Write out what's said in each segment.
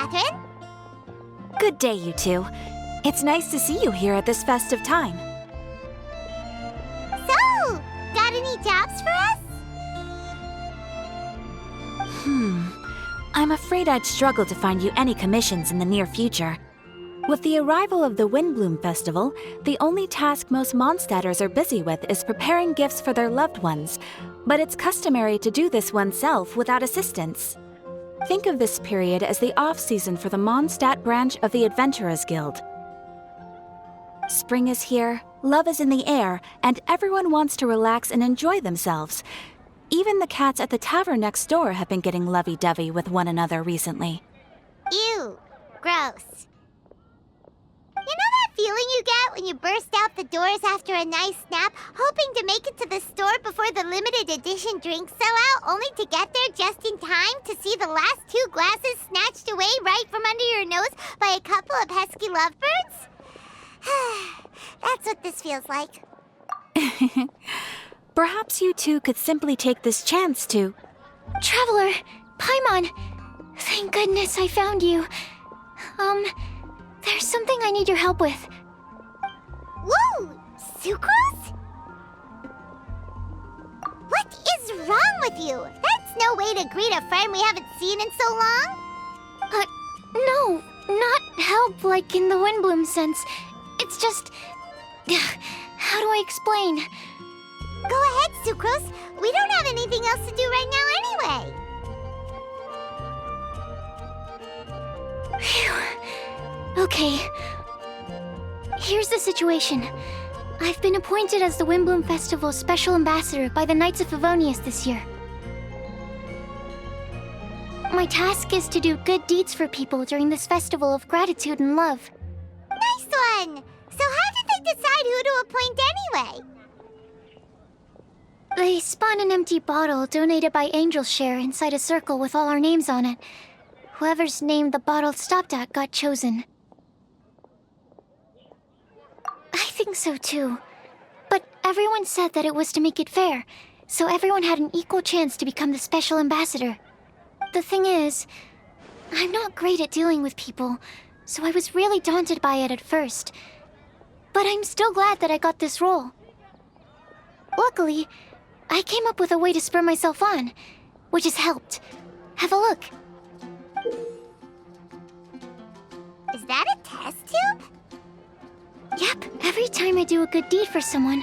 Catherine. Good day, you two. It's nice to see you here at this festive time. So, got any jobs for us? I'm afraid I'd struggle to find you any commissions in the near future. With the arrival of the Windblume Festival, the only task most Mondstadters are busy with is preparing gifts for their loved ones, but it's customary to do this oneself without assistance. Think of this period as the off-season for the Mondstadt branch of the Adventurers Guild. Spring is here, love is in the air, and everyone wants to relax and enjoy themselves. Even the cats at the tavern next door have been getting lovey-dovey with one another recently. Ew, gross. You know that feeling you get when you burst out the doors after a nice nap, hoping to make it to the store before the limited edition drinks sell out, only to get there just in time to see the last 2 glasses snatched away right from under your nose by a couple of pesky lovebirds? That's what this feels like. Perhaps you two could simply take this chance to... Traveler! Paimon! Thank goodness I found you. There's something I need your help with. Whoa! Sucrose? What is wrong with you? That's no way to greet a friend we haven't seen in so long. No, not help like in the Windblume sense. It's just... How do I explain? Go ahead, Sucrose. We don't have anything else to do right now anyway. Phew. Okay. Here's the situation. I've been appointed as the Windblume Festival's special ambassador by the Knights of Favonius this year. My task is to do good deeds for people during this festival of gratitude and love. Nice one! So how did they decide who to appoint anyway? They spun an empty bottle donated by Angel's Share inside a circle with all our names on it. Whoever's name the bottle stopped at got chosen. I think so too. But everyone said that it was to make it fair, so everyone had an equal chance to become the special ambassador. The thing is, I'm not great at dealing with people, so I was really daunted by it at first. But I'm still glad that I got this role. Luckily, I came up with a way to spur myself on, which has helped. Have a look. Is that a test tube? Yep, every time I do a good deed for someone,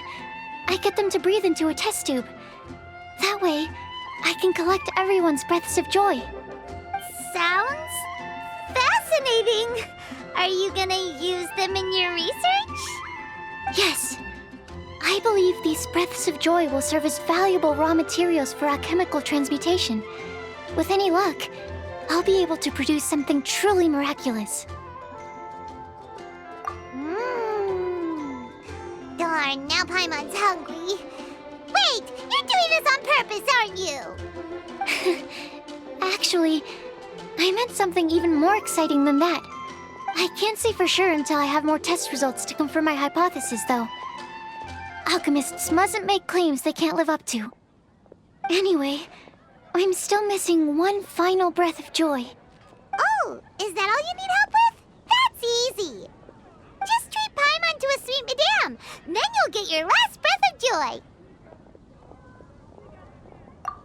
I get them to breathe into a test tube. That way, I can collect everyone's breaths of joy. Sounds fascinating. Are you gonna use them in your research? Yes. I believe these breaths of joy will serve as valuable raw materials for alchemical transmutation. With any luck, I'll be able to produce something truly miraculous. Darn, now Paimon's hungry. Wait, you're doing this on purpose, aren't you? Actually, I meant something even more exciting than that. I can't say for sure until I have more test results to confirm my hypothesis, though. Alchemists mustn't make claims they can't live up to. Anyway, I'm still missing one final breath of joy. Oh, is that all you need help with? That's easy. Just treat Paimon to a sweet madame. Then you'll get your last breath of joy.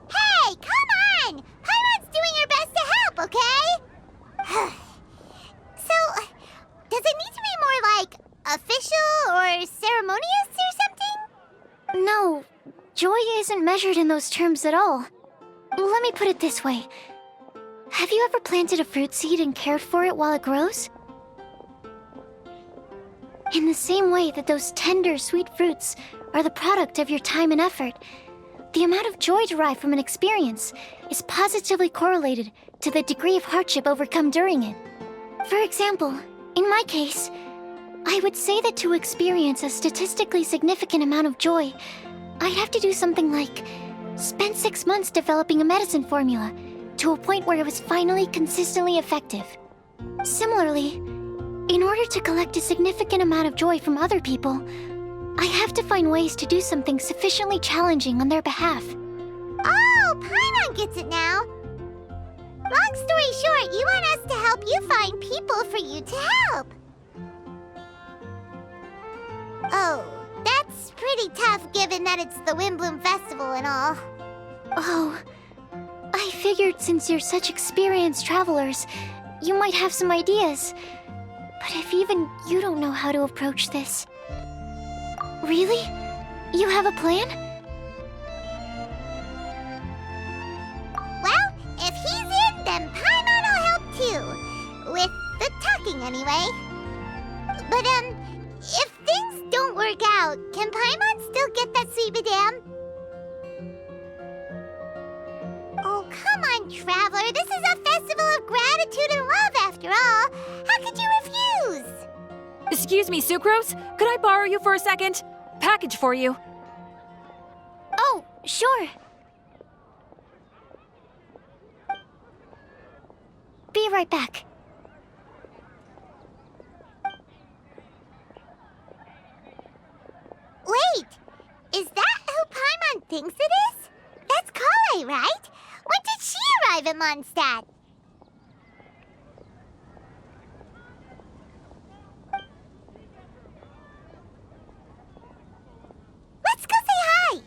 Hey, come on! Paimon's doing her best to help, okay? So, does it need to be more like official or ceremonious or something? No, joy isn't measured in those terms at all. Let me put it this way. Have you ever planted a fruit seed and cared for it while it grows? In the same way that those tender, sweet fruits are the product of your time and effort, the amount of joy derived from an experience is positively correlated to the degree of hardship overcome during it. For example, in my case, I would say that to experience a statistically significant amount of joy, I'd have to do something like spend 6 months developing a medicine formula to a point where it was finally consistently effective. Similarly, in order to collect a significant amount of joy from other people, I have to find ways to do something sufficiently challenging on their behalf. Oh, Paimon gets it now. Long story short, you want us to help you people for you to help. Oh, that's pretty tough given that it's the Windblume Festival and all. Oh, I figured since you're such experienced travelers, you might have some ideas. But if even you don't know how to approach this... Really? You have a plan? Well, if he's in, then Paimon will help too. With the talking, anyway. But, if things don't work out, can Paimon still get that sweet madame? Oh, come on, Traveler. This is a festival of gratitude and love, after all. How could you refuse? Excuse me, Sucrose? Could I borrow you for a second? Package for you. Oh, sure. Be right back. Wait! Is that who Paimon thinks it is? That's Kale, right? When did she arrive in Mondstadt? Let's go say hi!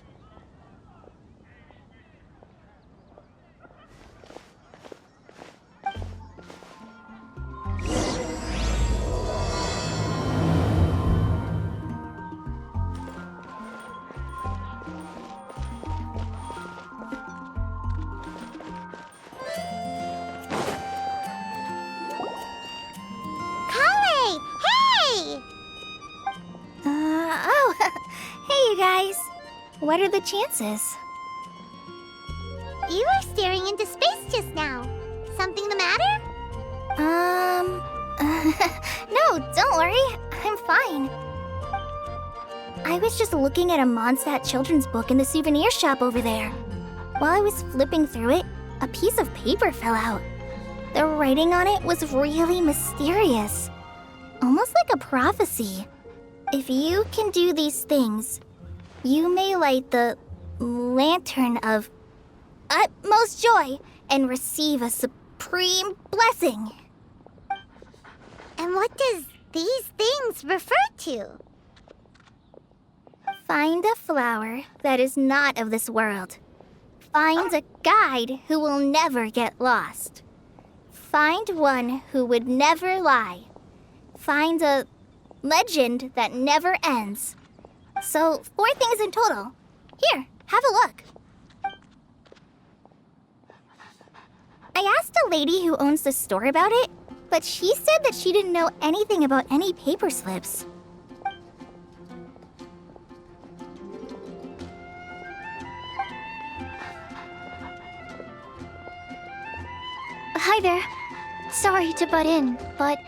Kale! Hey! Oh, hey you guys. What are the chances? You were staring into space just now. Something the matter? No, don't worry. I'm fine. I was just looking at a Mondstadt children's book in the souvenir shop over there. While I was flipping through it, a piece of paper fell out. The writing on it was really mysterious. Almost like a prophecy. If you can do these things, you may light the lantern of utmost joy and receive a supreme blessing. And what does these things refer to? Find a flower that is not of this world. Find a guide who will never get lost. Find one who would never lie. Find a legend that never ends. So, 4 things in total. Here, have a look. I asked a lady who owns the store about it, but she said that she didn't know anything about any paper slips. Hi there. Sorry to butt in, but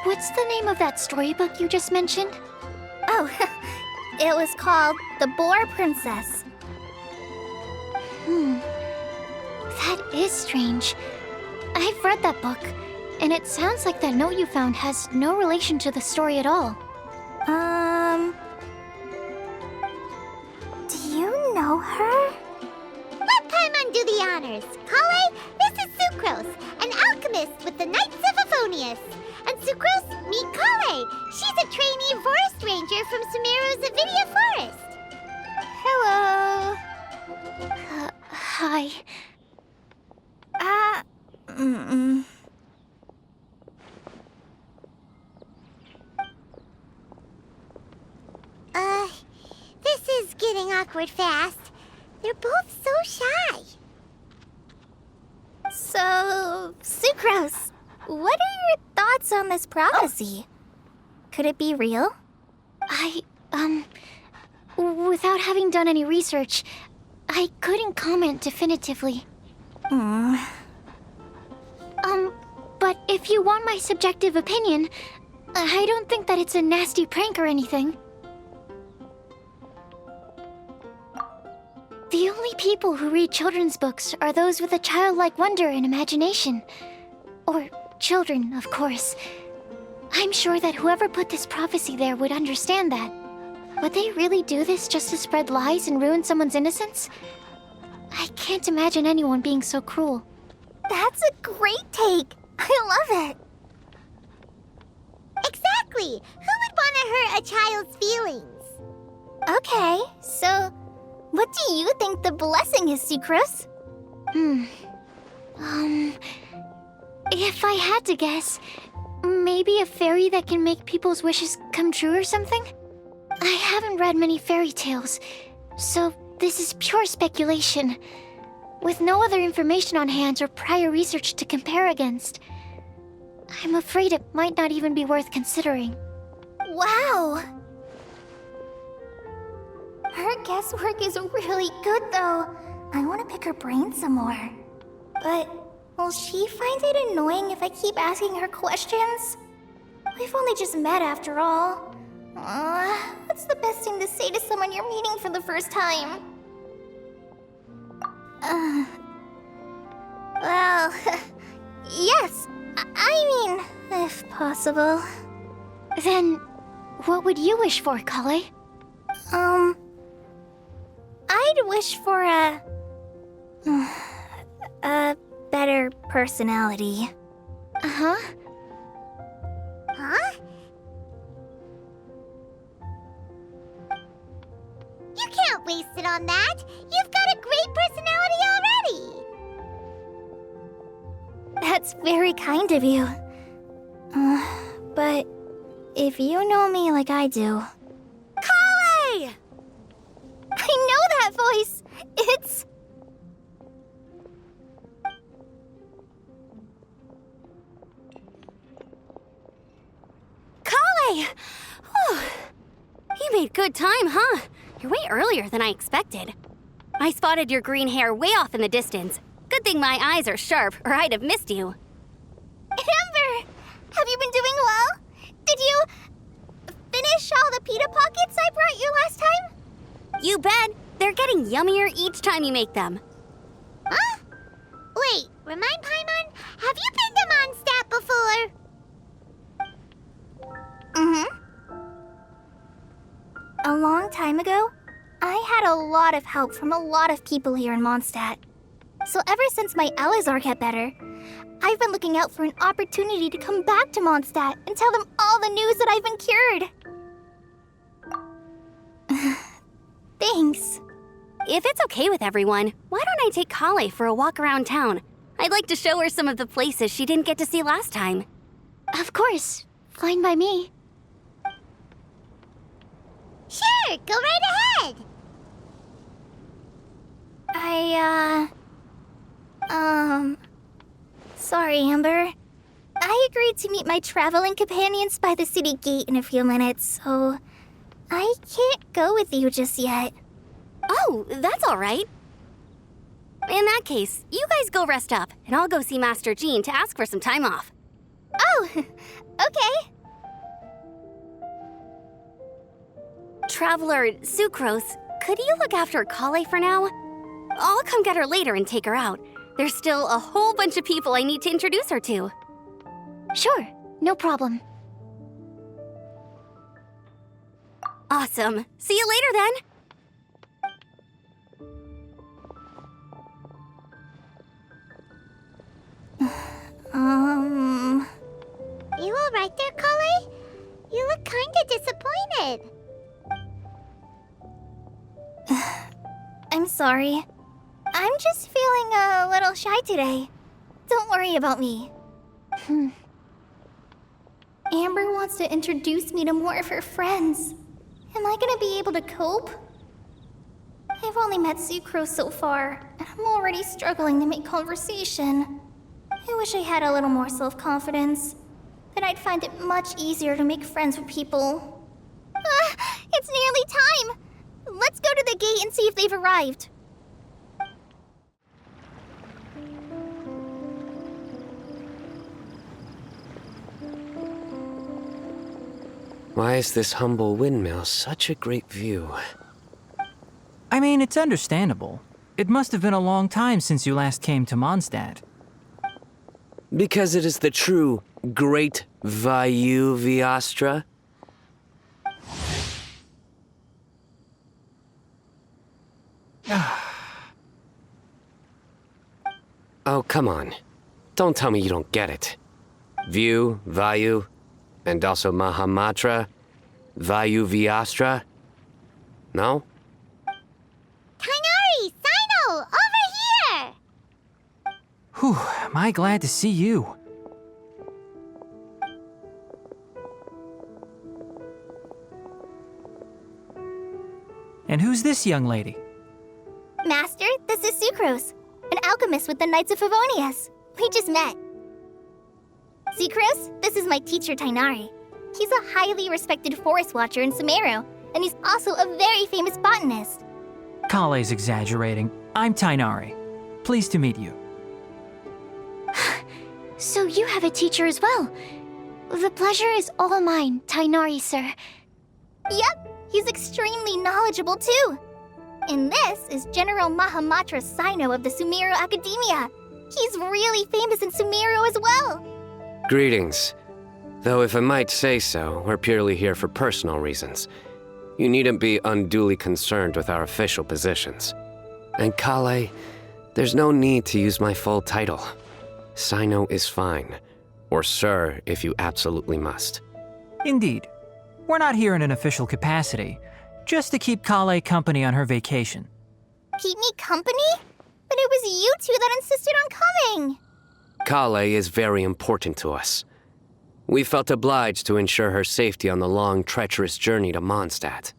what's the name of that storybook you just mentioned? Oh, it was called The Boar Princess. That is strange. I've read that book, and it sounds like that note you found has no relation to the story at all. Do you know her? Let Paimon do the honors. Kale, this is Sucrose, an alchemist with the Knights of Aphonius. And Sucrose, meet Kale. She's a trainee forest ranger from Sumeru's Avidia Forest. Hello. Hi. This is getting awkward fast. They're both so shy. So, Sucrose, what are your thoughts on this prophecy? Could it be real? Without having done any research, I couldn't comment definitively. But if you want my subjective opinion, I don't think that it's a nasty prank or anything. The only people who read children's books are those with a childlike wonder and imagination. Or children, of course. I'm sure that whoever put this prophecy there would understand that. Would they really do this just to spread lies and ruin someone's innocence? I can't imagine anyone being so cruel. That's a great take. I love it. Exactly! Who would want to hurt a child's feelings? Okay, so what do you think the blessing is, Sucrose? If I had to guess, maybe a fairy that can make people's wishes come true or something? I haven't read many fairy tales, so this is pure speculation, with no other information on hand or prior research to compare against. I'm afraid it might not even be worth considering. Wow! Her guesswork is really good, though. I want to pick her brain some more. But will she find it annoying if I keep asking her questions? We've only just met after all. What's the best thing to say to someone you're meeting for the first time? Well, yes. I mean, if possible. Then, what would you wish for, Kale? I'd wish for a better personality. Uh-huh. Huh? You can't waste it on that! You've got a great personality already! That's very kind of you. But if you know me like I do... Kale! I know that voice! It's... Kale! Whew. You made good time, huh? You're way earlier than I expected. I spotted your green hair way off in the distance. Good thing my eyes are sharp, or I'd have missed you. Amber! Have you been doing well? Did you... finish all the pita pockets I brought you last time? You bet. They're getting yummier each time you make them. Huh? Wait, remind Paimon, have you been to Mondstadt before? A long time ago, I had a lot of help from a lot of people here in Mondstadt. So ever since my Elizar got better, I've been looking out for an opportunity to come back to Mondstadt and tell them all the news that I've been cured. Thanks. If it's okay with everyone, why don't I take Kale for a walk around town? I'd like to show her some of the places she didn't get to see last time. Of course. Fine by me. Sure, go right ahead! Sorry, Amber. I agreed to meet my traveling companions by the city gate in a few minutes, so I can't go with you just yet. Oh, that's all right. In that case, you guys go rest up, and I'll go see Master Jean to ask for some time off. Oh, okay. Traveler Sucrose, could you look after Kale for now? I'll come get her later and take her out. There's still a whole bunch of people I need to introduce her to. Sure, no problem. Awesome. See you later then. You alright there, Kale? You look kinda disappointed. I'm sorry. I'm just feeling a little shy today. Don't worry about me. Amber wants to introduce me to more of her friends. Am I gonna be able to cope? I've only met Sucrose so far, and I'm already struggling to make conversation. I wish I had a little more self-confidence. Then I'd find it much easier to make friends with people. It's nearly time! Let's go to the gate and see if they've arrived. Why is this humble windmill such a great view? I mean, it's understandable. It must have been a long time since you last came to Mondstadt. Because it is the true Great Vayu Viastra? Oh, come on. Don't tell me you don't get it. View, Vayu, And also Mahamatra, Vayuvyastra? No? Kainari! Sino! Over here! Whew, am I glad to see you. And who's this young lady? Master, this is Sucrose, an alchemist with the Knights of Favonius. We just met. Sucrose, this is my teacher Tainari. He's a highly respected forest watcher in Sumeru, and he's also a very famous botanist. Kale's exaggerating. I'm Tainari. Pleased to meet you. So you have a teacher as well. The pleasure is all mine, Tainari, sir. Yep, he's extremely knowledgeable too. And this is General Mahamatra Sino of the Sumeru Academia. He's really famous in Sumeru as well. Greetings. Though if I might say so, we're purely here for personal reasons. You needn't be unduly concerned with our official positions. And Kale, there's no need to use my full title. Sino is fine. Or sir, if you absolutely must. Indeed. We're not here in an official capacity, just to keep Kale company on her vacation. Keep me company? But it was you two that insisted on coming. Kale is very important to us. We felt obliged to ensure her safety on the long, treacherous journey to Mondstadt.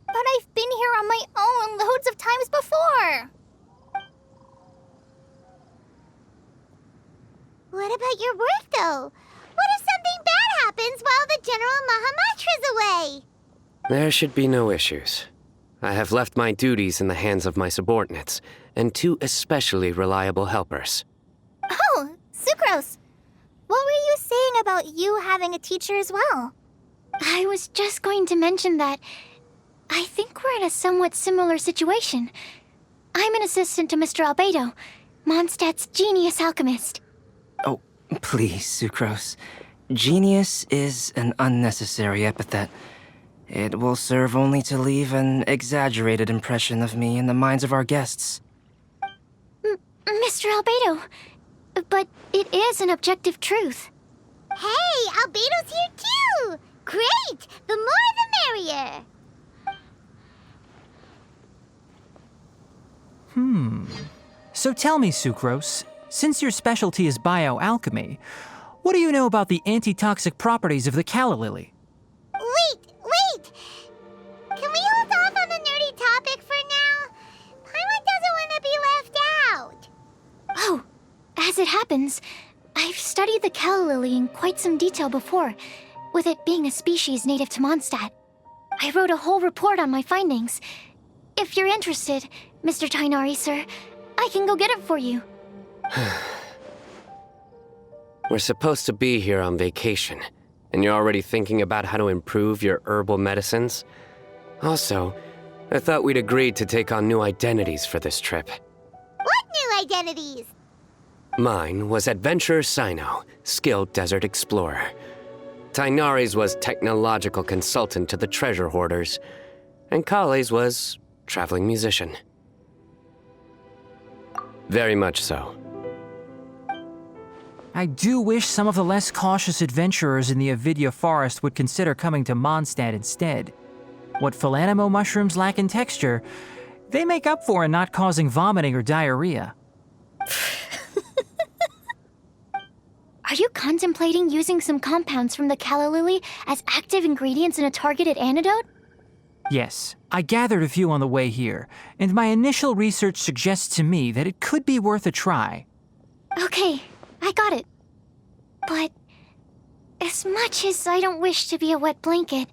But I've been here on my own loads of times before. What about your work, though? What if something bad happens while the General Mahamatra's away? There should be no issues. I have left my duties in the hands of my subordinates, and 2 especially reliable helpers. Oh, Sucrose. What were you saying about you having a teacher as well? I was just going to mention that I think we're in a somewhat similar situation. I'm an assistant to Mr. Albedo, Mondstadt's genius alchemist. Oh, please, Sucrose. Genius is an unnecessary epithet. It will serve only to leave an exaggerated impression of me in the minds of our guests. Mr. Albedo, but it is an objective truth. Hey, Albedo's here too! Great! The more the merrier! So tell me, Sucrose, since your specialty is bioalchemy, what do you know about the antitoxic properties of the calla lily? Wait! Can we hold off on the nerdy topic for now? Paimon doesn't want to be left out. Oh, as it happens, I've studied the calla lily in quite some detail before, with it being a species native to Mondstadt. I wrote a whole report on my findings. If you're interested, Mr. Tainari, sir, I can go get it for you. We're supposed to be here on vacation, and you're already thinking about how to improve your herbal medicines? Also, I thought we'd agreed to take on new identities for this trip. What new identities? Mine was Adventurer Sino, skilled desert explorer. Tainari's was technological consultant to the treasure hoarders, and Kale's was traveling musician. Very much so. I do wish some of the less cautious adventurers in the Avidya forest would consider coming to Mondstadt instead. What Philanimo mushrooms lack in texture, they make up for in not causing vomiting or diarrhea. Are you contemplating using some compounds from the calla lily as active ingredients in a targeted antidote? Yes, I gathered a few on the way here, and my initial research suggests to me that it could be worth a try. Okay, I got it. But as much as I don't wish to be a wet blanket,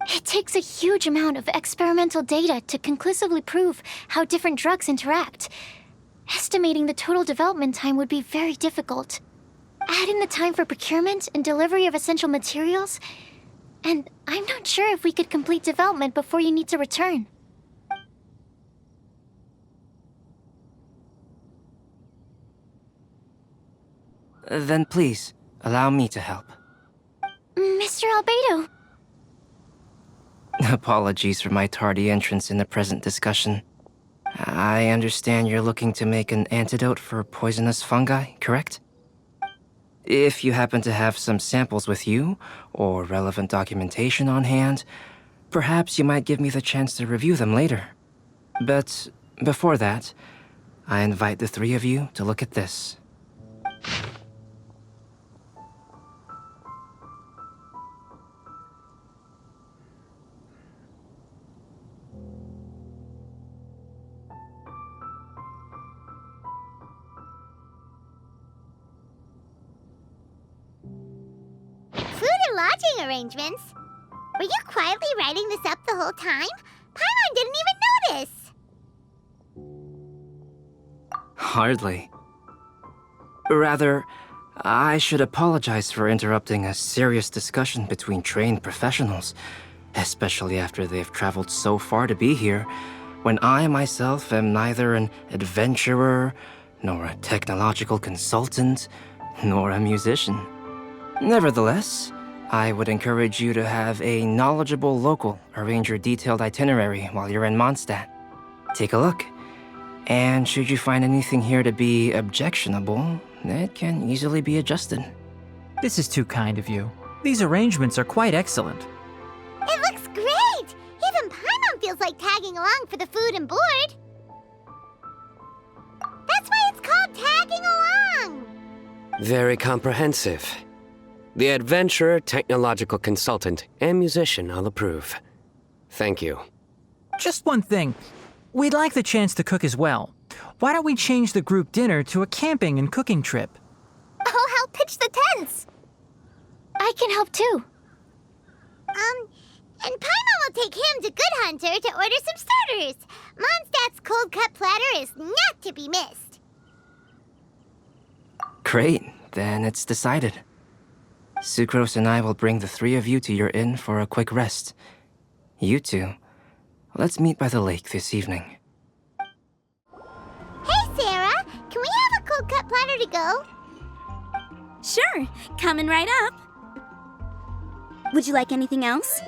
it takes a huge amount of experimental data to conclusively prove how different drugs interact. Estimating the total development time would be very difficult. Add in the time for procurement and delivery of essential materials, and I'm not sure if we could complete development before you need to return. Then please, allow me to help. Mr. Albedo. Apologies for my tardy entrance in the present discussion. I understand you're looking to make an antidote for poisonous fungi, correct? If you happen to have some samples with you, or relevant documentation on hand, perhaps you might give me the chance to review them later. But before that, I invite the three of you to look at this. Food and lodging arrangements? Were you quietly writing this up the whole time? Paimon didn't even notice! Hardly. Rather, I should apologize for interrupting a serious discussion between trained professionals, especially after they've traveled so far to be here, when I myself am neither an adventurer, nor a technological consultant, nor a musician. Nevertheless, I would encourage you to have a knowledgeable local arrange your detailed itinerary while you're in Mondstadt. Take a look. And should you find anything here to be objectionable, it can easily be adjusted. This is too kind of you. These arrangements are quite excellent. It looks great! Even Paimon feels like tagging along for the food and board. That's why it's called tagging along! Very comprehensive. The adventurer, technological consultant, and musician all approve. Thank you. Just one thing. We'd like the chance to cook as well. Why don't we change the group dinner to a camping and cooking trip? I'll help pitch the tents. I can help too. And Paimon will take him to Good Hunter to order some starters. Mondstadt's cold cut platter is not to be missed. Great, then it's decided. Sucrose and I will bring the three of you to your inn for a quick rest. You two, let's meet by the lake this evening. Hey, Sarah! Can we have a cold cut platter to go? Sure, coming right up. Would you like anything else?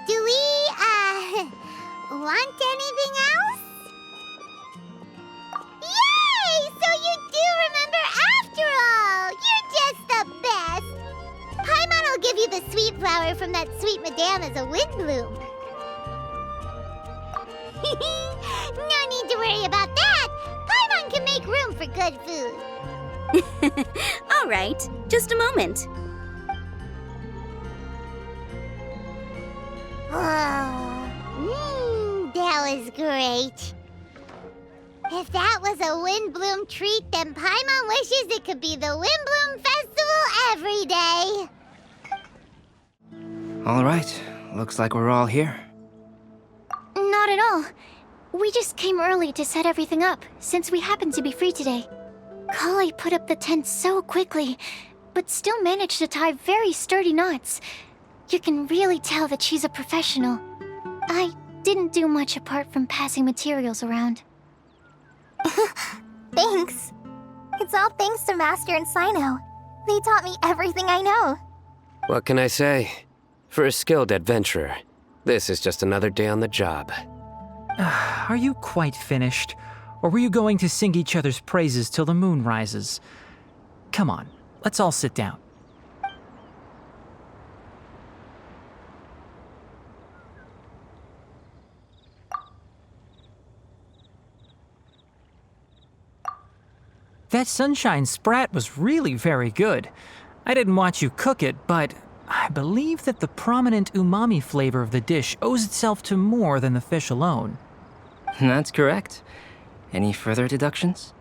Do we, want anything else? Yay! So you do remember after all! You're just the best! Paimon will give you the sweet flower from that sweet madame as a Windblume. No need to worry about that! Paimon can make room for good food. All right, just a moment. That was great. If that was a Windblume treat, then Paimon wishes it could be the Windblume Festival every day. All right, looks like we're all here. Not at all. We just came early to set everything up, since we happen to be free today. Kale put up the tent so quickly, but still managed to tie very sturdy knots. You can really tell that she's a professional. I didn't do much apart from passing materials around. Thanks. It's all thanks to Master and Sino. They taught me everything I know. What can I say? For a skilled adventurer, this is just another day on the job. Are you quite finished? Or were you going to sing each other's praises till the moon rises? Come on, let's all sit down. That sunshine sprat was really very good. I didn't watch you cook it, but I believe that the prominent umami flavor of the dish owes itself to more than the fish alone. That's correct. Any further deductions?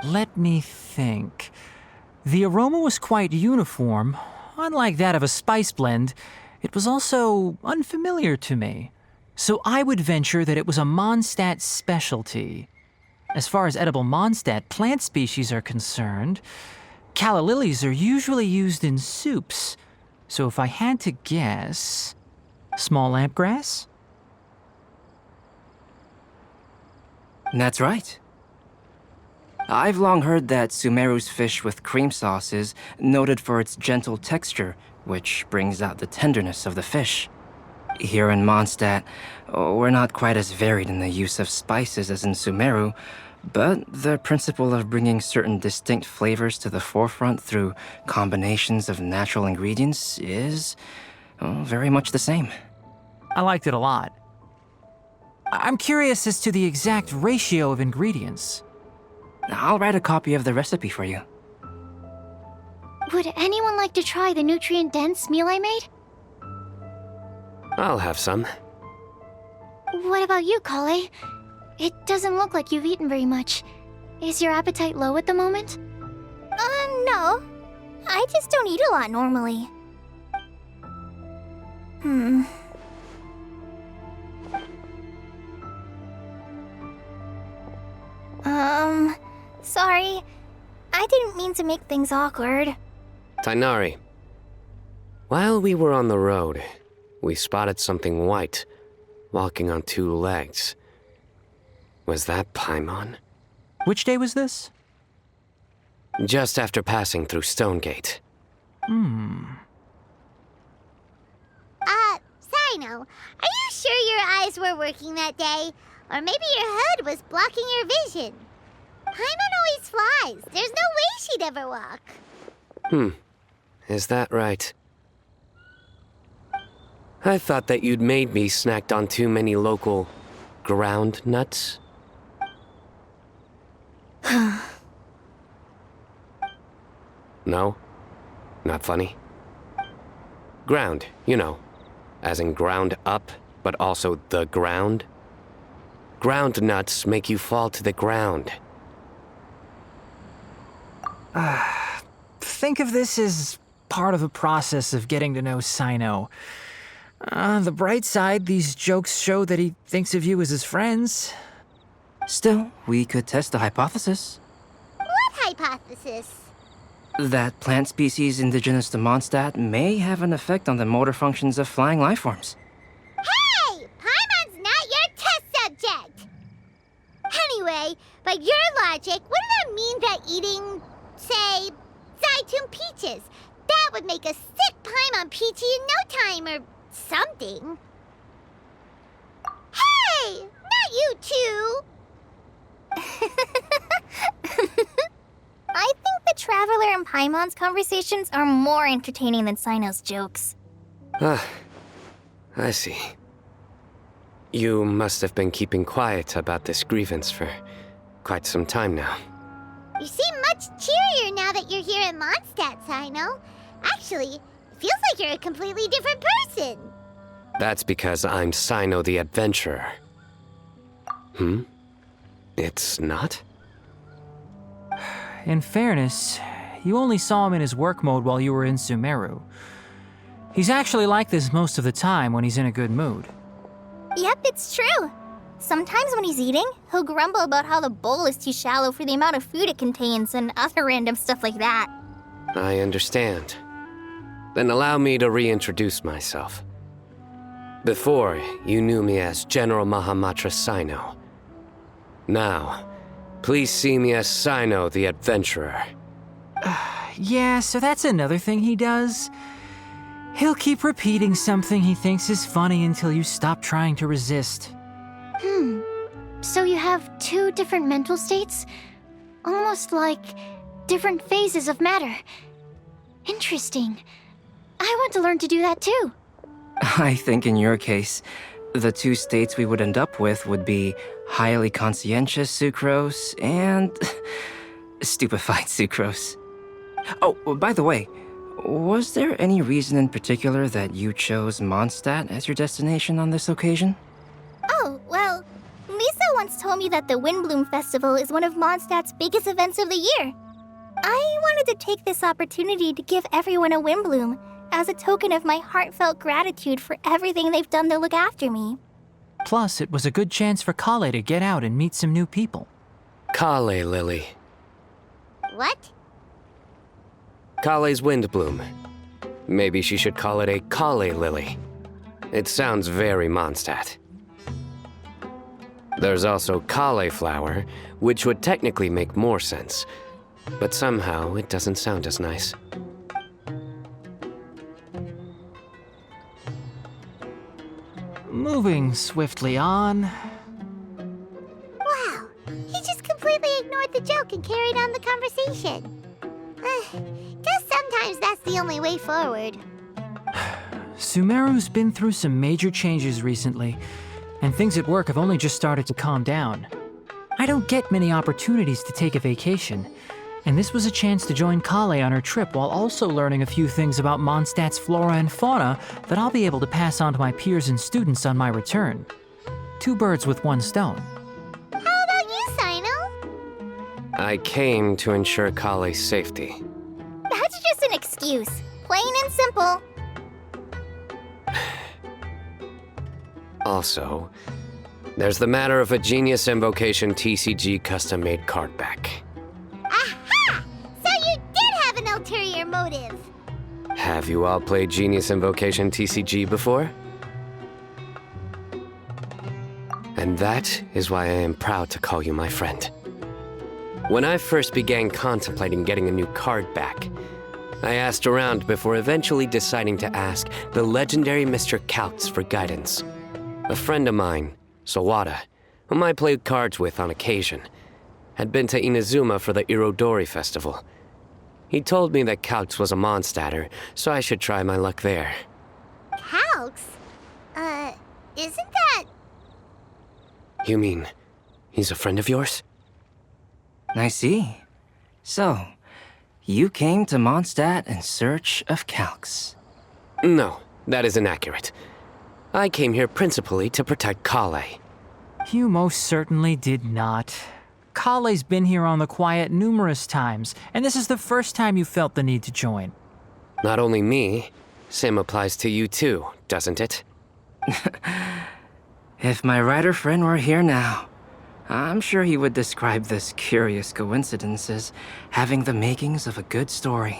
Let me think. The aroma was quite uniform. Unlike that of a spice blend, it was also unfamiliar to me. So I would venture that it was a Mondstadt specialty. As far as edible Mondstadt plant species are concerned, calla lilies are usually used in soups. So if I had to guess, small lampgrass? That's right. I've long heard that Sumeru's fish with cream sauce is noted for its gentle texture, which brings out the tenderness of the fish. Here in Mondstadt, we're not quite as varied in the use of spices as in Sumeru, But the principle of bringing certain distinct flavors to the forefront through combinations of natural ingredients is, well, very much the same. I liked it a lot. I'm curious as to the exact ratio of ingredients. I'll write a copy of the recipe for you. Would anyone like to try the nutrient-dense meal I made? I'll have some. What about you, Kale? It doesn't look like you've eaten very much. Is your appetite low at the moment? No. I just don't eat a lot normally. Sorry. I didn't mean to make things awkward. Tainari. While we were on the road, we spotted something white, walking on two legs. Was that Paimon? Which day was this? Just after passing through Stonegate. Sino, are you sure your eyes were working that day? Or maybe your hood was blocking your vision? Paimon always flies. There's no way she'd ever walk. Is that right? I thought that you'd made me snacked on too many local ground nuts. No? Not funny? Ground, you know. As in ground up, but also the ground. Ground nuts make you fall to the ground. Think of this as part of the process of getting to know Sino. The bright side, these jokes show that he thinks of you as his friends. Still, we could test the hypothesis. What hypothesis? That plant species indigenous to Mondstadt may have an effect on the motor functions of flying lifeforms. Hey! Paimon's not your test subject! Anyway, by your logic, wouldn't that mean that eating, say, Zaitun peaches, that would make a sick Paimon peachy in no time or something? Hey! Not you two! I think the Traveler and Paimon's conversations are more entertaining than Sino's jokes. I see. You must have been keeping quiet about this grievance for quite some time now. You seem much cheerier now that you're here in Mondstadt, Sino. Actually, it feels like you're a completely different person. That's because I'm Sino the Adventurer. It's not? In fairness, you only saw him in his work mode while you were in Sumeru. He's actually like this most of the time when he's in a good mood. Yep, it's true. Sometimes when he's eating, he'll grumble about how the bowl is too shallow for the amount of food it contains and other random stuff like that. I understand. Then allow me to reintroduce myself. Before, you knew me as General Mahamatra Sino. Now, please see me as Sino the Adventurer. Yeah, so that's another thing he does. He'll keep repeating something he thinks is funny until you stop trying to resist. So you have two different mental states? Almost like different phases of matter. Interesting. I want to learn to do that too. I think in your case, the two states we would end up with would be highly conscientious sucrose and stupefied sucrose. Oh, by the way, was there any reason in particular that you chose Mondstadt as your destination on this occasion? Oh, well, Lisa once told me that the Windblume Festival is one of Mondstadt's biggest events of the year. I wanted to take this opportunity to give everyone a Windblume as a token of my heartfelt gratitude for everything they've done to look after me. Plus, it was a good chance for Kale to get out and meet some new people. Kale Lily. What? Kale's Windblume. Maybe she should call it a Kale Lily. It sounds very Mondstadt. There's also cauliflower, which would technically make more sense, but somehow it doesn't sound as nice. Moving swiftly on. Wow, he just completely a joke and carried on the conversation. Guess sometimes that's the only way forward. Sumeru's been through some major changes recently, and things at work have only just started to calm down. I don't get many opportunities to take a vacation, and this was a chance to join Kale on her trip while also learning a few things about Mondstadt's flora and fauna that I'll be able to pass on to my peers and students on my return. 2 birds with 1 stone. How about you, Sino? I came to ensure Kale's safety. That's just an excuse. Plain and simple. Also, there's the matter of a Genius Invocation TCG custom-made card back. Aha! So you did have an ulterior motive. Have you all played Genius Invocation TCG before? And that is why I am proud to call you my friend. When I first began contemplating getting a new card back, I asked around before eventually deciding to ask the legendary Mr. Kaltz for guidance. A friend of mine, Sawada, whom I played cards with on occasion, had been to Inazuma for the Irodori festival. He told me that Kaltz was a Mondstadter, so I should try my luck there. Kaltz? Isn't that... You mean, he's a friend of yours? I see. So, you came to Mondstadt in search of Kaltz. No, that is inaccurate. I came here principally to protect Kale. You most certainly did not. Kale's been here on the quiet numerous times, and this is the first time you felt the need to join. Not only me, same applies to you too, doesn't it? If my writer friend were here now, I'm sure he would describe this curious coincidence as having the makings of a good story.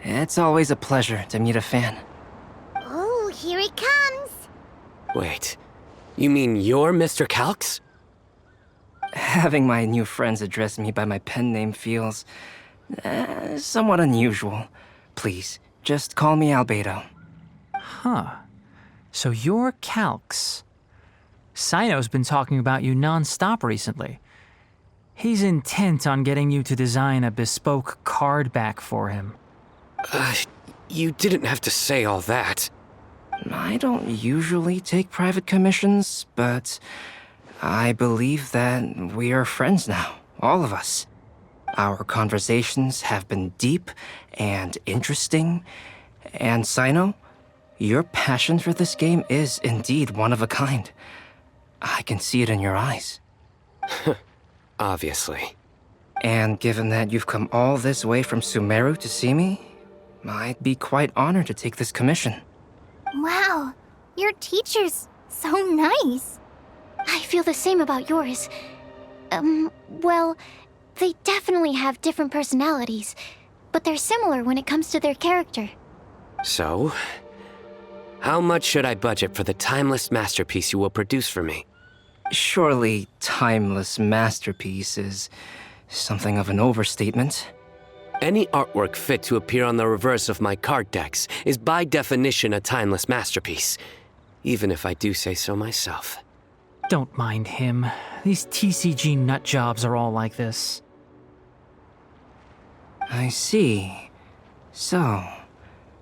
It's always a pleasure to meet a fan. Oh, here he comes. Wait, you mean you're Mr. Kaltz? Having my new friends address me by my pen name feels somewhat unusual. Please, just call me Albedo. Huh. So you're Kaltz. Sino's been talking about you non-stop recently. He's intent on getting you to design a bespoke card back for him. You didn't have to say all that. I don't usually take private commissions, but I believe that we are friends now, all of us. Our conversations have been deep and interesting, and Sino, your passion for this game is indeed one of a kind. I can see it in your eyes. Obviously. And given that you've come all this way from Sumeru to see me, I'd be quite honored to take this commission. Wow, your teacher's so nice. I feel the same about yours. Well, they definitely have different personalities, but they're similar when it comes to their character. So, how much should I budget for the timeless masterpiece you will produce for me? Surely, timeless masterpiece is something of an overstatement. Any artwork fit to appear on the reverse of my card decks is by definition a timeless masterpiece, even if I do say so myself. Don't mind him. These TCG nut jobs are all like this. I see. So,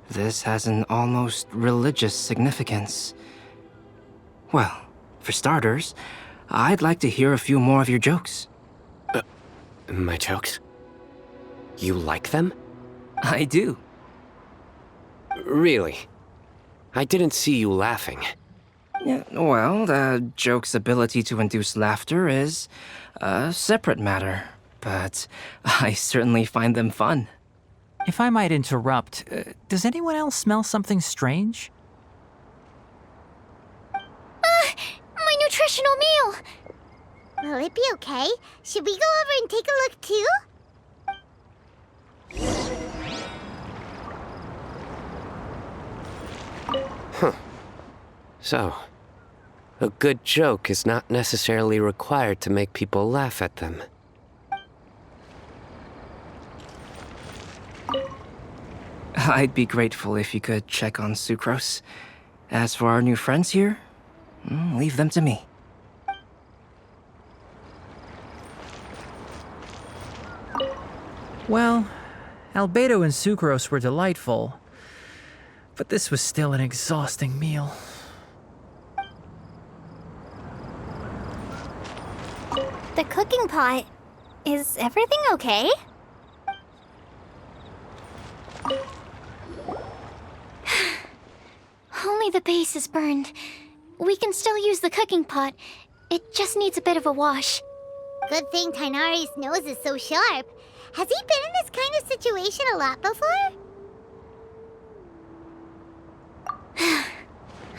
this has an almost religious significance. Well, for starters, I'd like to hear a few more of your jokes. My jokes? You like them? I do. Really? I didn't see you laughing. Yeah, well, the joke's ability to induce laughter is a separate matter, but I certainly find them fun. If I might interrupt, does anyone else smell something strange? My nutritional meal! Will it be okay? Should we go over and take a look too? So, a good joke is not necessarily required to make people laugh at them. I'd be grateful if you could check on Sucrose. As for our new friends here, leave them to me. Well, Albedo and Sucrose were delightful, but this was still an exhausting meal. The cooking pot. Is everything okay? Only the base is burned. We can still use the cooking pot. It just needs a bit of a wash. Good thing Tainari's nose is so sharp. Has he been in this kind of situation a lot before?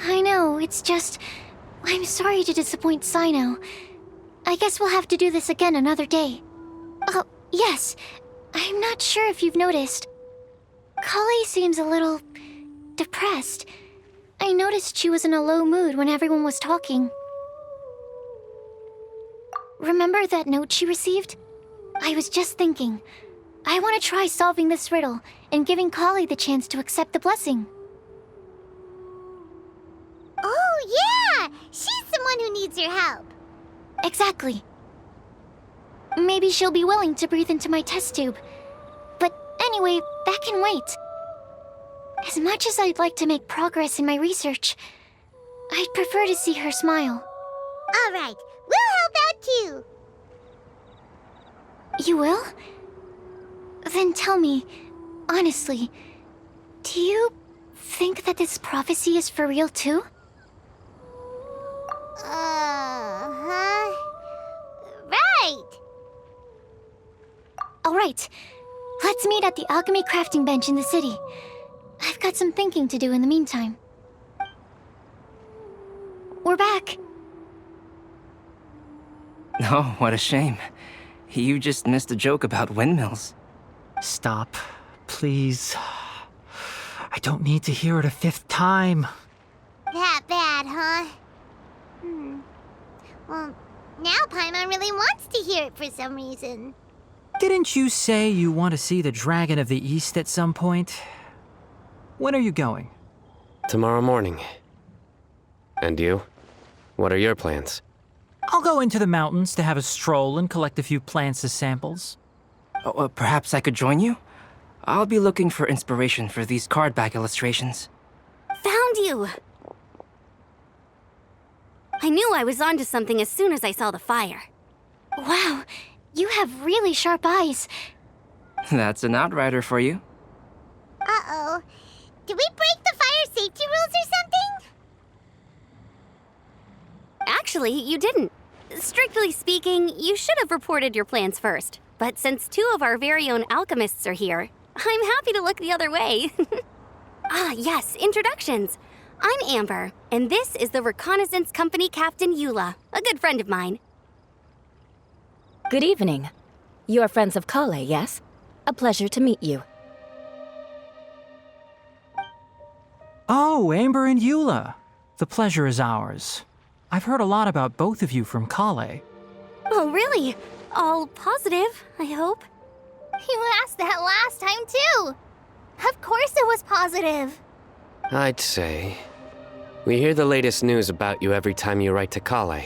I know, it's just... I'm sorry to disappoint Sino. I guess we'll have to do this again another day. Oh, yes. I'm not sure if you've noticed. Kale seems a little... depressed. I noticed she was in a low mood when everyone was talking. Remember that note she received? I was just thinking. I want to try solving this riddle and giving Kale the chance to accept the blessing. Oh, yeah! She's someone who needs your help. Exactly. Maybe she'll be willing to breathe into my test tube. But anyway, that can wait. As much as I'd like to make progress in my research, I'd prefer to see her smile. All right, we'll help out too. You will? Then tell me, honestly, do you think that this prophecy is for real too? Huh? Right! Alright, let's meet at the alchemy crafting bench in the city. I've got some thinking to do in the meantime. We're back. Oh, what a shame. You just missed a joke about windmills. Stop, please. I don't need to hear it a fifth time. That bad, huh? Well, now Paimon really wants to hear it for some reason. Didn't you say you want to see the Dragon of the East at some point? When are you going? Tomorrow morning. And you? What are your plans? I'll go into the mountains to have a stroll and collect a few plants as samples. Oh, perhaps I could join you? I'll be looking for inspiration for these card back illustrations. Found you! I knew I was onto something as soon as I saw the fire. Wow, you have really sharp eyes. That's an outrider for you. Uh-oh. Did we break the fire safety rules or something? Actually, you didn't. Strictly speaking, you should have reported your plans first. But since two of our very own alchemists are here, I'm happy to look the other way. Ah, yes, introductions. I'm Amber, and this is the Reconnaissance Company Captain Eula, a good friend of mine. Good evening. You are friends of Kale, yes? A pleasure to meet you. Oh, Amber and Eula. The pleasure is ours. I've heard a lot about both of you from Kale. Oh, really? All positive, I hope. You asked that last time too. Of course it was positive. I'd say. We hear the latest news about you every time you write to Kale.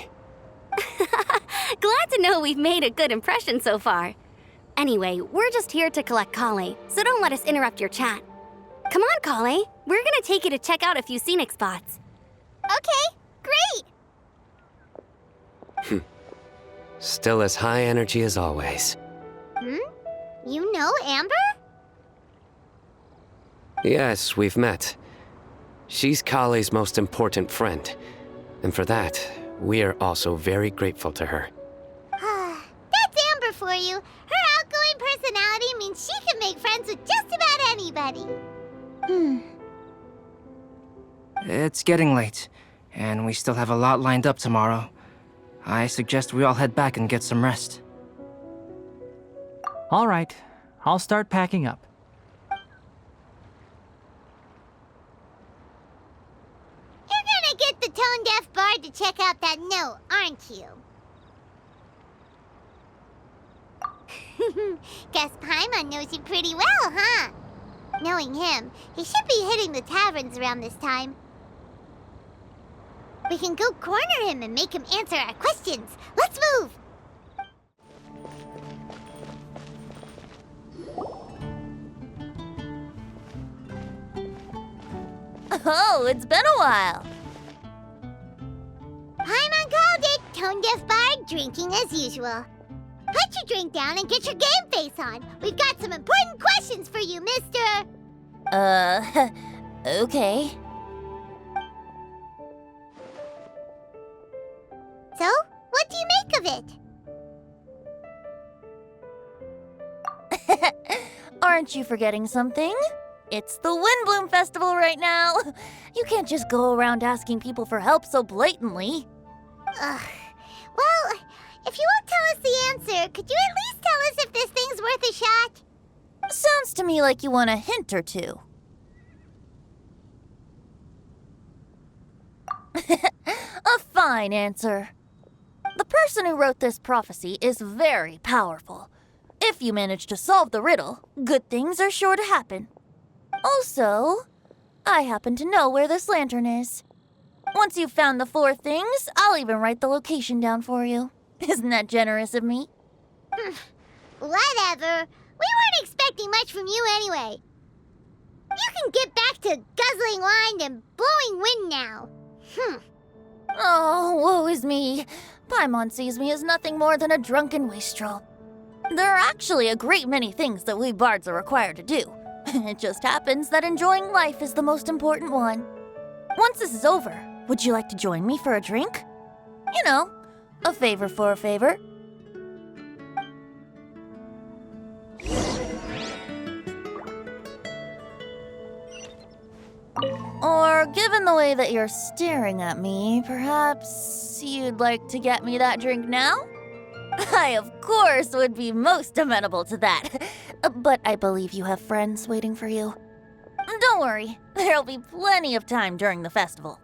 Glad to know we've made a good impression so far. Anyway, we're just here to collect Kale, so don't let us interrupt your chat. Come on, Kale. We're gonna take you to check out a few scenic spots. Okay, great. Still as high energy as always. You know Amber? Yes, we've met. She's Kale's most important friend. And for that, we are also very grateful to her. That's Amber for you. Her outgoing personality means she can make friends with just about anybody. It's getting late, and we still have a lot lined up tomorrow. I suggest we all head back and get some rest. All right, I'll start packing up. You're gonna get the tone-deaf bard to check out that note, aren't you? Guess Paimon knows you pretty well, huh? Knowing him, he should be hitting the taverns around this time. We can go corner him and make him answer our questions. Let's move! Oh, it's been a while. Paimon called it. Tone deaf bard, drinking as usual. Put your drink down and get your game face on. We've got some important questions for you, mister. Okay. So, what do you make of it? Aren't you forgetting something? It's the Windblume Festival right now. You can't just go around asking people for help so blatantly. Ugh. Well, if you won't tell us the answer, could you at least tell us if this thing's worth a shot? Sounds to me like you want a hint or two. A fine answer. The person who wrote this prophecy is very powerful. If you manage to solve the riddle, good things are sure to happen. Also, I happen to know where this lantern is. Once you've found the 4 things, I'll even write the location down for you. Isn't that generous of me? Whatever. We weren't expecting much from you anyway. You can get back to guzzling wine and blowing wind now. Oh, woe is me. Paimon sees me as nothing more than a drunken wastrel. There are actually a great many things that we bards are required to do. It just happens that enjoying life is the most important one. Once this is over, would you like to join me for a drink? You know, a favor for a favor. Or, given the way that you're staring at me, perhaps you'd like to get me that drink now? I, of course, would be most amenable to that. But I believe you have friends waiting for you. Don't worry, there'll be plenty of time during the festival.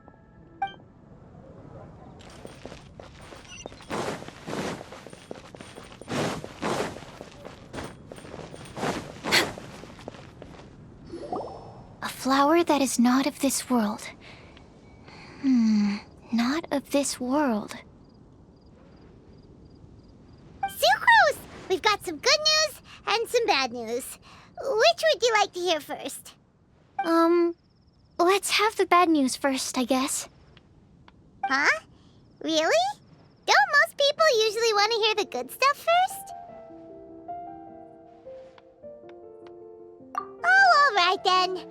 A flower that is not of this world. Not of this world. Sucrose! We've got some good news and some bad news. Which would you like to hear first? Let's have the bad news first, I guess. Huh? Really? Don't most people usually want to hear the good stuff first? Oh, all right then.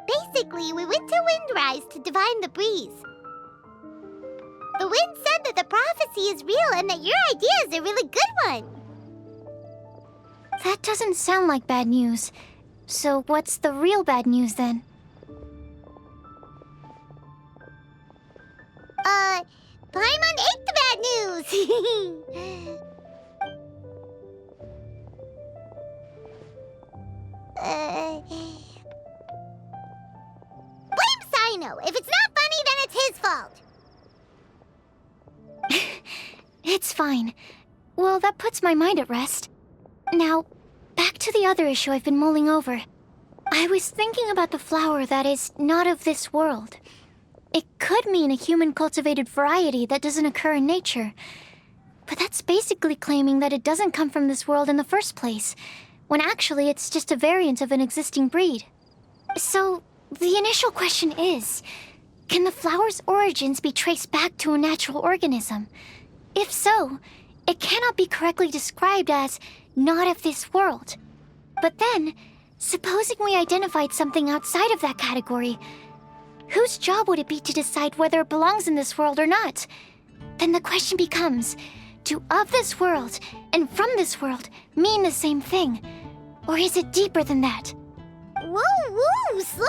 Basically, we went to Windrise to divine the breeze. The wind said that the prophecy is real and that your idea is a really good one. That doesn't sound like bad news. So what's the real bad news then? Paimon ate the bad news! Blame Sino! If it's not funny, then it's his fault! It's fine. Well, that puts my mind at rest. Now, back to the other issue I've been mulling over. I was thinking about the flower that is not of this world. It could mean a human-cultivated variety that doesn't occur in nature. But that's basically claiming that it doesn't come from this world in the first place, when actually it's just a variant of an existing breed. So, the initial question is, can the flower's origins be traced back to a natural organism? If so, it cannot be correctly described as not of this world. But then, supposing we identified something outside of that category, whose job would it be to decide whether it belongs in this world or not? Then the question becomes, do of this world and from this world mean the same thing? Or is it deeper than that? Whoa, slow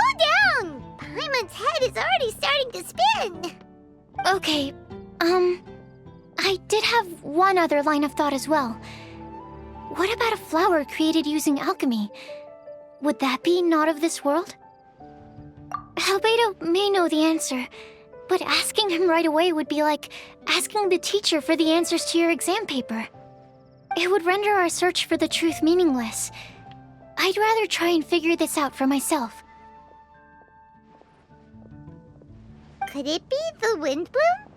down! Paimon's head is already starting to spin! Okay, I did have one other line of thought as well. What about a flower created using alchemy? Would that be not of this world? Albedo may know the answer, but asking him right away would be like asking the teacher for the answers to your exam paper. It would render our search for the truth meaningless. I'd rather try and figure this out for myself. Could it be the Windblume?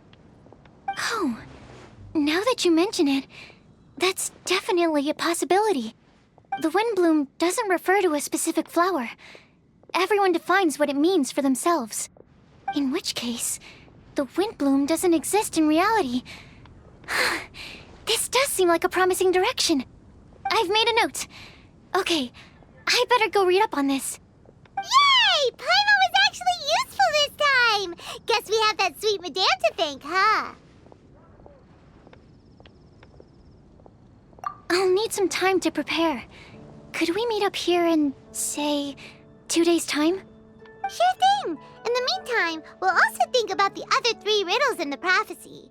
Oh, now that you mention it, that's definitely a possibility. The Windblume doesn't refer to a specific flower. Everyone defines what it means for themselves. In which case, the Windblume doesn't exist in reality. This does seem like a promising direction. I've made a note. Okay, I better go read up on this. Yay! Paimon was actually useful this time! Guess we have that sweet madame to thank, huh? I'll need some time to prepare. Could we meet up here in, say, 2 days' time? Sure thing! In the meantime, we'll also think about the other 3 riddles in the prophecy.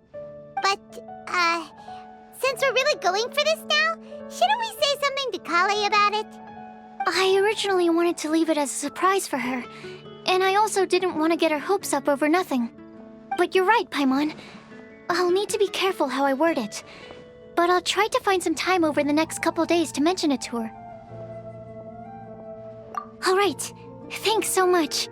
But, since we're really going for this now, shouldn't we say something to Kale about it? I originally wanted to leave it as a surprise for her, and I also didn't want to get her hopes up over nothing. But you're right, Paimon. I'll need to be careful how I word it. But I'll try to find some time over the next couple days to mention it to her. All right. Thanks so much.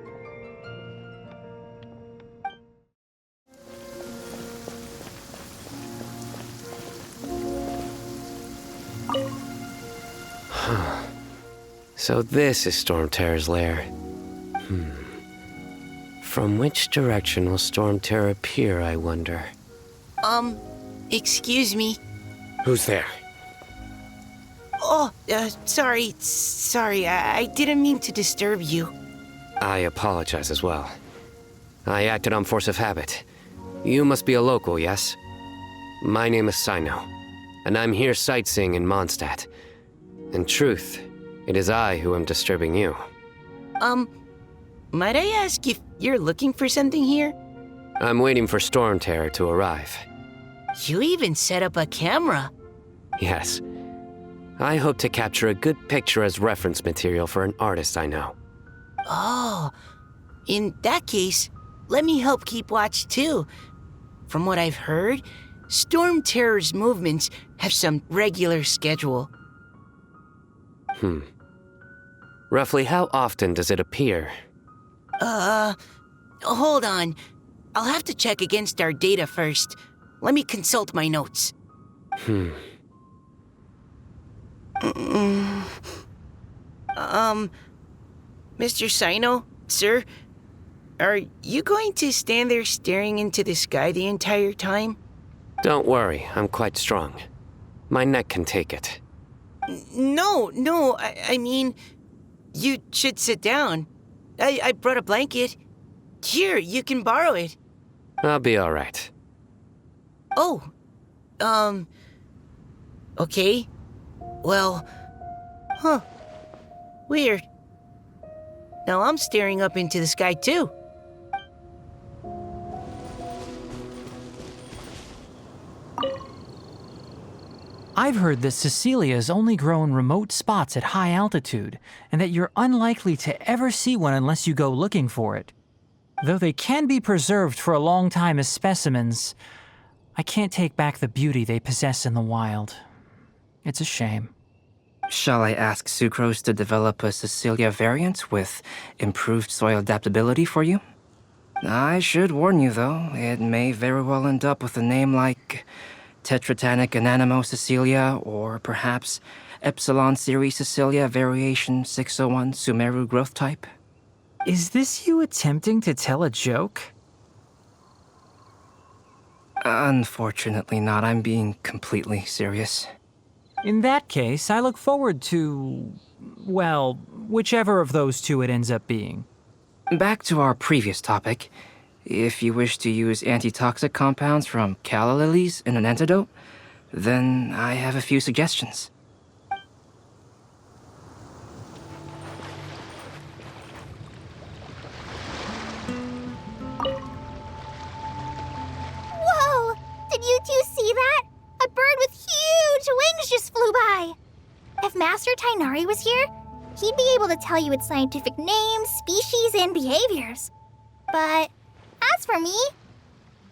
So this is Storm Terror's lair. From which direction will Storm Terror appear, I wonder? Excuse me. Who's there? Oh, sorry. I didn't mean to disturb you. I apologize as well. I acted on force of habit. You must be a local, yes? My name is Sino, and I'm here sightseeing in Mondstadt. In truth, it is I who am disturbing you. Might I ask if you're looking for something here? I'm waiting for Storm Terror to arrive. You even set up a camera. Yes. I hope to capture a good picture as reference material for an artist I know. Oh, in that case, let me help keep watch too. From what I've heard, Storm Terror's movements have some regular schedule. Roughly how often does it appear? Hold on. I'll have to check against our data first. Let me consult my notes. Mr. Sino, sir, are you going to stand there staring into the sky the entire time? Don't worry, I'm quite strong. My neck can take it. No, I mean, you should sit down. I brought a blanket. Here, you can borrow it. I'll be all right. Oh, okay. Well, weird. Now I'm staring up into the sky too. I've heard that Cecilias only grow in remote spots at high altitude, and that you're unlikely to ever see one unless you go looking for it. Though they can be preserved for a long time as specimens, I can't take back the beauty they possess in the wild. It's a shame. Shall I ask Sucrose to develop a Cecilia variant with improved soil adaptability for you? I should warn you, though, it may very well end up with a name like Tetratanic Ananimo Cecilia, or perhaps Epsilon Series Cecilia Variation 601 Sumeru growth type. Is this you attempting to tell a joke? Unfortunately not. I'm being completely serious. In that case, I look forward to, well, whichever of those two it ends up being. Back to our previous topic. If you wish to use antitoxic compounds from calla lilies in an antidote, then I have a few suggestions. Whoa! Did you two see that? A bird with huge wings just flew by. If Master Tainari was here, he'd be able to tell you its scientific names, species, and behaviors. But as for me,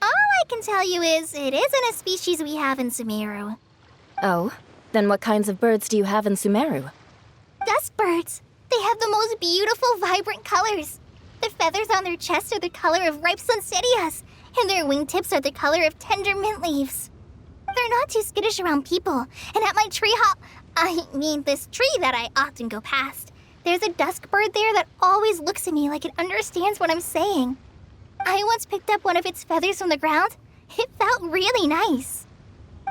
all I can tell you is it isn't a species we have in Sumeru. Oh? Then what kinds of birds do you have in Sumeru? Dusk birds. They have the most beautiful, vibrant colors. The feathers on their chests are the color of ripe sunsettias, and their wingtips are the color of tender mint leaves. They're not too skittish around people, and at my this tree that I often go past, there's a dusk bird there that always looks at me like it understands what I'm saying. I once picked up one of its feathers from the ground. It felt really nice.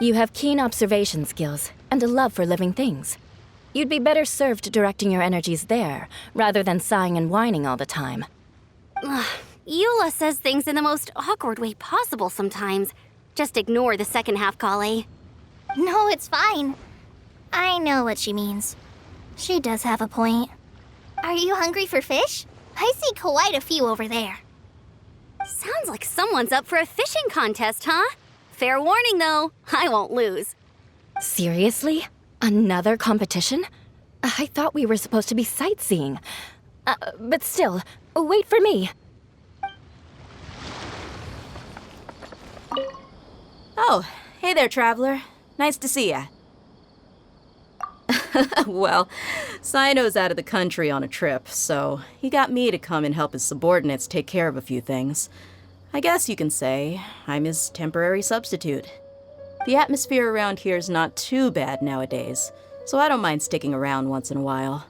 You have keen observation skills and a love for living things. You'd be better served directing your energies there, rather than sighing and whining all the time. Eula says things in the most awkward way possible sometimes. Just ignore the second half, Kale. No, it's fine. I know what she means. She does have a point. Are you hungry for fish? I see quite a few over there. Sounds like someone's up for a fishing contest, huh? Fair warning, though, I won't lose. Seriously? Another competition? I thought we were supposed to be sightseeing. But still, wait for me. Oh, hey there, traveler. Nice to see ya. Well, Sino's out of the country on a trip, so he got me to come and help his subordinates take care of a few things. I guess you can say I'm his temporary substitute. The atmosphere around here is not too bad nowadays, so I don't mind sticking around once in a while.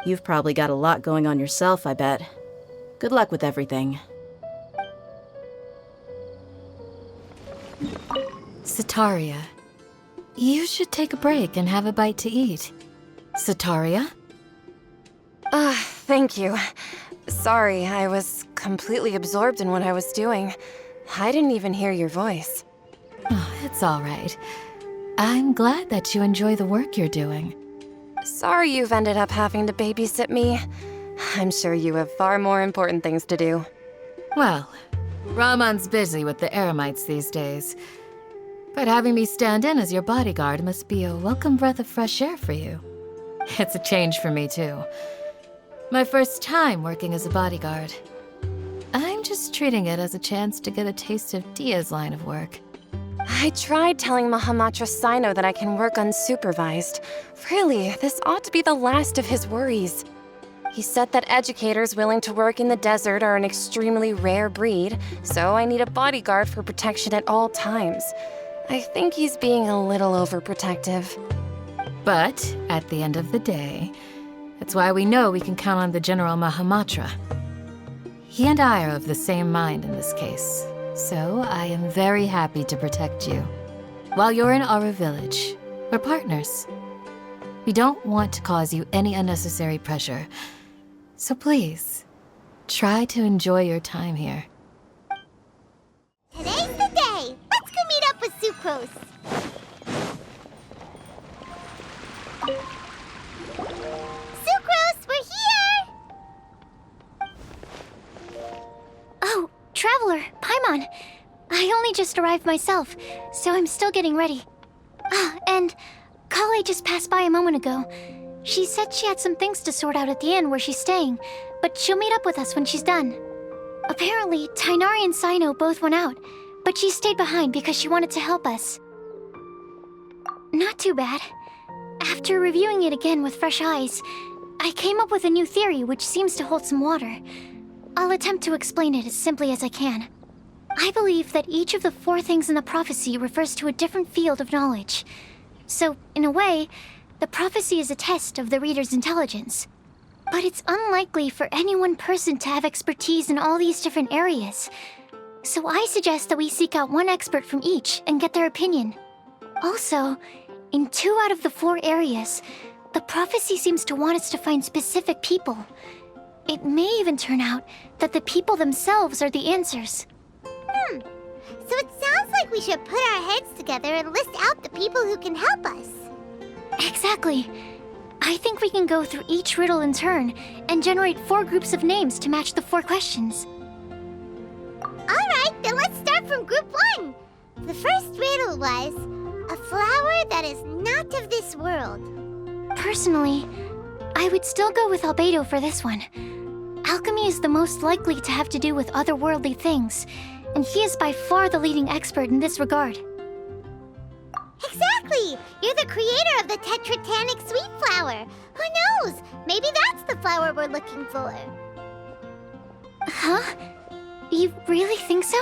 You've probably got a lot going on yourself, I bet. Good luck with everything. Sataria, you should take a break and have a bite to eat. Sataria? Thank you. Sorry, I was completely absorbed in what I was doing. I didn't even hear your voice. Oh, it's all right. I'm glad that you enjoy the work you're doing. Sorry you've ended up having to babysit me. I'm sure you have far more important things to do. Well, Ramon's busy with the Eremites these days. But having me stand in as your bodyguard must be a welcome breath of fresh air for you. It's a change for me, too. My first time working as a bodyguard. I'm just treating it as a chance to get a taste of Dia's line of work. I tried telling Mahamatra Sino that I can work unsupervised. Really, this ought to be the last of his worries. He said that educators willing to work in the desert are an extremely rare breed, so I need a bodyguard for protection at all times. I think he's being a little overprotective. But, at the end of the day, that's why we know we can count on the General Mahamatra. He and I are of the same mind in this case, so I am very happy to protect you. While you're in our village, we're partners. We don't want to cause you any unnecessary pressure, so please, try to enjoy your time here. Today's the day! Let's go meet up with Sucrose! Sucrose, we're here! Oh, Traveler, Paimon. I only just arrived myself, so I'm still getting ready. And Kale just passed by a moment ago. She said she had some things to sort out at the inn where she's staying, but she'll meet up with us when she's done. Apparently, Tainari and Sino both went out, but she stayed behind because she wanted to help us. Not too bad. After reviewing it again with fresh eyes, I came up with a new theory which seems to hold some water. I'll attempt to explain it as simply as I can. I believe that each of the 4 things in the prophecy refers to a different field of knowledge. So, in a way, the prophecy is a test of the reader's intelligence. But it's unlikely for any one person to have expertise in all these different areas. So I suggest that we seek out one expert from each and get their opinion. Also, in 2 out of the 4 areas, the prophecy seems to want us to find specific people. It may even turn out that the people themselves are the answers. So it sounds like we should put our heads together and list out the people who can help us. Exactly. I think we can go through each riddle in turn and generate 4 groups of names to match the 4 questions. Alright, then let's start from group 1. The first riddle was, a flower that is not of this world. Personally, I would still go with Albedo for this one. Alchemy is the most likely to have to do with otherworldly things, and he is by far the leading expert in this regard. Exactly! You're the creator of the tetratanic sweet flower. Who knows? Maybe that's the flower we're looking for. Huh? You really think so?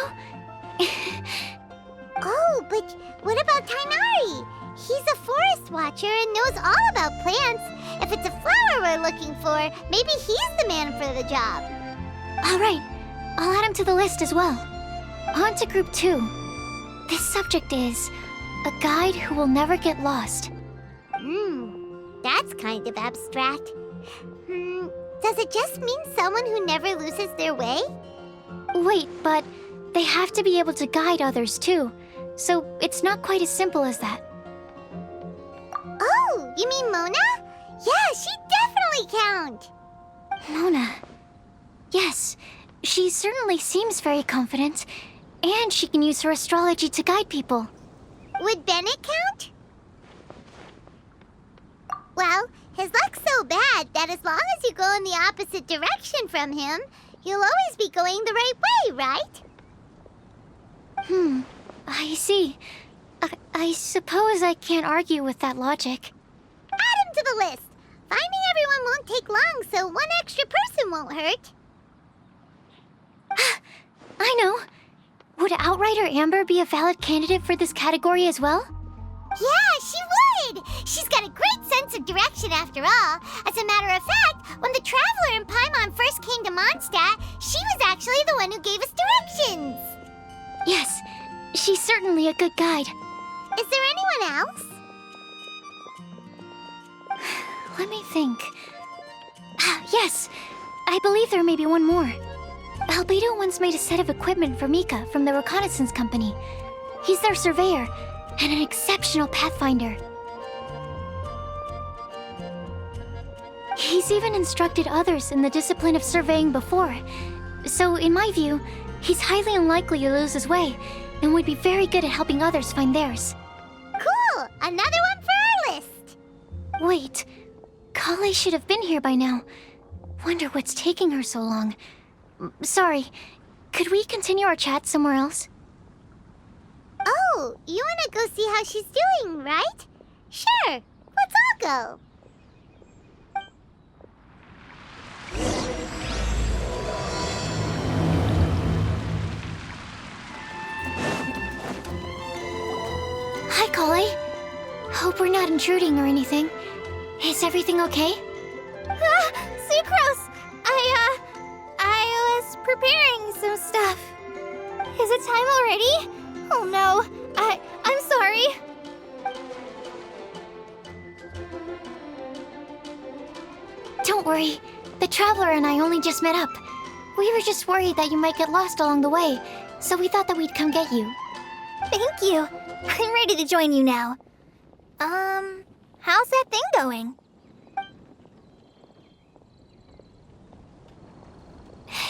Oh, but what about Tainari? He's a forest watcher and knows all about plants. If it's a flower we're looking for, maybe he's the man for the job. All right. I'll add him to the list as well. On to Group 2. This subject is a guide who will never get lost. That's kind of abstract. Does it just mean someone who never loses their way? Wait, but they have to be able to guide others too, so it's not quite as simple as that. Oh, you mean Mona? Yeah, she definitely count. Mona. Yes, she certainly seems very confident, and she can use her astrology to guide people. Would Bennett count? Well, his luck's so bad that as long as you go in the opposite direction from him, you'll always be going the right way, right? I see. I suppose I can't argue with that logic. Add him to the list. Finding everyone won't take long, so one extra person won't hurt. I know. Would Outrider Amber be a valid candidate for this category as well? Yeah, she would! She's got a great sense of direction after all. As a matter of fact, when the Traveler and Paimon first came to Mondstadt, she was actually the one who gave us directions. Yes, she's certainly a good guide. Is there anyone else? Let me think. Yes, I believe there may be one more. Albedo once made a set of equipment for Mika from the reconnaissance company. He's their surveyor and an exceptional pathfinder. He's even instructed others in the discipline of surveying before. So, in my view, he's highly unlikely to lose his way and would be very good at helping others find theirs. Cool! Another one for our list! Wait, Kale should have been here by now. Wonder what's taking her so long. Sorry, could we continue our chat somewhere else? Oh, you wanna go see how she's doing, right? Sure, let's all go. Hi, Kale. Hope we're not intruding or anything. Is everything okay? Sucrose! I was preparing some stuff. Is it time already? Oh no, I'm sorry. Don't worry. The Traveler and I only just met up. We were just worried that you might get lost along the way, so we thought that we'd come get you. Thank you. I'm ready to join you now. How's that thing going?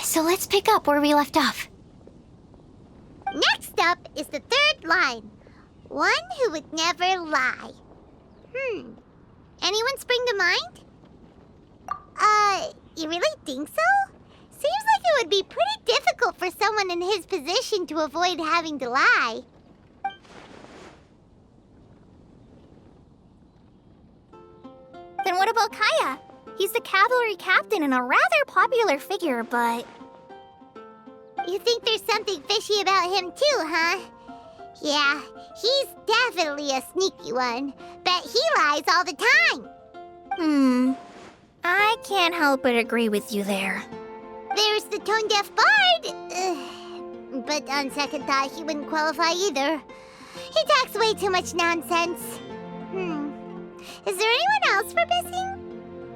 So let's pick up where we left off. Next up is the third line. One who would never lie. Anyone spring to mind? You really think so? Seems like it would be pretty difficult for someone in his position to avoid having to lie. Then what about Kaya? He's the cavalry captain and a rather popular figure, but... You think there's something fishy about him too, huh? Yeah, he's definitely a sneaky one. Bet he lies all the time. I can't help but agree with you there. There's the tone-deaf bard. But on second thought, he wouldn't qualify either. He talks way too much nonsense. Is there anyone else we're missing?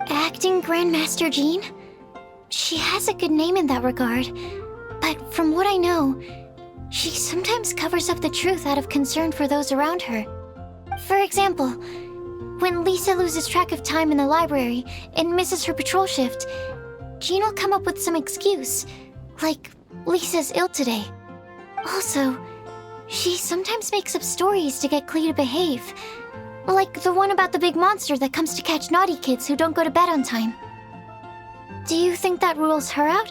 Acting Grandmaster Jean? She has a good name in that regard, but from what I know, she sometimes covers up the truth out of concern for those around her. For example, when Lisa loses track of time in the library and misses her patrol shift, Jean will come up with some excuse, like Lisa's ill today. Also, she sometimes makes up stories to get Klee to behave, like the one about the big monster that comes to catch naughty kids who don't go to bed on time. Do you think that rules her out?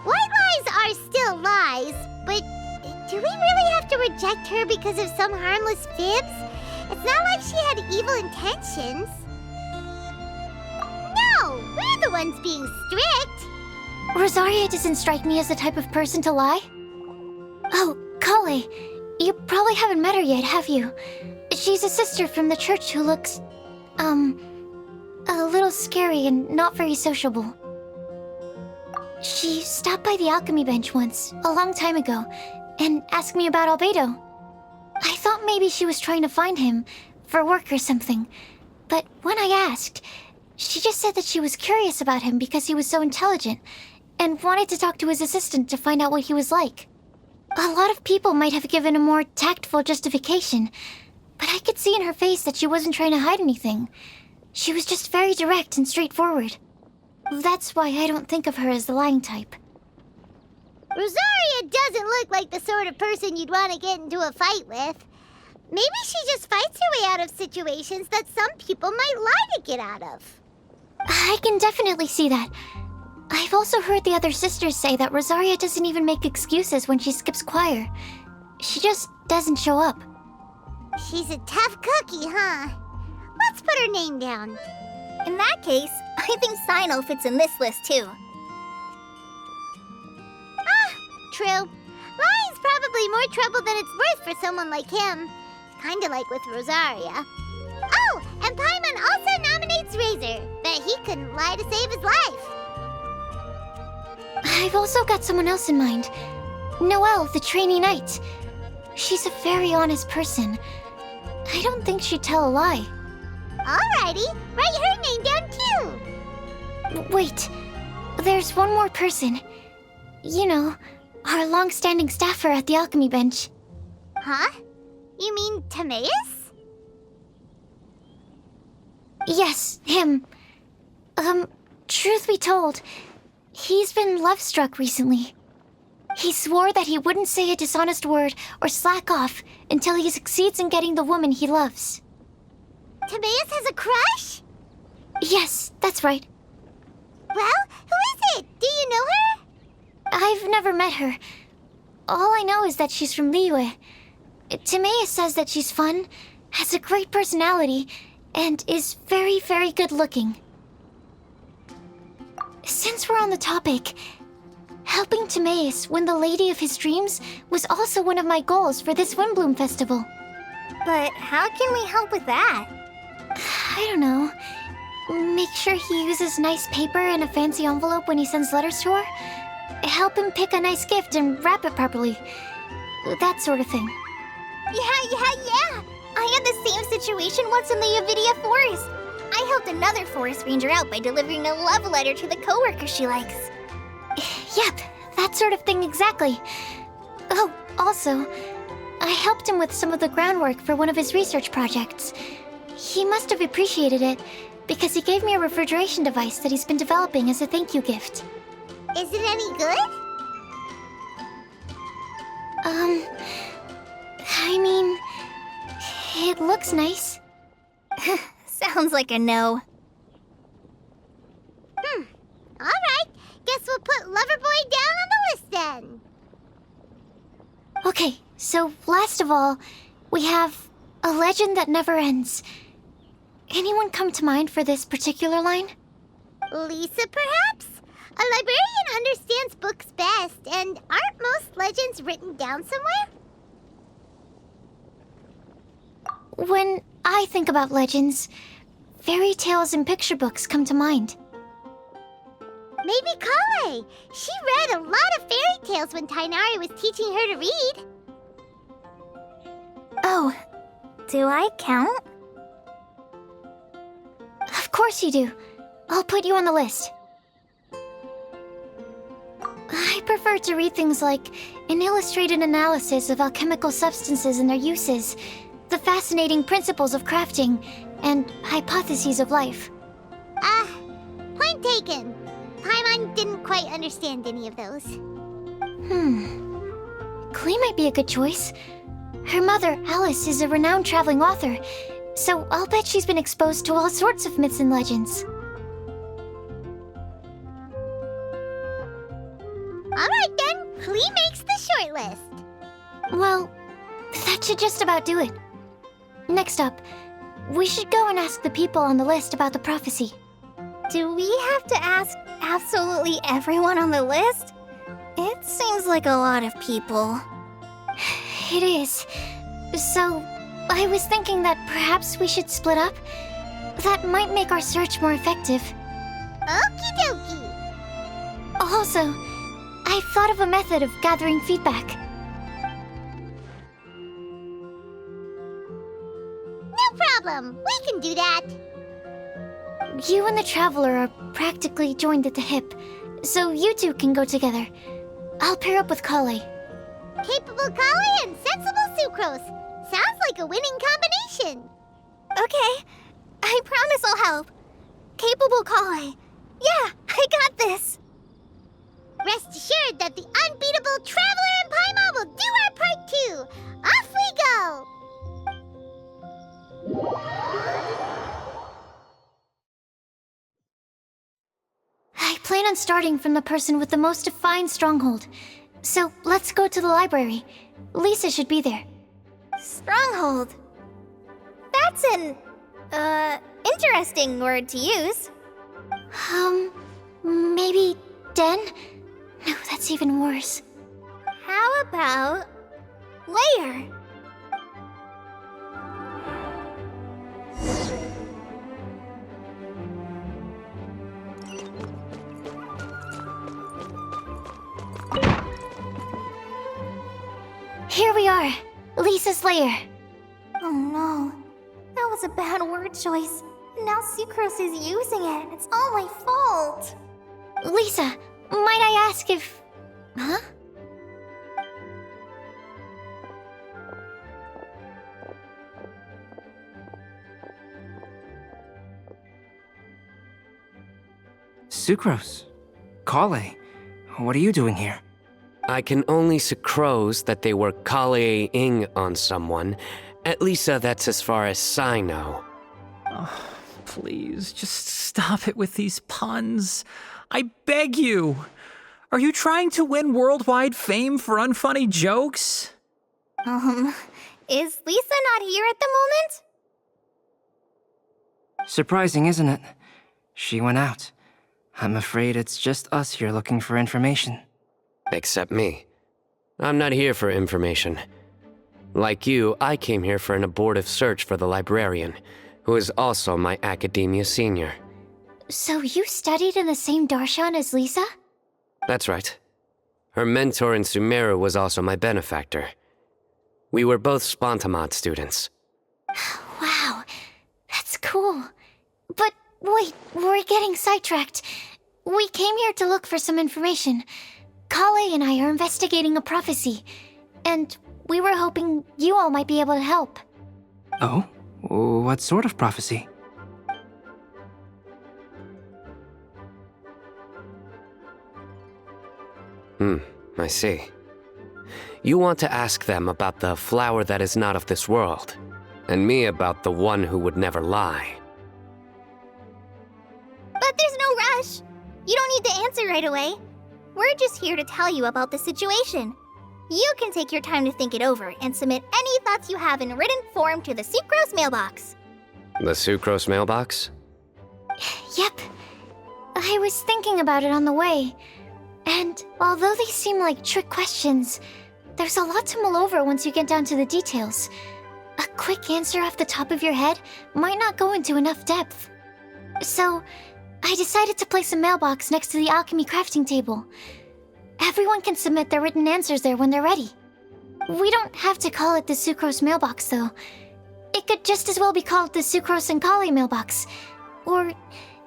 White lies are still lies, but do we really have to reject her because of some harmless fibs? It's not like she had evil intentions. No, we're the ones being strict. Rosaria doesn't strike me as the type of person to lie. Oh, Kale, you probably haven't met her yet, have you? She's a sister from the church who looks, a little scary and not very sociable. She stopped by the alchemy bench once, a long time ago, and asked me about Albedo. I thought maybe she was trying to find him, for work or something. But when I asked, she just said that she was curious about him because he was so intelligent, and wanted to talk to his assistant to find out what he was like. A lot of people might have given a more tactful justification, but I could see in her face that she wasn't trying to hide anything. She was just very direct and straightforward. That's why I don't think of her as the lying type. Rosaria doesn't look like the sort of person you'd want to get into a fight with. Maybe she just fights her way out of situations that some people might lie to get out of. I can definitely see that. I've also heard the other sisters say that Rosaria doesn't even make excuses when she skips choir. She just doesn't show up. She's a tough cookie, huh? Let's put her name down. In that case, I think Sino fits in this list too. True. Lying's probably more trouble than it's worth for someone like him. Kinda like with Rosaria. Oh, and Paimon also nominates Razor. Bet he couldn't lie to save his life. I've also got someone else in mind. Noelle, the trainee knight. She's a very honest person. I don't think she'd tell a lie. Alrighty, write her name down too. Wait, there's one more person. You know, our long-standing staffer at the alchemy bench. Huh? You mean Timaeus? Yes, him. Truth be told, he's been love-struck recently. He swore that he wouldn't say a dishonest word or slack off until he succeeds in getting the woman he loves. Timaeus has a crush? Yes, that's right. Well, who is it? Do you know her? I've never met her. All I know is that she's from Liyue. Timaeus says that she's fun, has a great personality, and is very, very good looking. Since we're on the topic, helping Timaeus win the lady of his dreams was also one of my goals for this Windblume festival. But how can we help with that? I don't know. Make sure he uses nice paper and a fancy envelope when he sends letters to her. Help him pick a nice gift and wrap it properly. That sort of thing. Yeah. I had the same situation once in the Avidia Forest. I helped another forest ranger out by delivering a love letter to the coworker she likes. Yep, that sort of thing exactly. Oh, also, I helped him with some of the groundwork for one of his research projects. He must have appreciated it, because he gave me a refrigeration device that he's been developing as a thank you gift. Is it any good? I mean, it looks nice. Sounds like a no. Alright, guess we'll put Loverboy down on the list then. Okay, so last of all, we have a legend that never ends. Anyone come to mind for this particular line? Lisa, perhaps? A librarian understands books best, and aren't most legends written down somewhere? When I think about legends, fairy tales and picture books come to mind. Maybe Kale. She read a lot of fairy tales when Tainari was teaching her to read. Oh, do I count? Of course you do. I'll put you on the list. I prefer to read things like an illustrated analysis of alchemical substances and their uses, the fascinating principles of crafting, and hypotheses of life. Point taken. Paimon didn't quite understand any of those. Klee might be a good choice. Her mother, Alice, is a renowned traveling author, so I'll bet she's been exposed to all sorts of myths and legends. Alright then, Klee makes the short list. Well, that should just about do it. Next up, we should go and ask the people on the list about the prophecy. Do we have to ask absolutely everyone on the list? It seems like a lot of people. It is. So, I was thinking that perhaps we should split up. That might make our search more effective. Okie dokie. Also, I've thought of a method of gathering feedback. No problem. We can do that. You and the Traveler are practically joined at the hip, so you two can go together. I'll pair up with Kale. Capable Kale and sensible Sucrose. Sounds like a winning combination. Okay, I promise I'll help. Capable Kale. Yeah, I got this. Rest assured that the unbeatable Traveler and Paimon will do our part too. Off we go! I plan on starting from the person with the most defined stronghold. So let's go to the library. Lisa should be there. Stronghold. That's an, interesting word to use. Maybe den? No, that's even worse. How about layer? Here we are, Lisa's lair. Oh no, that was a bad word choice. Now Sucrose is using it. It's all my fault. Lisa, might I ask if... Huh? Sucrose. Kale. What are you doing here? I can only sucrose that they were Kale-ing on someone. At least that's as far as I know. Oh, please, just stop it with these puns. I beg you. Are you trying to win worldwide fame for unfunny jokes? Is Lisa not here at the moment? Surprising, isn't it? She went out. I'm afraid it's just us here looking for information. Except me. I'm not here for information. Like you, I came here for an abortive search for the librarian, who is also my academia senior. So you studied in the same darshan as Lisa? That's right. Her mentor in Sumeru was also my benefactor. We were both Spontamod students. Wow, that's cool. But wait, we're getting sidetracked. We came here to look for some information. Kale and I are investigating a prophecy, and we were hoping you all might be able to help. Oh? What sort of prophecy? I see. You want to ask them about the flower that is not of this world, and me about the one who would never lie. But there's no rush. You don't need to answer right away. We're just here to tell you about the situation. You can take your time to think it over and submit any thoughts you have in written form to the Sucrose mailbox. The Sucrose mailbox? Yep. I was thinking about it on the way. And although they seem like trick questions, there's a lot to mull over once you get down to the details. A quick answer off the top of your head might not go into enough depth. So, I decided to place a mailbox next to the alchemy crafting table. Everyone can submit their written answers there when they're ready. We don't have to call it the Sucrose mailbox, though. It could just as well be called the Sucrose and Kale mailbox. Or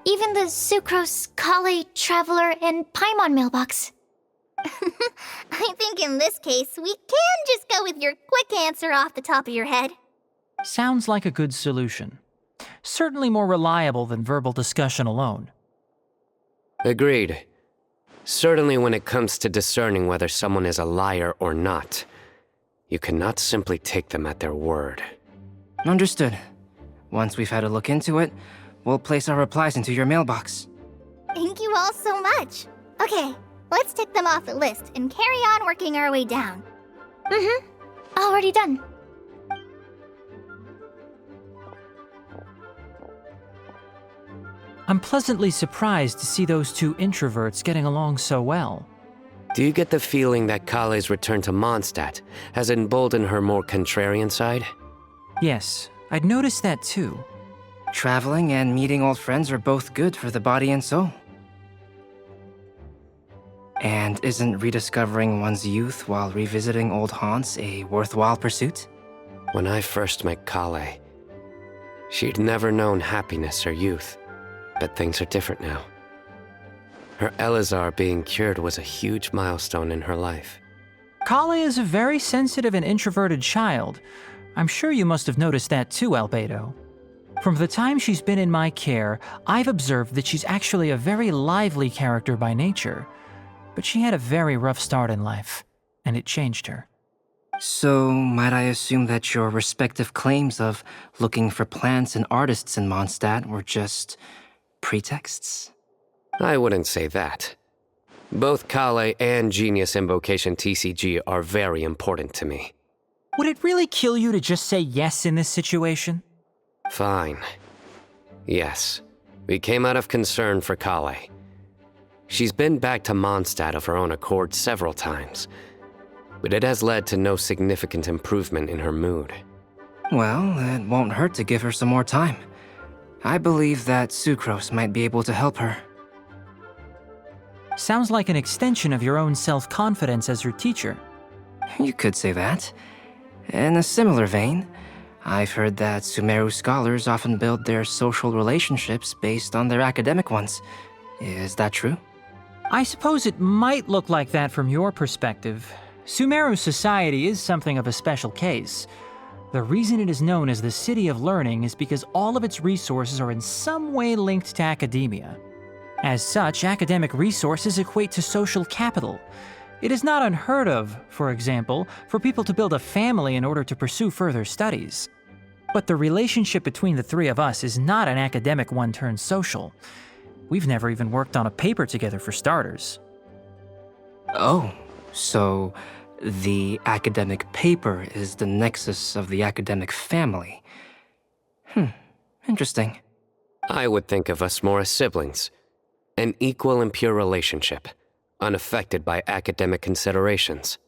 even the Sucrose, Kale, Traveler, and Paimon mailbox. I think in this case, we can just go with your quick answer off the top of your head. Sounds like a good solution. Certainly more reliable than verbal discussion alone. Agreed. Certainly when it comes to discerning whether someone is a liar or not, you cannot simply take them at their word. Understood. Once we've had a look into it, we'll place our replies into your mailbox. Thank you all so much. Okay, let's tick them off the list and carry on working our way down. Already done. I'm pleasantly surprised to see those two introverts getting along so well. Do you get the feeling that Kale's return to Mondstadt has emboldened her more contrarian side? Yes, I'd noticed that too. Traveling and meeting old friends are both good for the body and soul. And isn't rediscovering one's youth while revisiting old haunts a worthwhile pursuit? When I first met Kale, she'd never known happiness or youth, but things are different now. Her Elazar being cured was a huge milestone in her life. Kale is a very sensitive and introverted child. I'm sure you must have noticed that too, Albedo. From the time she's been in my care, I've observed that she's actually a very lively character by nature. But she had a very rough start in life, and it changed her. So, might I assume that your respective claims of looking for plants and artists in Mondstadt were just pretexts? I wouldn't say that. Both Kale and Genius Invocation TCG are very important to me. Would it really kill you to just say yes in this situation? Fine. Yes, we came out of concern for Kale. She's been back to Mondstadt of her own accord several times, but it has led to no significant improvement in her mood. Well, it won't hurt to give her some more time. I believe that Sucrose might be able to help her. Sounds like an extension of your own self-confidence as her teacher. You could say that. In a similar vein, I've heard that Sumeru scholars often build their social relationships based on their academic ones. Is that true? I suppose it might look like that from your perspective. Sumeru society is something of a special case. The reason it is known as the City of Learning is because all of its resources are in some way linked to academia. As such, academic resources equate to social capital. It is not unheard of, for example, for people to build a family in order to pursue further studies. But the relationship between the three of us is not an academic one turned social. We've never even worked on a paper together for starters. Oh, so the academic paper is the nexus of the academic family. Interesting. I would think of us more as siblings. An equal and pure relationship, unaffected by academic considerations.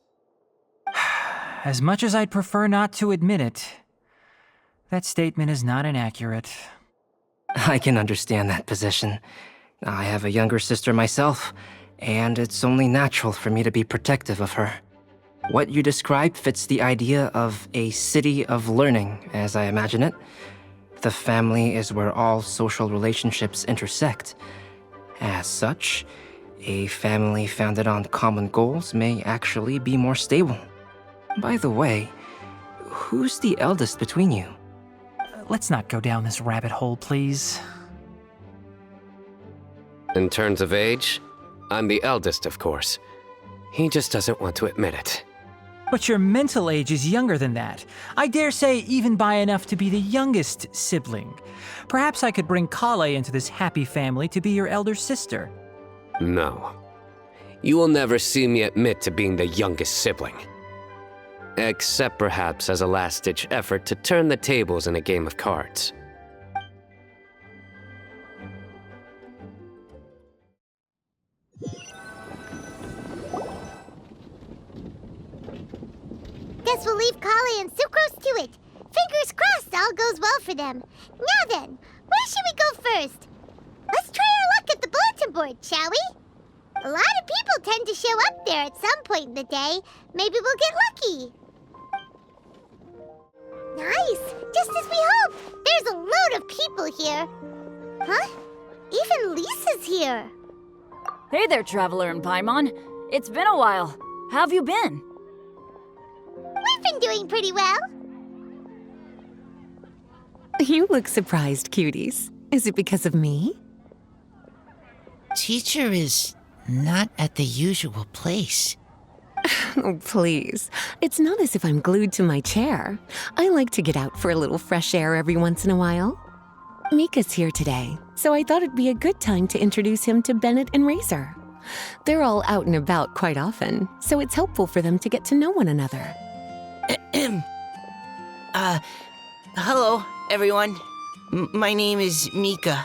As much as I'd prefer not to admit it, that statement is not inaccurate. I can understand that position. I have a younger sister myself, and it's only natural for me to be protective of her. What you describe fits the idea of a city of learning, as I imagine it. The family is where all social relationships intersect. As such, a family founded on common goals may actually be more stable. By the way, who's the eldest between you? Let's not go down this rabbit hole, please. In terms of age, I'm the eldest, of course. He just doesn't want to admit it. But your mental age is younger than that. I dare say even by enough to be the youngest sibling. Perhaps I could bring Kale into this happy family to be your elder sister. No. You will never see me admit to being the youngest sibling. Except perhaps as a last-ditch effort to turn the tables in a game of cards. Guess we'll leave Kale and Sucrose to it. Fingers crossed all goes well for them. Now then, where should we go first? Let's try our luck at the bulletin board, shall we? A lot of people tend to show up there at some point in the day. Maybe we'll get lucky. Nice! Just as we hoped! There's a load of people here. Huh? Even Lisa's here. Hey there, Traveler and Paimon. It's been a while. How have you been? We've been doing pretty well. You look surprised, cuties. Is it because of me? Teacher is not at the usual place. Oh, please. It's not as if I'm glued to my chair. I like to get out for a little fresh air every once in a while. Mika's here today, so I thought it'd be a good time to introduce him to Bennett and Razor. They're all out and about quite often, so it's helpful for them to get to know one another. Hello, everyone. My name is Mika.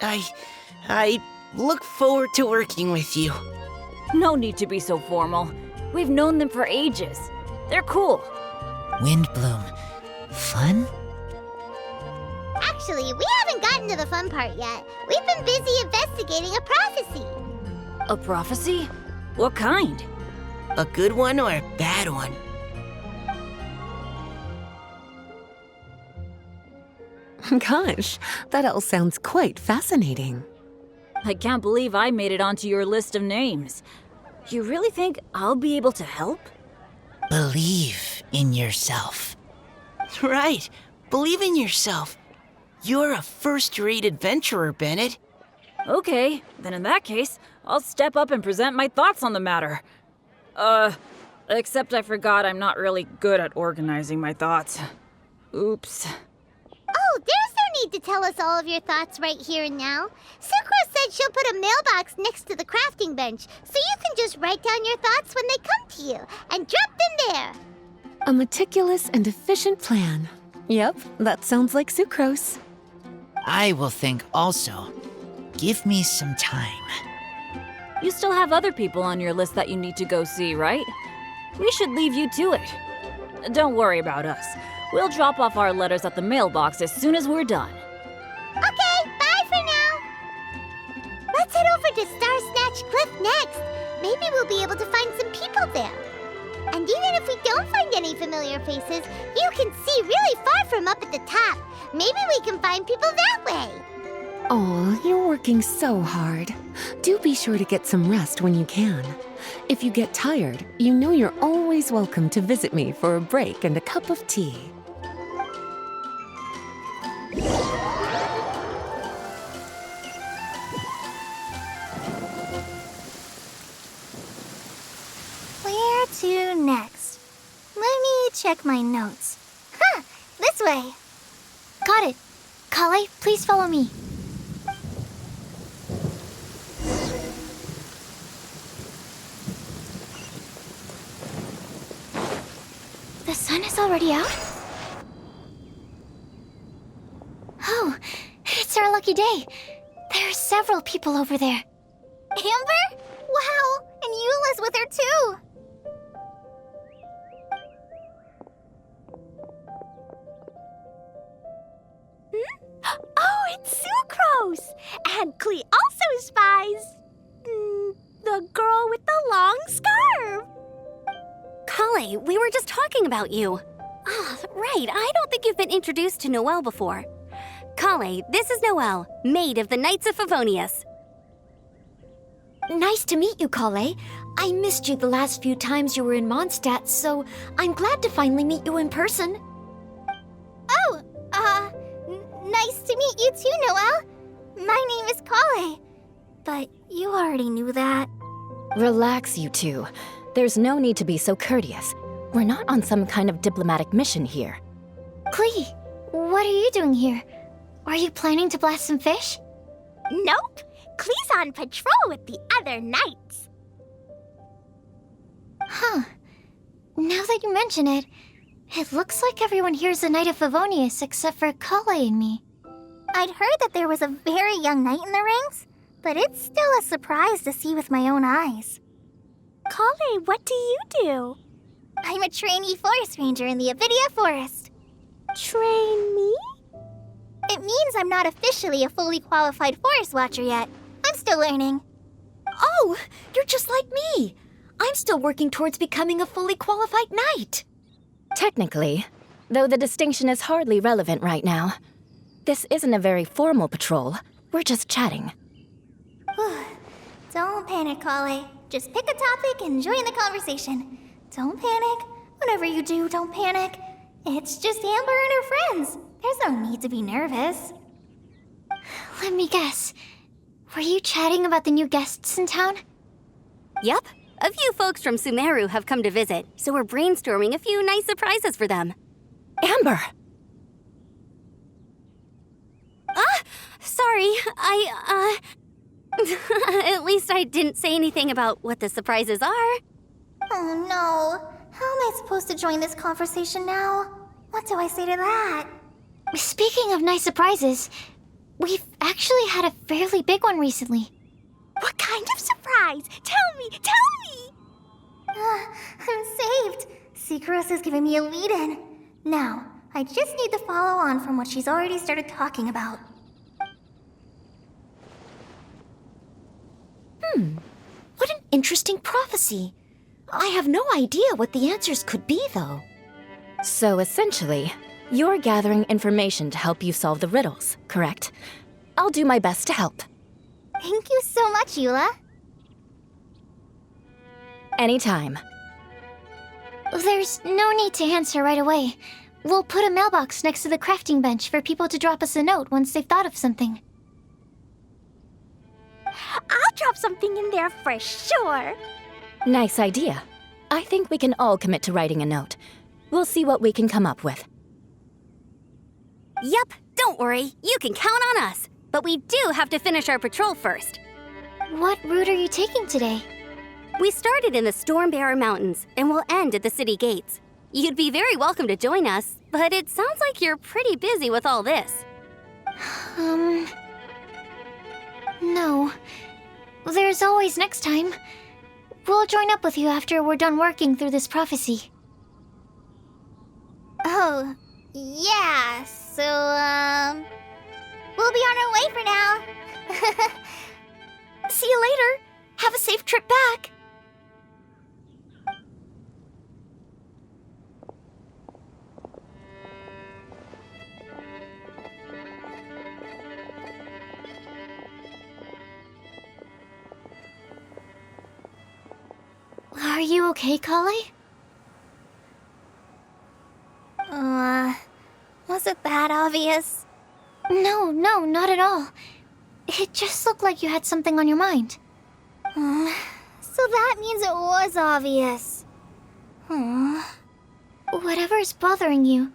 I look forward to working with you. No need to be so formal. We've known them for ages. They're cool. Windblume. Fun? Actually, Actually, we haven't gotten to the fun part yet. We've been busy investigating a prophecy. A prophecy? What kind? A good one or a bad one? Gosh, that all sounds quite fascinating. I can't believe I made it onto your list of names. You really think I'll be able to help? Believe in yourself. Right. Believe in yourself. You're a first-rate adventurer, Bennett. Okay, then in that case, I'll step up and present my thoughts on the matter. Except I forgot I'm not really good at organizing my thoughts. Oops. Oh, there's no need to tell us all of your thoughts right here and now. Sucrose said she'll put a mailbox next to the crafting bench, so you can just write down your thoughts when they come to you, and drop them there. A meticulous and efficient plan. Yep, that sounds like Sucrose. I will think also. Give me some time. You still have other people on your list that you need to go see, right? We should leave you to it. Don't worry about us. We'll drop off our letters at the mailbox as soon as we're done. Okay, bye for now. Let's head over to Star Snatch Cliff next. Maybe we'll be able to find some people there. And even if we don't find any familiar faces, you can see really far from up at the top. Maybe we can find people that way. Oh, you're working so hard. Do be sure to get some rest when you can. If you get tired, you know you're always welcome to visit me for a break and a cup of tea. Where to next? Let me check my notes. Huh, this way. Got it. Kale, please follow me. The sun is already out? Oh, it's our lucky day. There are several people over there. Amber? Wow, and Eula's with her too. Oh, it's Sucrose! And Klee also spies the girl with the long scarf. Kale, we were just talking about you. Ah, right, I don't think you've been introduced to Noelle before. Kale, this is Noelle, maid of the Knights of Favonius. Nice to meet you, Kale. I missed you the last few times you were in Mondstadt, so I'm glad to finally meet you in person. Oh, nice to meet you too, Noelle. My name is Kale. But you already knew that. Relax, you two. There's no need to be so courteous. We're not on some kind of diplomatic mission here. Klee, what are you doing here? Are you planning to blast some fish? Nope. Klee's on patrol with the other knights. Huh. Now that you mention it, it looks like everyone here is a Knight of Favonius except for Kale and me. I'd heard that there was a very young knight in the ranks, but it's still a surprise to see with my own eyes. Kale, what do you do? I'm a trainee forest ranger in the Avidia Forest. Trainee? It means I'm not officially a fully qualified forest watcher yet. I'm still learning. Oh, you're just like me. I'm still working towards becoming a fully qualified knight. Technically, though the distinction is hardly relevant right now. This isn't a very formal patrol. We're just chatting. Don't panic, Kale. Just pick a topic and join the conversation. Don't panic. Whatever you do, don't panic. It's just Amber and her friends. There's no need to be nervous. Let me guess. Were you chatting about the new guests in town? Yep, a few folks from Sumeru have come to visit, so we're brainstorming a few nice surprises for them. Amber! Sorry, at least I didn't say anything about what the surprises are. Oh no. How am I supposed to join this conversation now? What do I say to that? Speaking of nice surprises, we've actually had a fairly big one recently. What kind of surprise? Tell me! I'm saved. Sucrose has given me a lead-in. Now, I just need to follow on from what she's already started talking about. What an interesting prophecy. I have no idea what the answers could be, though. So essentially, you're gathering information to help you solve the riddles, correct? I'll do my best to help. Thank you so much, Eula. Anytime. There's no need to answer right away. We'll put a mailbox next to the crafting bench for people to drop us a note once they've thought of something. I'll drop something in there for sure. Nice idea. I think we can all commit to writing a note. We'll see what we can come up with. Yep, don't worry. You can count on us. But we do have to finish our patrol first. What route are you taking today? We started in the Stormbearer Mountains and will end at the city gates. You'd be very welcome to join us, but it sounds like you're pretty busy with all this. No. There's always next time. We'll join up with you after we're done working through this prophecy. Oh, yeah, so, we'll be on our way for now. See you later. Have a safe trip back. Are you okay, Kale? Was it that obvious? No, not at all. It just looked like you had something on your mind. So that means it was obvious. Whatever is bothering you,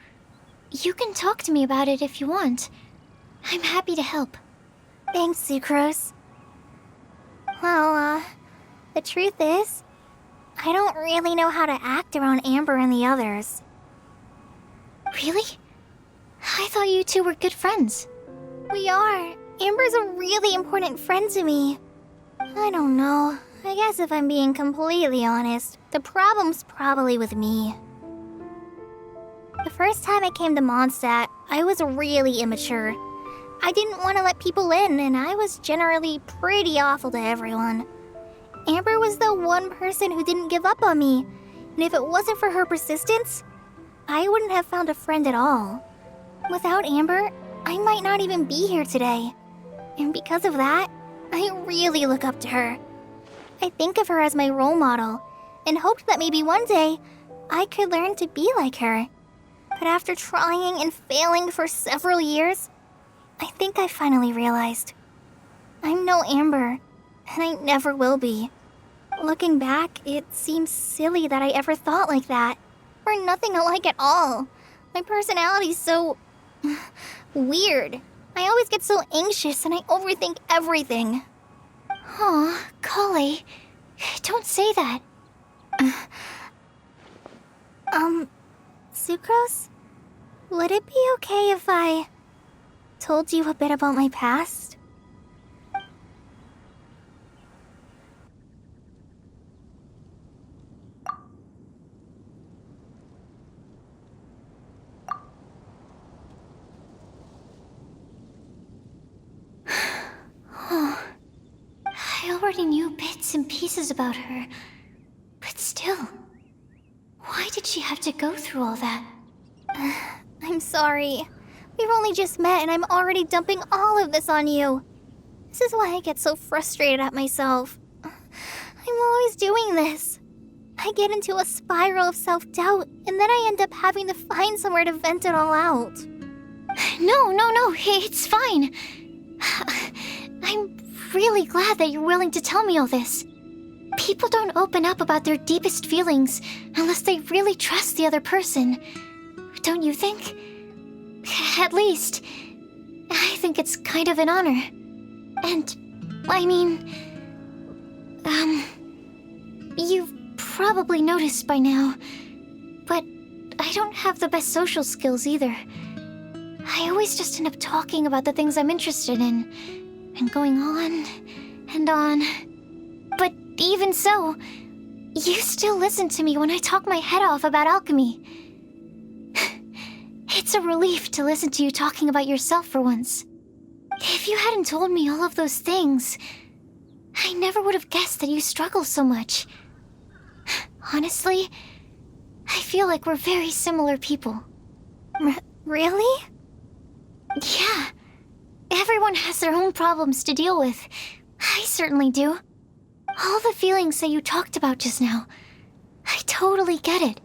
you can talk to me about it if you want. I'm happy to help. Thanks, Sucrose. Well, the truth is, I don't really know how to act around Amber and the others. Really? I thought you two were good friends. We are. Amber's a really important friend to me. I don't know. I guess if I'm being completely honest, the problem's probably with me. The first time I came to Mondstadt, I was really immature. I didn't want to let people in, and I was generally pretty awful to everyone. Amber was the one person who didn't give up on me, and if it wasn't for her persistence, I wouldn't have found a friend at all. Without Amber, I might not even be here today. And because of that, I really look up to her. I think of her as my role model, and hoped that maybe one day I could learn to be like her. But after trying and failing for several years, I think I finally realized. I'm no Amber, and I never will be. Looking back, it seems silly that I ever thought like that. We're nothing alike at all. My personality's so... weird. I always get so anxious and I overthink everything. Aw, Kale, don't say that. Sucrose? Would it be okay if I told you a bit about my past? I already knew bits and pieces about her, but still, why did she have to go through all that? I'm sorry. We've only just met and I'm already dumping all of this on you. This is why I get so frustrated at myself. I'm always doing this. I get into a spiral of self-doubt, and then I end up having to find somewhere to vent it all out. No, it's fine. I'm really glad that you're willing to tell me all this. People don't open up about their deepest feelings unless they really trust the other person. Don't you think? At least, I think it's kind of an honor. And, I mean, you've probably noticed by now, but I don't have the best social skills either. I always just end up talking about the things I'm interested in, and going on and on. But even so, you still listen to me when I talk my head off about alchemy. It's a relief to listen to you talking about yourself for once. If you hadn't told me all of those things, I never would have guessed that you struggle so much. Honestly, I feel like we're very similar people. Really? Yeah. Everyone has their own problems to deal with. I certainly do. All the feelings that you talked about just now, I totally get it.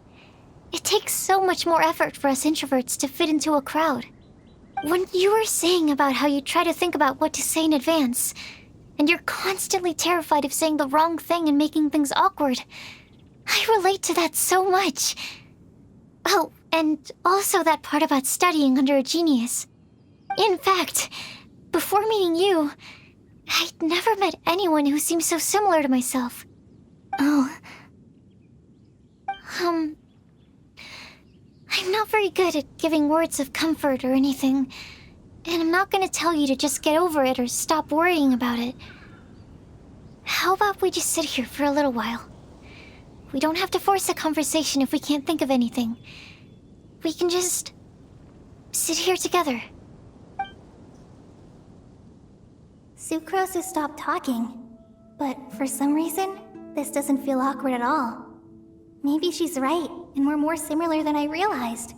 It takes so much more effort for us introverts to fit into a crowd. When you were saying about how you try to think about what to say in advance, and you're constantly terrified of saying the wrong thing and making things awkward, I relate to that so much. Oh, and also that part about studying under a genius. In fact, before meeting you, I'd never met anyone who seemed so similar to myself. Oh. I'm not very good at giving words of comfort or anything, and I'm not gonna tell you to just get over it or stop worrying about it. How about we just sit here for a little while? We don't have to force a conversation if we can't think of anything. We can just sit here together. Sucrose has stopped talking, but for some reason, this doesn't feel awkward at all. Maybe she's right, and we're more similar than I realized.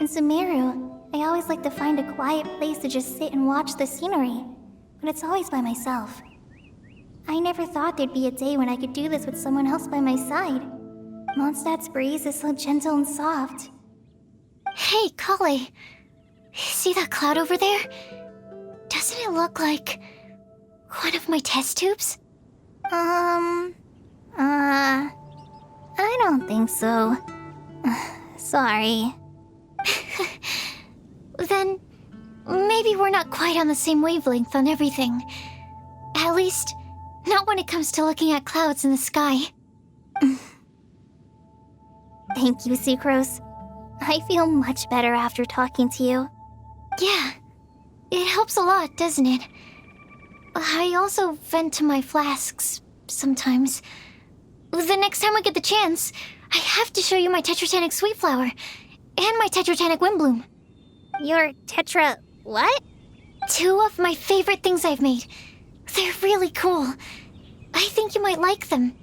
In Sumeru, I always like to find a quiet place to just sit and watch the scenery, but it's always by myself. I never thought there'd be a day when I could do this with someone else by my side. Mondstadt's breeze is so gentle and soft. Hey, Kale. See that cloud over there? Doesn't it look like one of my test tubes? I don't think so. Sorry. Then, maybe we're not quite on the same wavelength on everything. At least, not when it comes to looking at clouds in the sky. Thank you, Sucrose. I feel much better after talking to you. Yeah, it helps a lot, doesn't it? I also vent to my flasks sometimes. The next time I get the chance, I have to show you my Tetratanic Sweet Flower and my Tetratanic Windblume. Your Tetra... what? 2 of my favorite things I've made. They're really cool. I think you might like them.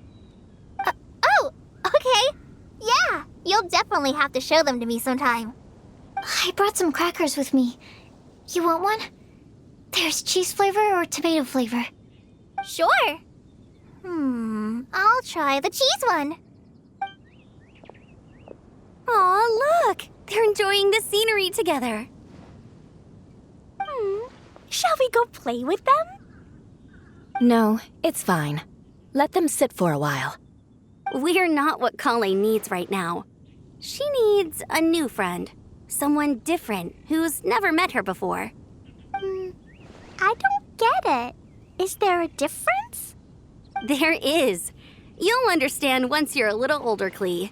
Oh, okay. Yeah, you'll definitely have to show them to me sometime. I brought some crackers with me. You want one? There's cheese flavor or tomato flavor. Sure. I'll try the cheese one. Aw, look! They're enjoying the scenery together. Shall we go play with them? No, it's fine. Let them sit for a while. We're not what Kale needs right now. She needs a new friend. Someone different who's never met her before. I don't get it. Is there a difference? There is. You'll understand once you're a little older, Klee.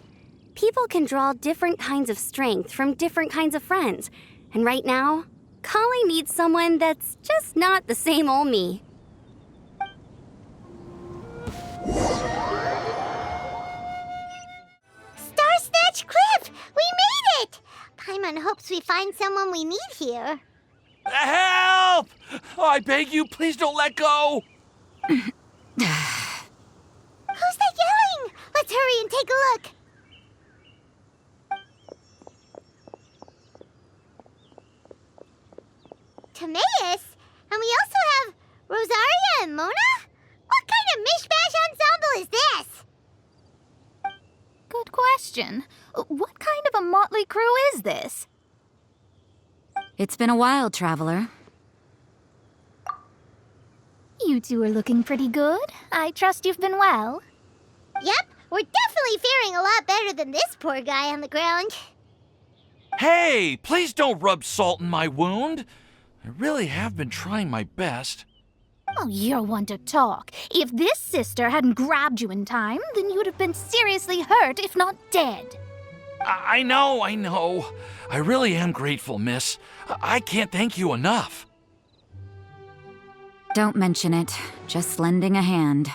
People can draw different kinds of strength from different kinds of friends. And right now, Kale needs someone that's just not the same old me. Star Snatch Cliff! We made it! Paimon hopes we find someone we need here. Help! Oh, I beg you, please don't let go! Who's that yelling? Let's hurry and take a look. Timaeus? And we also have Rosaria and Mona? What kind of mishmash ensemble is this? Good question. What kind of a motley crew is this? It's been a while, Traveler. You two are looking pretty good. I trust you've been well. Yep, we're definitely faring a lot better than this poor guy on the ground. Hey, please don't rub salt in my wound. I really have been trying my best. Oh, you're one to talk. If this sister hadn't grabbed you in time, then you'd have been seriously hurt, if not dead. I know. I really am grateful, miss. I can't thank you enough. Don't mention it. Just lending a hand.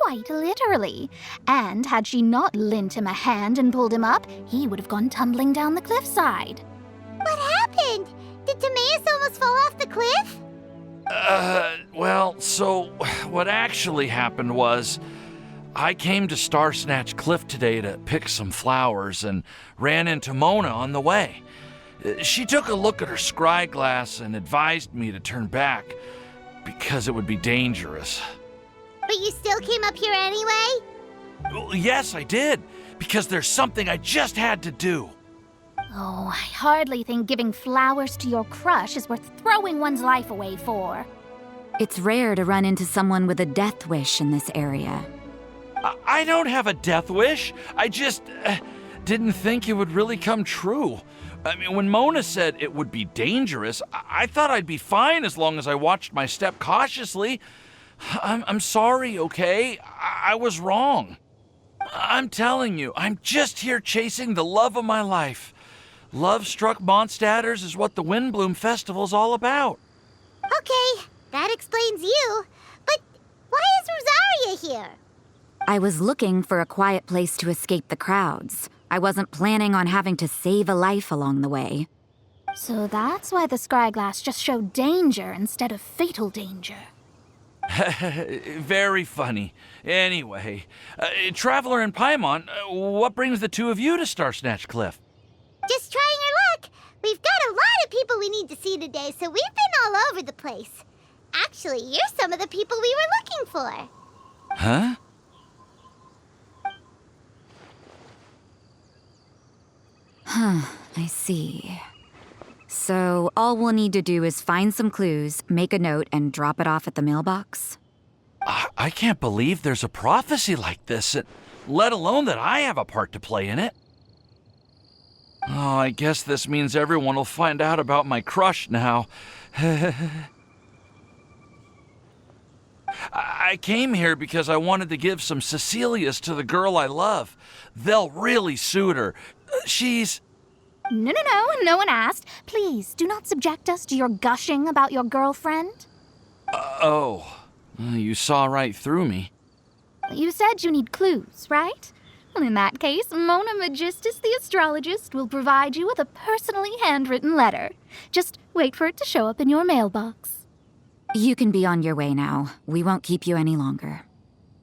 quite literally. And had she not lent him a hand and pulled him up, he would have gone tumbling down the cliffside. What happened? Did Timaeus almost fall off the cliff? Well, so what actually happened was I came to Star Snatch Cliff today to pick some flowers and ran into Mona on the way. She took a look at her scry glass and advised me to turn back because it would be dangerous. But you still came up here anyway? Well, yes, I did, because there's something I just had to do. Oh, I hardly think giving flowers to your crush is worth throwing one's life away for. It's rare to run into someone with a death wish in this area. I don't have a death wish. I just didn't think it would really come true. I mean, when Mona said it would be dangerous, I thought I'd be fine as long as I watched my step cautiously. I'm sorry, okay? I was wrong. I'm telling you, I'm just here chasing the love of my life. Love-struck Mondstadters is what the Windblume Festival's all about. Okay, that explains you. But why is Rosaria here? I was looking for a quiet place to escape the crowds. I wasn't planning on having to save a life along the way. So that's why the scryglass just showed danger instead of fatal danger. Very funny. Anyway, Traveler and Paimon, what brings the two of you to Star Snatch Cliff? Just trying our luck. We've got a lot of people we need to see today, so we've been all over the place. Actually, you're some of the people we were looking for. Huh? I see. So all we'll need to do is find some clues, make a note, and drop it off at the mailbox? I can't believe there's a prophecy like this, let alone that I have a part to play in it. Oh, I guess this means everyone will find out about my crush now. I came here because I wanted to give some Cecilias to the girl I love. They'll really suit her. She's... No one asked. Please, do not subject us to your gushing about your girlfriend. You saw right through me. You said you need clues, right? Well, in that case, Mona Magistus the astrologist will provide you with a personally handwritten letter. Just wait for it to show up in your mailbox. You can be on your way now. We won't keep you any longer.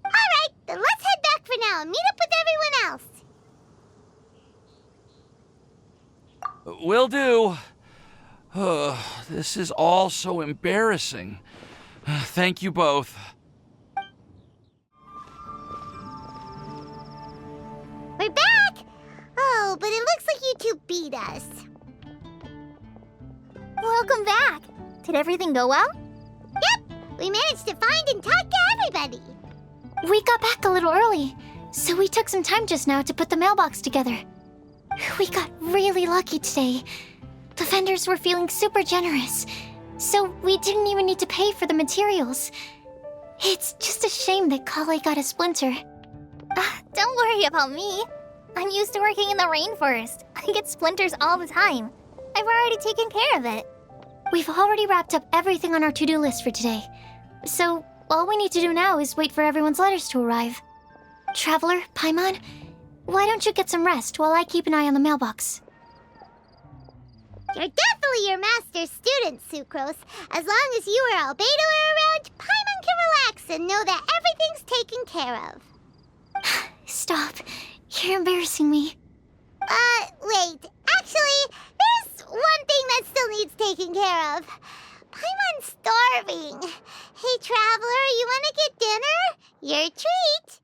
All right, then let's head back for now and meet up with everyone else. Will do. This is all so embarrassing. Thank you both. We're back! Oh, but it looks like you two beat us. Welcome back. Did everything go well? Yep, we managed to find and talk to everybody. We got back a little early, so we took some time just now to put the mailbox together. We got really lucky today. The vendors were feeling super generous, so we didn't even need to pay for the materials. It's just a shame that Kale got a splinter. Don't worry about me. I'm used to working in the rainforest. I get splinters all the time. I've already taken care of it. We've already wrapped up everything on our to-do list for today. So, all we need to do now is wait for everyone's letters to arrive. Traveler, Paimon, why don't you get some rest while I keep an eye on the mailbox? You're definitely your master's student, Sucrose. As long as you or Albedo are around, Paimon can relax and know that everything's taken care of. Stop. You're embarrassing me. Wait. Actually, there's one thing that still needs taking care of. Paimon's starving. Hey, Traveler, you want to get dinner? Your treat.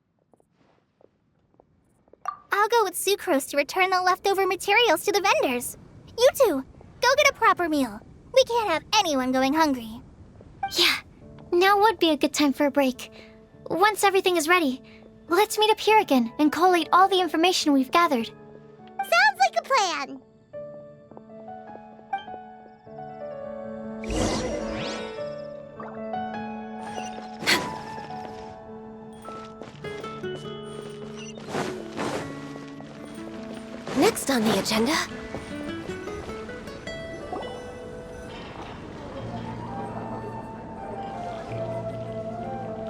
I'll go with Sucrose to return the leftover materials to the vendors. You two, go get a proper meal. We can't have anyone going hungry. Yeah, now would be a good time for a break. Once everything is ready, let's meet up here again and collate all the information we've gathered. Sounds like a plan. Next on the agenda...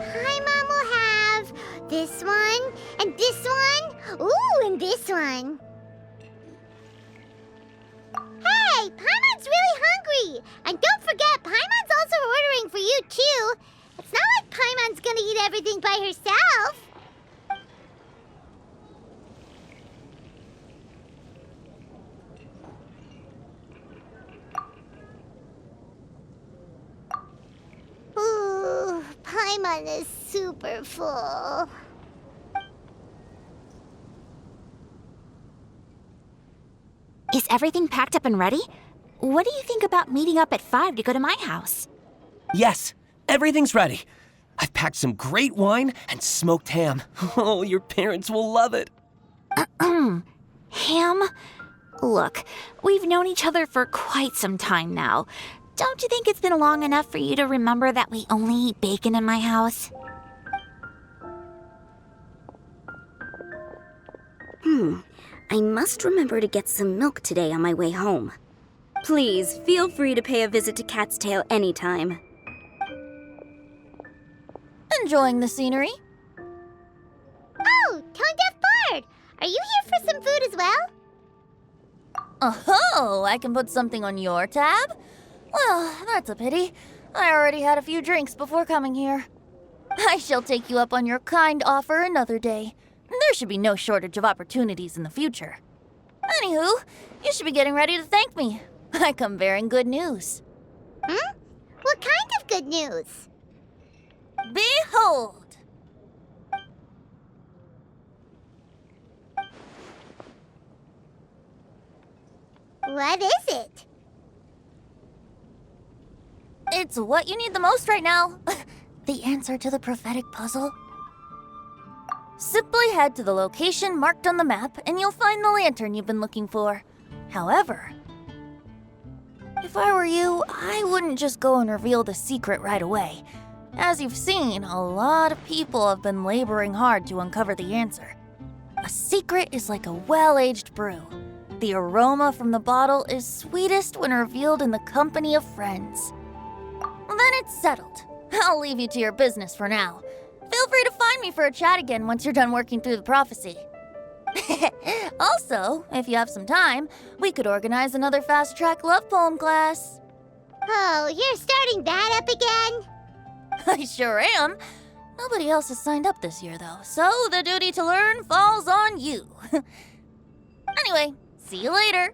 Paimon will have this one, and this one. Ooh, and this one. Hey, Paimon's really hungry! And don't forget, Paimon's also ordering for you, too. It's not like Paimon's gonna eat everything by herself. Ooh, Paimon is super full. Is everything packed up and ready? What do you think about meeting up at 5 to go to my house? Yes, everything's ready. I've packed some great wine and smoked ham. Oh, your parents will love it. Ham? Look, we've known each other for quite some time now. Don't you think it's been long enough for you to remember that we only eat bacon in my house? I must remember to get some milk today on my way home. Please, feel free to pay a visit to Cat's Tail anytime. Enjoying the scenery? Oh, Tone-Deaf Bard! Are you here for some food as well? Oh, I can put something on your tab? Well, that's a pity. I already had a few drinks before coming here. I shall take you up on your kind offer another day. There should be no shortage of opportunities in the future. Anywho, you should be getting ready to thank me. I come bearing good news. What kind of good news? Behold! What is it? It's what you need the most right now. The answer to the prophetic puzzle. Simply head to the location marked on the map and you'll find the lantern you've been looking for. However, if I were you, I wouldn't just go and reveal the secret right away. As you've seen, a lot of people have been laboring hard to uncover the answer. A secret is like a well-aged brew. The aroma from the bottle is sweetest when revealed in the company of friends. Then it's settled. I'll leave you to your business for now. Feel free to find me for a chat again once you're done working through the prophecy. Also, if you have some time, we could organize another fast-track love poem class. Oh, you're starting that up again? I sure am. Nobody else has signed up this year, though, so the duty to learn falls on you. Anyway, see you later.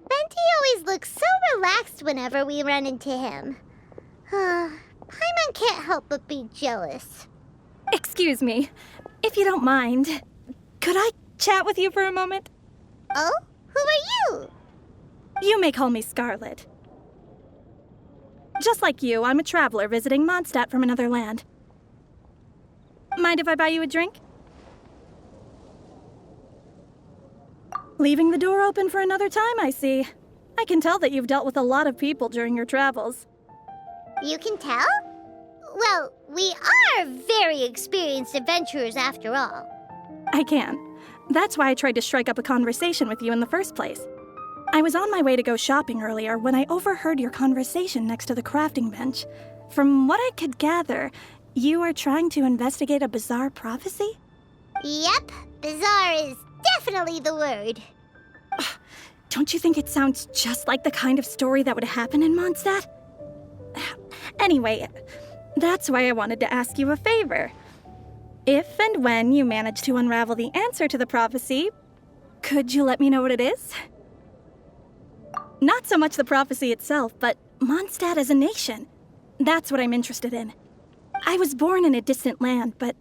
Venti always looks so relaxed whenever we run into him. Paimon can't help but be jealous. Excuse me, if you don't mind, could I chat with you for a moment? Oh? Who are you? You may call me Scarlet. Just like you, I'm a traveler visiting Mondstadt from another land. Mind if I buy you a drink? Leaving the door open for another time, I see. I can tell that you've dealt with a lot of people during your travels. You can tell? Well, we are very experienced adventurers after all. I can. That's why I tried to strike up a conversation with you in the first place. I was on my way to go shopping earlier when I overheard your conversation next to the crafting bench. From what I could gather, you are trying to investigate a bizarre prophecy? Yep, bizarre is definitely the word. Don't you think it sounds just like the kind of story that would happen in Mondstadt? Anyway, that's why I wanted to ask you a favor. If and when you manage to unravel the answer to the prophecy, could you let me know what it is? Not so much the prophecy itself, but Mondstadt as a nation. That's what I'm interested in. I was born in a distant land, but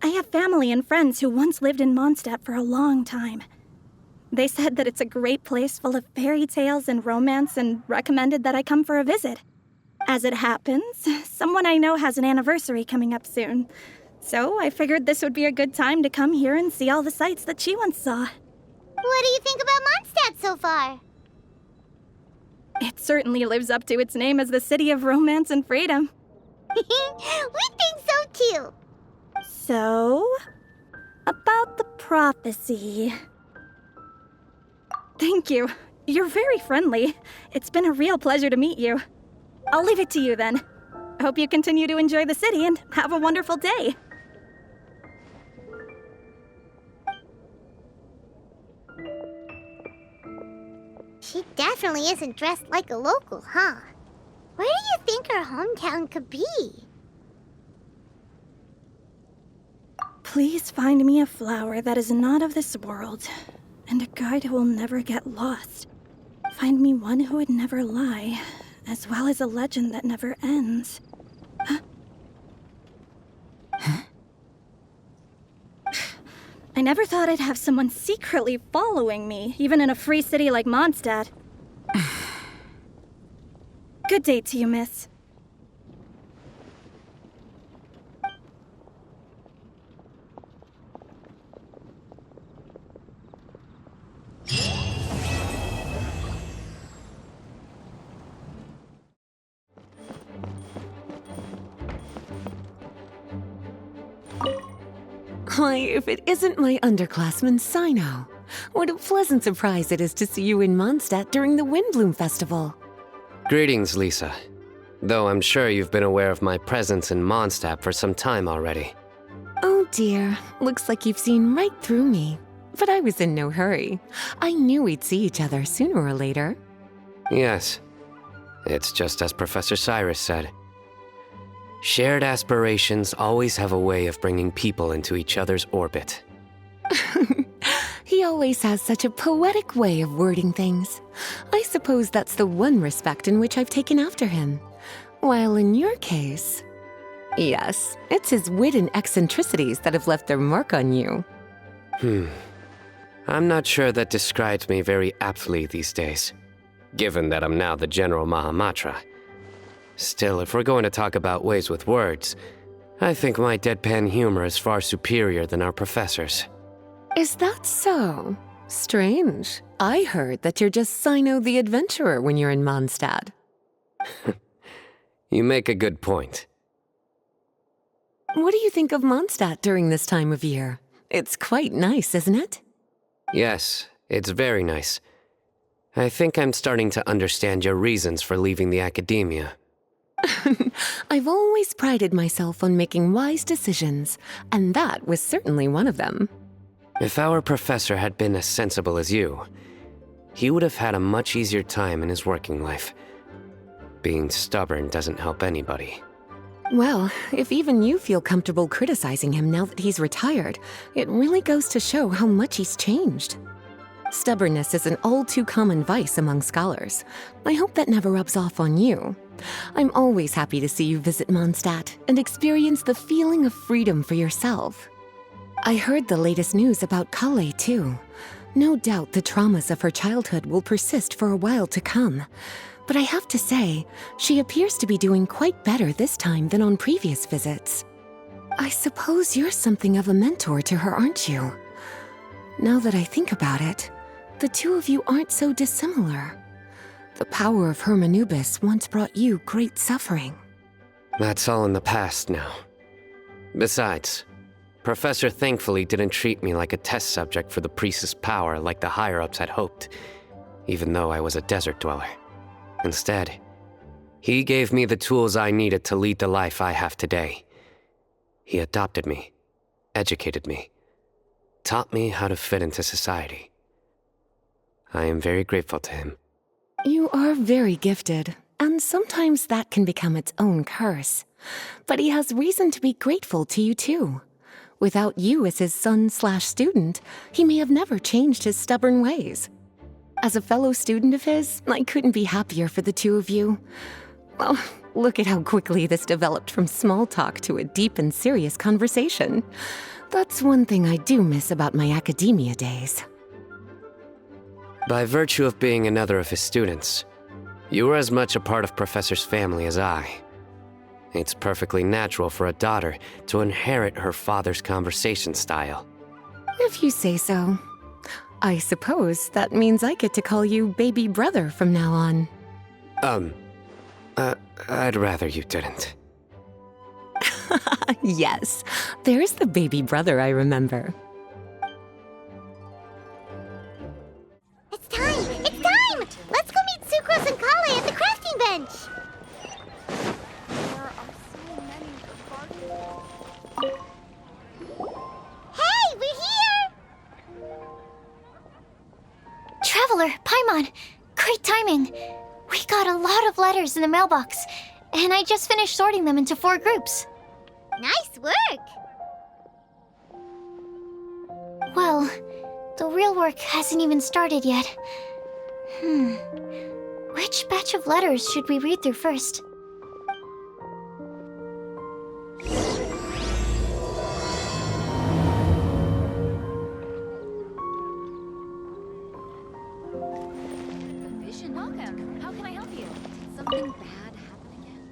I have family and friends who once lived in Mondstadt for a long time. They said that it's a great place full of fairy tales and romance and recommended that I come for a visit. As it happens, someone I know has an anniversary coming up soon. So I figured this would be a good time to come here and see all the sights that she once saw. What do you think about Mondstadt so far? It certainly lives up to its name as the city of romance and freedom. We think so too. So, about the prophecy. Thank you. You're very friendly. It's been a real pleasure to meet you. I'll leave it to you then. Hope you continue to enjoy the city and have a wonderful day. She definitely isn't dressed like a local, huh? Where do you think her hometown could be? Please find me a flower that is not of this world, and a guide who will never get lost. Find me one who would never lie, as well as a legend that never ends. I never thought I'd have someone secretly following me, even in a free city like Mondstadt. Good day to you, miss. Why, if it isn't my underclassman, Sino. What a pleasant surprise it is to see you in Mondstadt during the Windblume Festival. Greetings, Lisa. Though I'm sure you've been aware of my presence in Mondstadt for some time already. Oh dear, looks like you've seen right through me. But I was in no hurry. I knew we'd see each other sooner or later. Yes. It's just as Professor Cyrus said. Shared aspirations always have a way of bringing people into each other's orbit. He always has such a poetic way of wording things. I suppose that's the one respect in which I've taken after him. While in your case... Yes, it's his wit and eccentricities that have left their mark on you. I'm not sure that describes me very aptly these days, given that I'm now the General Mahamatra. Still, if we're going to talk about ways with words, I think my deadpan humor is far superior than our professor's. Is that so? Strange. I heard that you're just Sino the Adventurer when you're in Mondstadt. You make a good point. What do you think of Mondstadt during this time of year? It's quite nice, isn't it? Yes, it's very nice. I think I'm starting to understand your reasons for leaving the academia. I've always prided myself on making wise decisions, and that was certainly one of them. If our professor had been as sensible as you, he would have had a much easier time in his working life. Being stubborn doesn't help anybody. Well, if even you feel comfortable criticizing him now that he's retired, it really goes to show how much he's changed. Stubbornness is an all-too-common vice among scholars. I hope that never rubs off on you. I'm always happy to see you visit Mondstadt and experience the feeling of freedom for yourself. I heard the latest news about Kale, too. No doubt the traumas of her childhood will persist for a while to come. But I have to say, she appears to be doing quite better this time than on previous visits. I suppose you're something of a mentor to her, aren't you? Now that I think about it, the two of you aren't so dissimilar. The power of Hermanubis once brought you great suffering. That's all in the past now. Besides, Professor thankfully didn't treat me like a test subject for the priestess power like the higher-ups had hoped, even though I was a desert dweller. Instead, he gave me the tools I needed to lead the life I have today. He adopted me, educated me, taught me how to fit into society. I am very grateful to him. You are very gifted, and sometimes that can become its own curse. But he has reason to be grateful to you too. Without you as his son/student, he may have never changed his stubborn ways. As a fellow student of his, I couldn't be happier for the two of you. Well, look at how quickly this developed from small talk to a deep and serious conversation. That's one thing I do miss about my academia days. By virtue of being another of his students, you were as much a part of Professor's family as I. It's perfectly natural for a daughter to inherit her father's conversation style. If you say so. I suppose that means I get to call you baby brother from now on. I'd rather you didn't. Yes, there's the baby brother I remember. It's time! It's time! Let's go meet Sucrose and Kale at the crafting bench! There are on. Great timing. We got a lot of letters in the mailbox, and I just finished sorting them into 4 groups. Nice work! Well, the real work hasn't even started yet. Which batch of letters should we read through first? Welcome. How can I help you? Did something bad happen again?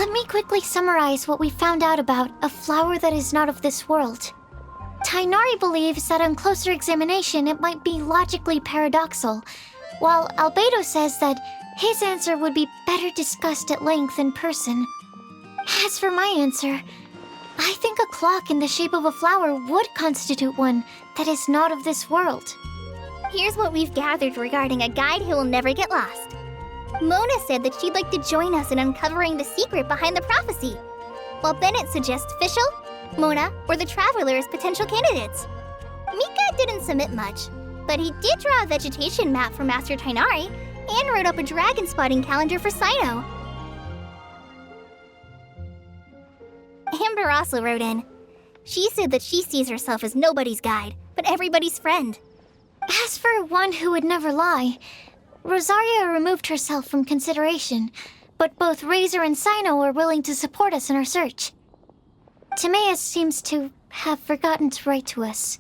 Let me quickly summarize what we found out about a flower that is not of this world. Tainari believes that on closer examination it might be logically paradoxal, while Albedo says that his answer would be better discussed at length in person. As for my answer, I think a clock in the shape of a flower would constitute one that is not of this world. Here's what we've gathered regarding a guide who will never get lost. Mona said that she'd like to join us in uncovering the secret behind the prophecy, while Bennett suggests Fischl, Mona, or the Traveler as potential candidates. Mika didn't submit much, but he did draw a vegetation map for Master Tainari and wrote up a dragon spotting calendar for Sino. Amber also wrote in. She said that she sees herself as nobody's guide, but everybody's friend. As for one who would never lie, Rosaria removed herself from consideration, but both Razor and Sino are willing to support us in our search. Timaeus seems to have forgotten to write to us.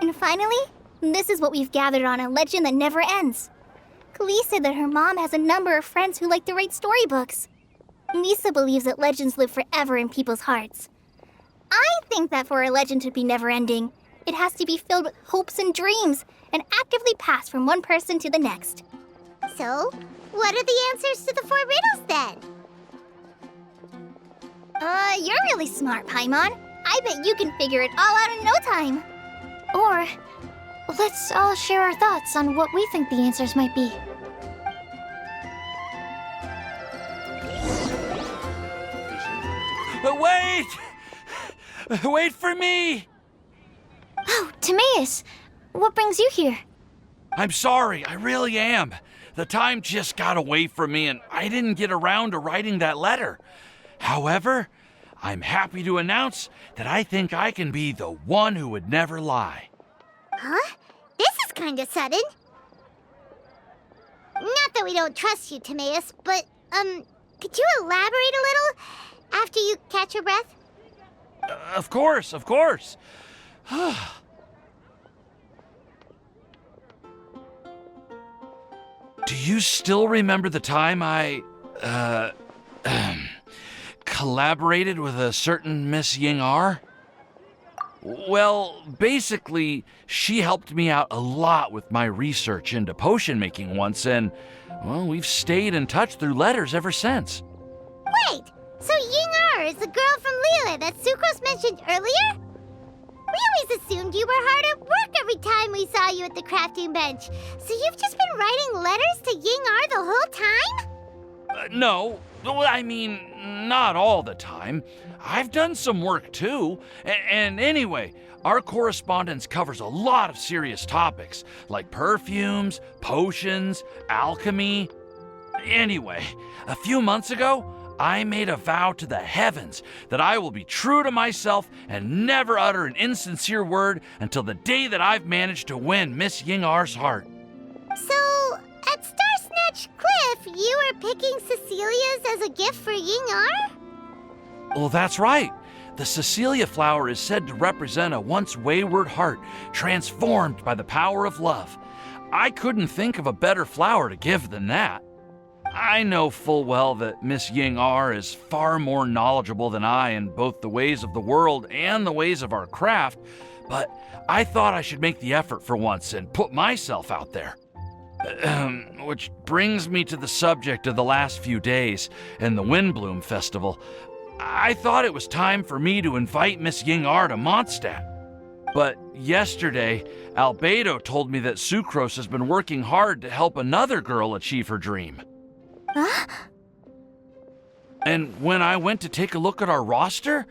And finally, this is what we've gathered on a legend that never ends. Klee said that her mom has a number of friends who like to write storybooks. Lisa believes that legends live forever in people's hearts. I think that for a legend to be never-ending, it has to be filled with hopes and dreams and actively passed from one person to the next. So, what are the answers to the 4 riddles then? You're really smart, Paimon. I bet you can figure it all out in no time. Or, let's all share our thoughts on what we think the answers might be. Wait! Wait for me! Oh, Timaeus, what brings you here? I'm sorry, I really am. The time just got away from me and I didn't get around to writing that letter. However, I'm happy to announce that I think I can be the one who would never lie. Huh? This is kind of sudden. Not that we don't trust you, Timaeus, but, could you elaborate a little after you catch your breath? Of course, of course. Do you still remember the time I, collaborated with a certain Miss Ying-ar? Well, basically, she helped me out a lot with my research into potion making once, and, well, we've stayed in touch through letters ever since. Wait, so Ying-ar is the girl from Liyue that Sucrose mentioned earlier? We always assumed you were hard at work every time we saw you at the crafting bench. So you've just been writing letters to Ying-ar the whole time? No, well, I mean, not all the time. I've done some work too. And anyway, our correspondence covers a lot of serious topics, like perfumes, potions, alchemy. Anyway, a few months ago, I made a vow to the heavens that I will be true to myself and never utter an insincere word until the day that I've managed to win Miss Ying-ar's heart. So, at Starsnatch Cliff, you were picking Cecilia's as a gift for Ying-ar? Well, that's right. The Cecilia flower is said to represent a once wayward heart transformed by the power of love. I couldn't think of a better flower to give than that. I know full well that Miss Ying-ar is far more knowledgeable than I in both the ways of the world and the ways of our craft, but I thought I should make the effort for once and put myself out there. Which brings me to the subject of the last few days and the Windblume Festival. I thought it was time for me to invite Miss Ying-ar to Mondstadt. But yesterday, Albedo told me that Sucrose has been working hard to help another girl achieve her dream. Huh? And when I went to take a look at our roster,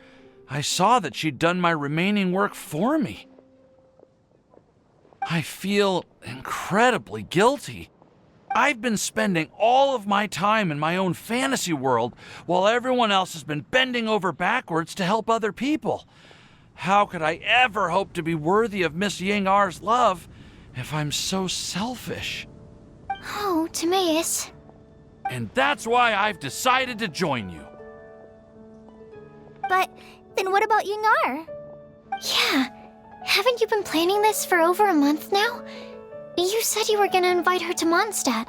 I saw that she'd done my remaining work for me. I feel incredibly guilty. I've been spending all of my time in my own fantasy world while everyone else has been bending over backwards to help other people. How could I ever hope to be worthy of Miss Ying-ar's love if I'm so selfish? Oh, Timaeus. And that's why I've decided to join you. But then what about Ying-ar? Yeah, haven't you been planning this for over a month now? You said you were gonna invite her to Mondstadt.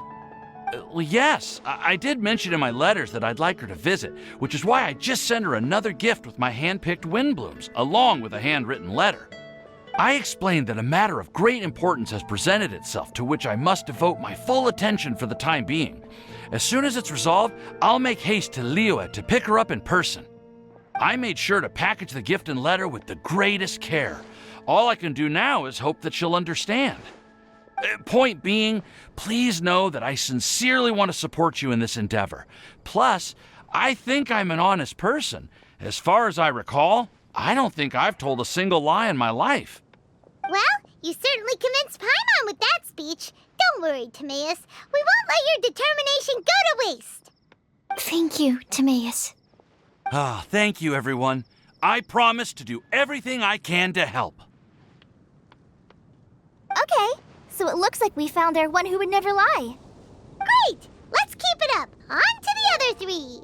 Well, yes, I did mention in my letters that I'd like her to visit, which is why I just sent her another gift with my hand-picked Windblooms, along with a handwritten letter. I explained that a matter of great importance has presented itself to which I must devote my full attention for the time being. As soon as it's resolved, I'll make haste to Liyue to pick her up in person. I made sure to package the gift and letter with the greatest care. All I can do now is hope that she'll understand. Point being, please know that I sincerely want to support you in this endeavor. Plus, I think I'm an honest person. As far as I recall, I don't think I've told a single lie in my life. Well, you certainly convinced Paimon with that speech. Don't worry, Timaeus. We won't let your determination go to waste. Thank you, Timaeus. Ah, thank you, everyone. I promise to do everything I can to help. Okay, so it looks like we found our one who would never lie. Great! Let's keep it up. On to the other three.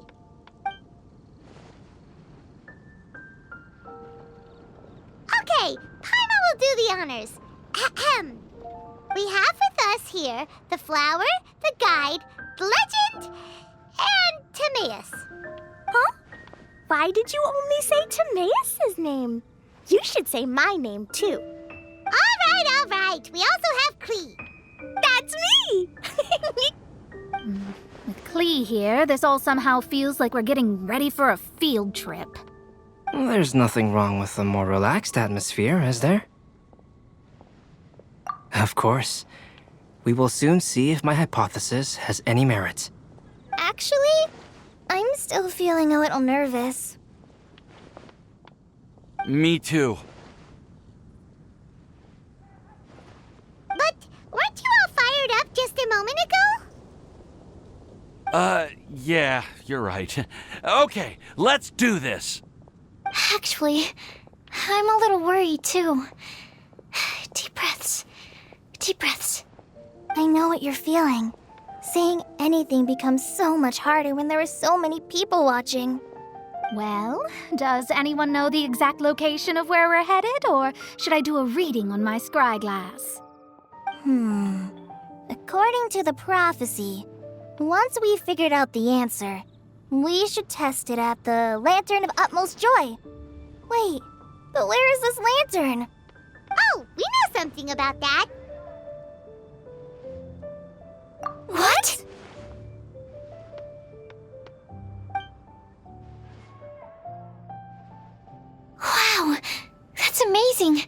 Okay, Paimon will do the honors. Ahem. We have with us here the flower, the guide, the legend, and Timaeus. Huh? Why did you only say Timaeus' name? You should say my name, too. All right. We also have Klee. That's me! With Klee here, this all somehow feels like we're getting ready for a field trip. There's nothing wrong with a more relaxed atmosphere, is there? Of course. We will soon see if my hypothesis has any merit. Actually, I'm still feeling a little nervous. Me too. But weren't you all fired up just a moment ago? Yeah, you're right. Okay, let's do this. Actually, I'm a little worried too. Deep breaths. Deep breaths. I know what you're feeling. Saying anything becomes so much harder when there are so many people watching. Well, does anyone know the exact location of where we're headed, or should I do a reading on my scry glass? According to the prophecy, once we've figured out the answer, we should test it at the Lantern of Utmost Joy. Wait, but where is this lantern? Oh, we know something about that. What? Wow, that's amazing.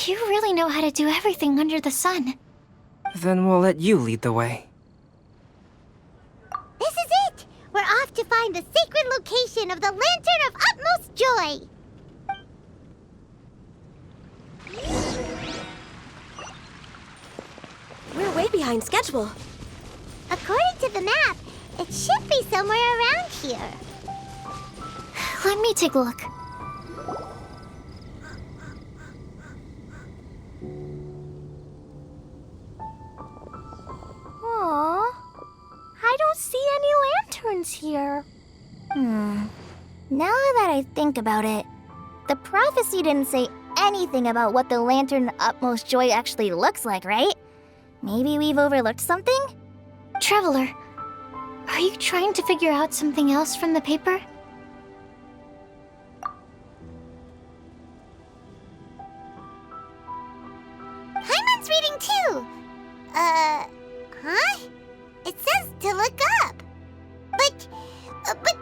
You really know how to do everything under the sun. Then we'll let you lead the way. This is it! We're off to find the sacred location of the Lantern of Utmost Joy! We're way behind schedule. According to the map, it should be somewhere around here. Let me take a look. Aww, I don't see any lanterns here. Now that I think about it, the prophecy didn't say anything about what the Lantern of Utmost Joy actually looks like, right? Maybe we've overlooked something? Traveler, are you trying to figure out something else from the paper? Paimon's reading too! Huh? It says to look up. But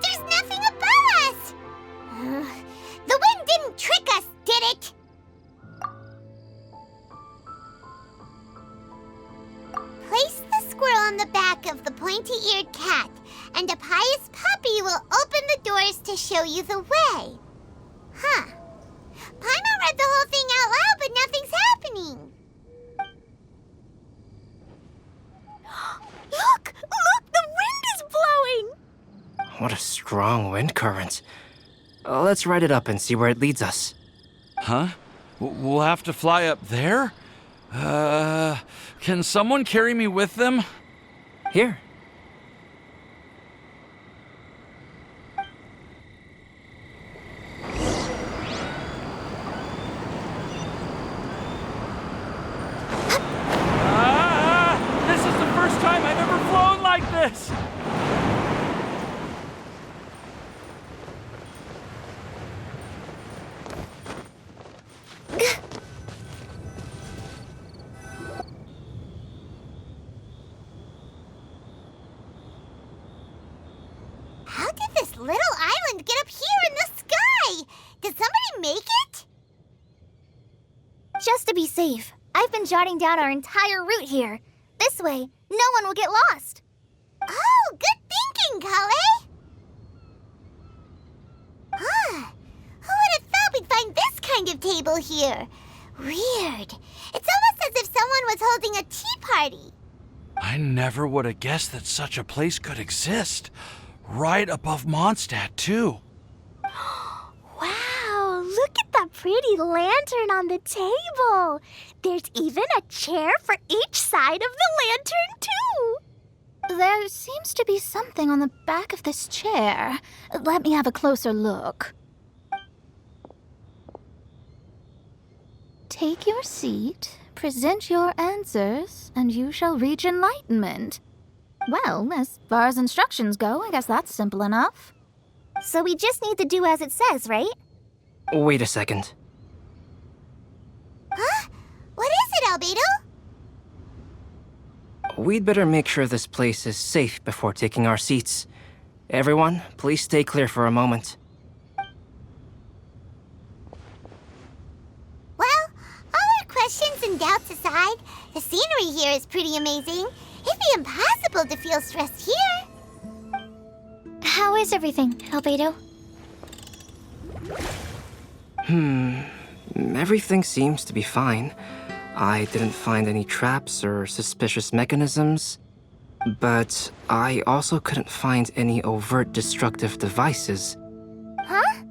there's nothing above us! The wind didn't trick us, did it? Place the squirrel on the back of the pointy-eared cat, and a pious puppy will open the doors to show you the way. Huh. Paimon read the whole thing out loud, but nothing's happening. Look! The wind is blowing! What a strong wind current. Let's ride it up and see where it leads us. Huh? We'll have to fly up there? Can someone carry me with them? Here. This is the first time I've ever flown! this! How did this little island get up here in the sky? Did somebody make it? Just to be safe, I've been jotting down our entire route here. This way, no one will get lost. Oh, good thinking, Kale. Huh. Who would have thought we'd find this kind of table here? Weird. It's almost as if someone was holding a tea party. I never would have guessed that such a place could exist. Right above Mondstadt, too. Wow, look at that pretty lantern on the table. There's even a chair for each side of the lantern, too. There seems to be something on the back of this chair. Let me have a closer look. Take your seat, present your answers, and you shall reach enlightenment. Well, as far as instructions go, I guess that's simple enough. So we just need to do as it says, right? Wait a second. Huh? What is it, Albedo? We'd better make sure this place is safe before taking our seats. Everyone, please stay clear for a moment. Well, all our questions and doubts aside, the scenery here is pretty amazing. It'd be impossible to feel stressed here. How is everything, Albedo? Everything seems to be fine. I didn't find any traps or suspicious mechanisms, but I also couldn't find any overt destructive devices. Huh?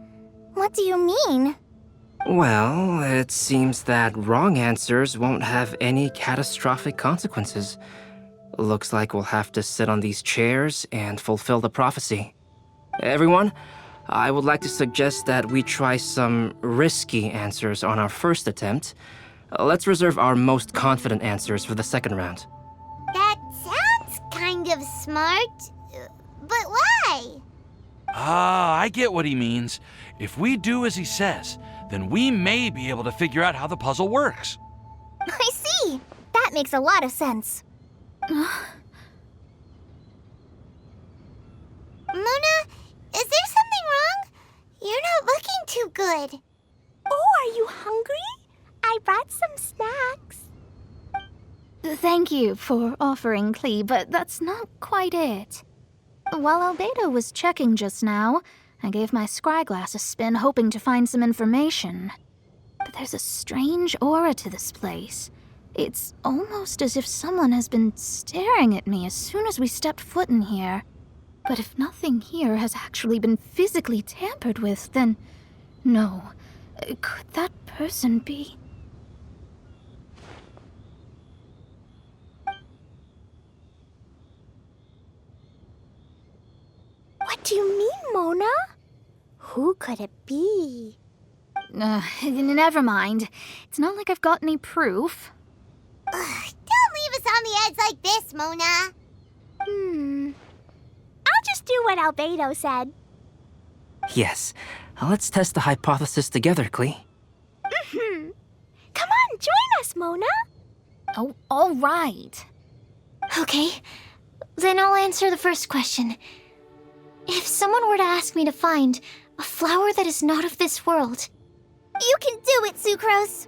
What do you mean? Well, it seems that wrong answers won't have any catastrophic consequences. Looks like we'll have to sit on these chairs and fulfill the prophecy. Everyone, I would like to suggest that we try some risky answers on our first attempt. Let's reserve our most confident answers for the second round. That sounds kind of smart, but why? Ah, I get what he means. If we do as he says, then we may be able to figure out how the puzzle works. I see. That makes a lot of sense. Mona, is there something wrong? You're not looking too good. Oh, are you hungry? I brought some snacks. Thank you for offering, Klee, but that's not quite it. While Albedo was checking just now, I gave my scryglass a spin hoping to find some information. But there's a strange aura to this place. It's almost as if someone has been staring at me as soon as we stepped foot in here. But if nothing here has actually been physically tampered with, then no. Could that person be? What do you mean, Mona? Who could it be? Never mind. It's not like I've got any proof. Don't leave us on the edge like this, Mona. I'll just do what Albedo said. Yes, let's test the hypothesis together, Klee. Come on, join us, Mona. Oh, all right. Okay, then I'll answer the first question. If someone were to ask me to find a flower that is not of this world... You can do it, Sucrose.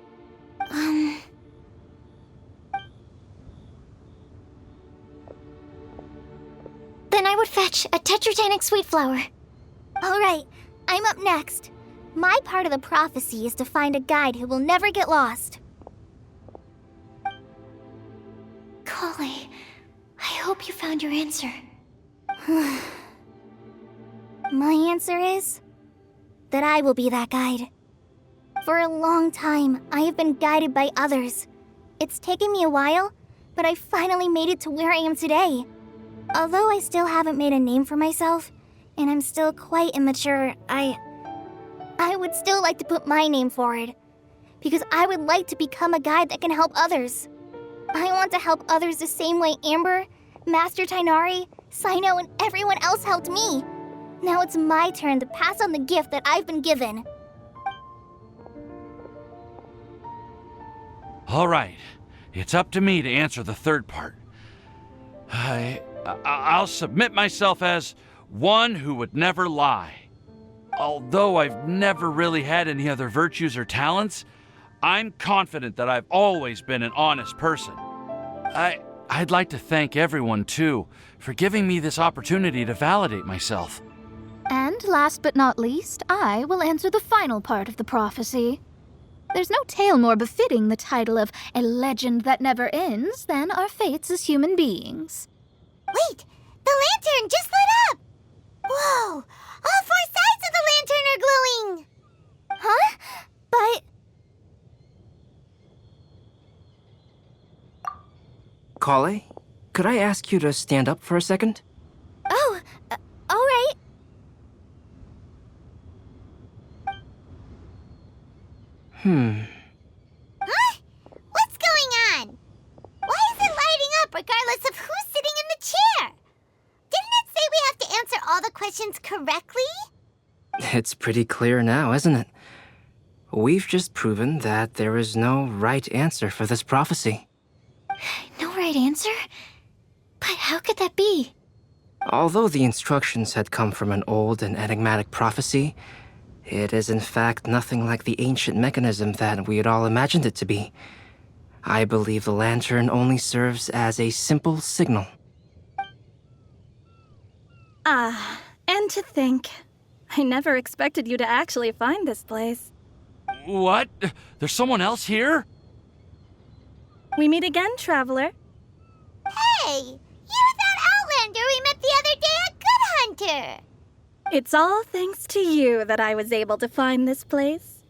Then I would fetch a tetragenic sweet flower. All right, I'm up next. My part of the prophecy is to find a guide who will never get lost. Kale, I hope you found your answer. My answer is that I will be that guide. For a long time, I have been guided by others. It's taken me a while, but I finally made it to where I am today. Although I still haven't made a name for myself, and I'm still quite immature, I would still like to put my name forward. Because I would like to become a guide that can help others. I want to help others the same way Amber, Master Tainari, Cyno and everyone else helped me. Now it's my turn to pass on the gift that I've been given. All right, it's up to me to answer the third part. I'll submit myself as one who would never lie. Although I've never really had any other virtues or talents, I'm confident that I've always been an honest person. I'd like to thank everyone, too, for giving me this opportunity to validate myself. And last but not least, I will answer the final part of the prophecy. There's no tale more befitting the title of a legend that never ends than our fates as human beings. Wait! The lantern just lit up! Whoa! All 4 sides of the lantern are glowing! Huh? But... Kale, could I ask you to stand up for a second? Oh, all right. Huh? What's going on? Why is it lighting up regardless of who's sitting in the chair? Didn't it say we have to answer all the questions correctly? It's pretty clear now, isn't it? We've just proven that there is no right answer for this prophecy. No right answer? But how could that be? Although the instructions had come from an old and enigmatic prophecy, it is in fact nothing like the ancient mechanism that we had all imagined it to be. I believe the lantern only serves as a simple signal. And to think, I never expected you to actually find this place. What? There's someone else here? We meet again, traveler. Hey! You're that Outlander we met the other day at Good Hunter! It's all thanks to you that I was able to find this place.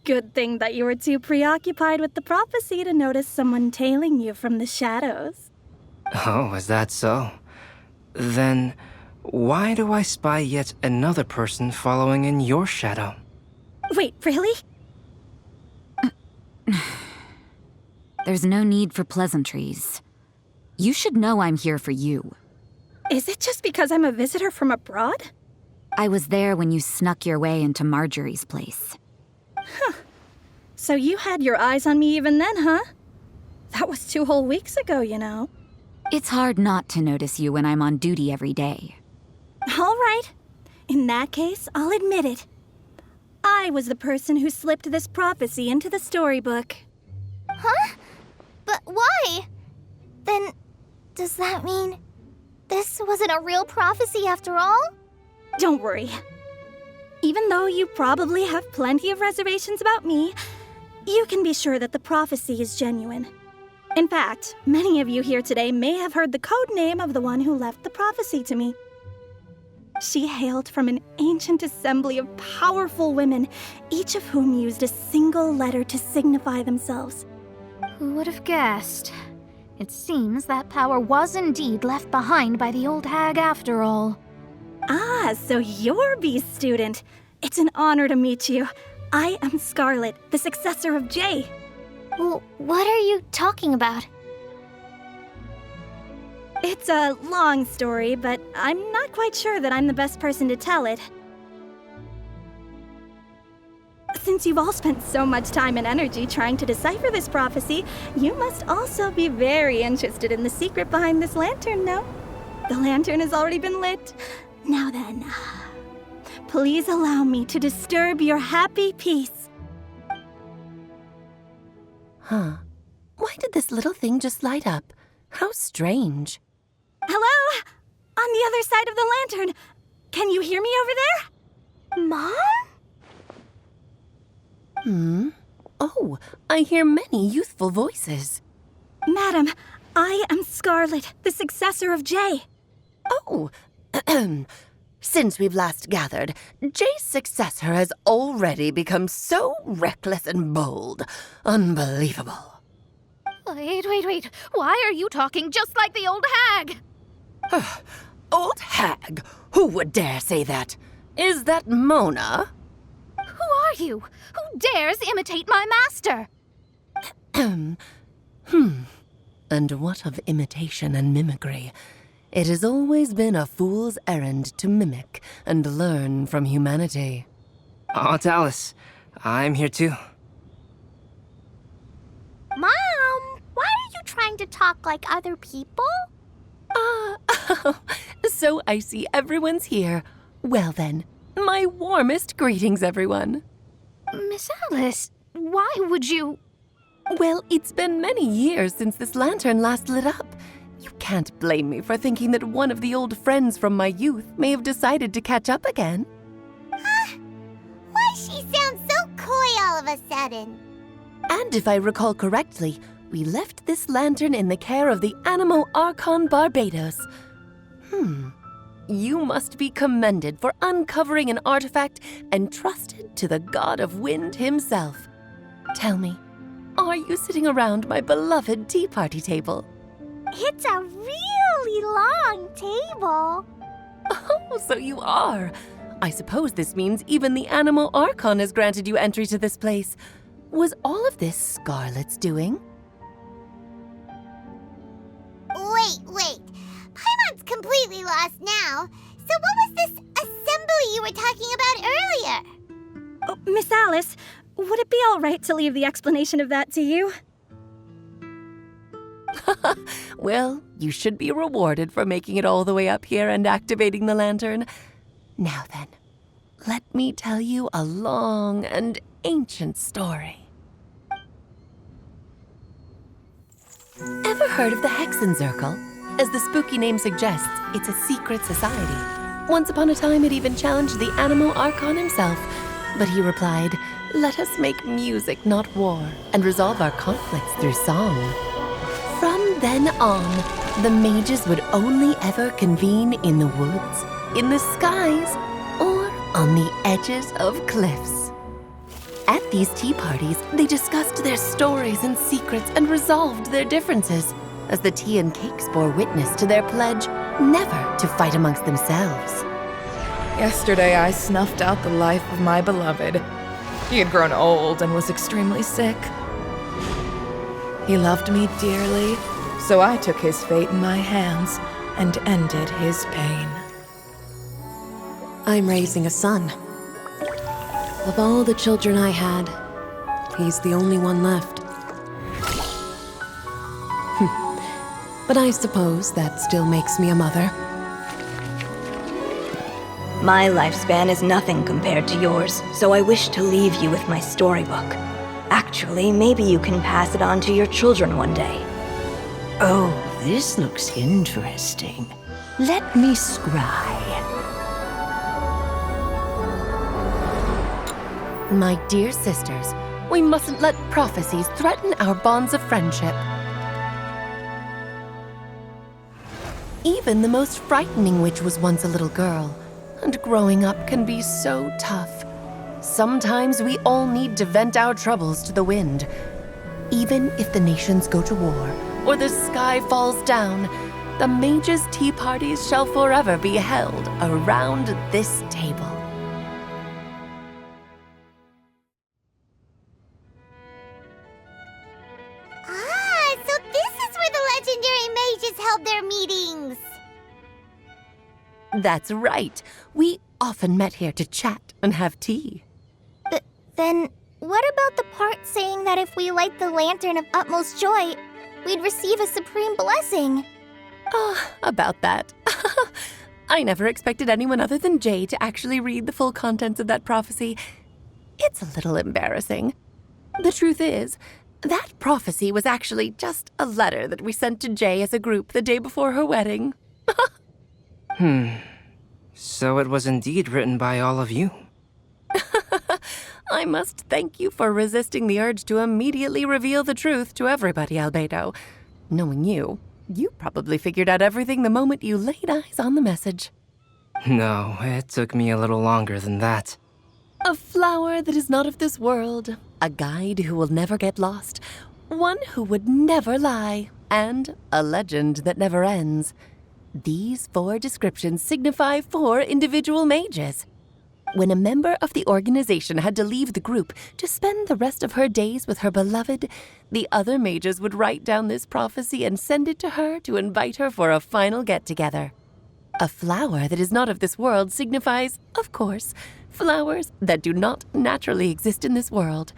Good thing that you were too preoccupied with the prophecy to notice someone tailing you from the shadows. Oh, is that so? Then, why do I spy yet another person following in your shadow? Wait, really? There's no need for pleasantries. You should know I'm here for you. Is it just because I'm a visitor from abroad? I was there when you snuck your way into Marjorie's place. Huh. So you had your eyes on me even then, huh? That was 2 whole weeks ago, you know. It's hard not to notice you when I'm on duty every day. All right. In that case, I'll admit it. I was the person who slipped this prophecy into the storybook. Huh? But why? Then, does that mean this wasn't a real prophecy after all? Don't worry. Even though you probably have plenty of reservations about me, you can be sure that the prophecy is genuine. In fact, many of you here today may have heard the code name of the one who left the prophecy to me. She hailed from an ancient assembly of powerful women, each of whom used a single letter to signify themselves. Who would have guessed? It seems that power was indeed left behind by the old hag after all. Ah, so you're B's student. It's an honor to meet you. I am Scarlet, the successor of Jay. Well, what are you talking about? It's a long story, but I'm not quite sure that I'm the best person to tell it. Since you've all spent so much time and energy trying to decipher this prophecy, you must also be very interested in the secret behind this lantern, no? The lantern has already been lit. Now then, please allow me to disturb your happy peace. Huh. Why did this little thing just light up? How strange. Hello? On the other side of the lantern. Can you hear me over there? Mom? Oh, I hear many youthful voices. Madam, I am Scarlet, the successor of Jay. Oh, since we've last gathered, Jay's successor has already become so reckless and bold. Unbelievable. Wait. Why are you talking just like the old hag? Old hag? Who would dare say that? Is that Mona? Who are you? Who dares imitate my master? And what of imitation and mimicry? It has always been a fool's errand to mimic and learn from humanity. Oh, Dallas, I'm here too. Mom, why are you trying to talk like other people? So I see everyone's here. Well then, my warmest greetings, everyone. Miss Alice, why would you... Well, it's been many years since this lantern last lit up. You can't blame me for thinking that one of the old friends from my youth may have decided to catch up again. Why she sounds so coy all of a sudden? And if I recall correctly, we left this lantern in the care of the Animo Archon Barbados. You must be commended for uncovering an artifact entrusted to the god of wind himself. Tell me, are you sitting around my beloved tea party table? It's a really long table. Oh, so you are. I suppose this means even the Animo Archon has granted you entry to this place. Was all of this Scarlet's doing? Wait. Paimon's completely lost now. So what was this assembly you were talking about earlier? Oh, Miss Alice, would it be all right to leave the explanation of that to you? Well, you should be rewarded for making it all the way up here and activating the lantern. Now then, let me tell you a long and ancient story. Ever heard of the Hexenzirkel? As the spooky name suggests, it's a secret society. Once upon a time, it even challenged the Animo Archon himself. But he replied, "Let us make music, not war, and resolve our conflicts through song." From then on, the mages would only ever convene in the woods, in the skies, or on the edges of cliffs. At these tea parties, they discussed their stories and secrets and resolved their differences, as the tea and cakes bore witness to their pledge never to fight amongst themselves. Yesterday, I snuffed out the life of my beloved. He had grown old and was extremely sick. He loved me dearly, so I took his fate in my hands and ended his pain. I'm raising a son. Of all the children I had, he's the only one left. But I suppose that still makes me a mother. My lifespan is nothing compared to yours, so I wish to leave you with my storybook. Actually, maybe you can pass it on to your children one day. Oh, this looks interesting. Let me scry. My dear sisters, we mustn't let prophecies threaten our bonds of friendship. Even the most frightening witch was once a little girl, and growing up can be so tough. Sometimes we all need to vent our troubles to the wind. Even if the nations go to war, or the sky falls down, the mages' tea parties shall forever be held around this table. So this is where the legendary mages held their meetings. That's right. We often met here to chat and have tea. Then, what about the part saying that if we light the lantern of utmost joy, we'd receive a supreme blessing? About that. I never expected anyone other than Jay to actually read the full contents of that prophecy. It's a little embarrassing. The truth is, that prophecy was actually just a letter that we sent to Jay as a group the day before her wedding. So it was indeed written by all of you. I must thank you for resisting the urge to immediately reveal the truth to everybody, Albedo. Knowing you, you probably figured out everything the moment you laid eyes on the message. No, it took me a little longer than that. A flower that is not of this world, a guide who will never get lost, one who would never lie, and a legend that never ends. These 4 descriptions signify 4 individual mages. When a member of the organization had to leave the group to spend the rest of her days with her beloved, the other mages would write down this prophecy and send it to her to invite her for a final get-together. A flower that is not of this world signifies, of course, flowers that do not naturally exist in this world.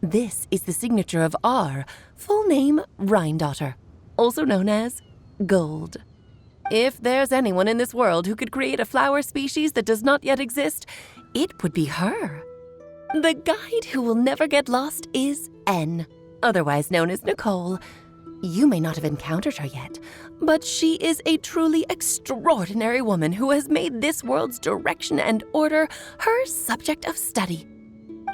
This is the signature of our full name, Rhindaughter, also known as Gold. If there's anyone in this world who could create a flower species that does not yet exist, it would be her. The guide who will never get lost is N, otherwise known as Nicole. You may not have encountered her yet, but she is a truly extraordinary woman who has made this world's direction and order her subject of study.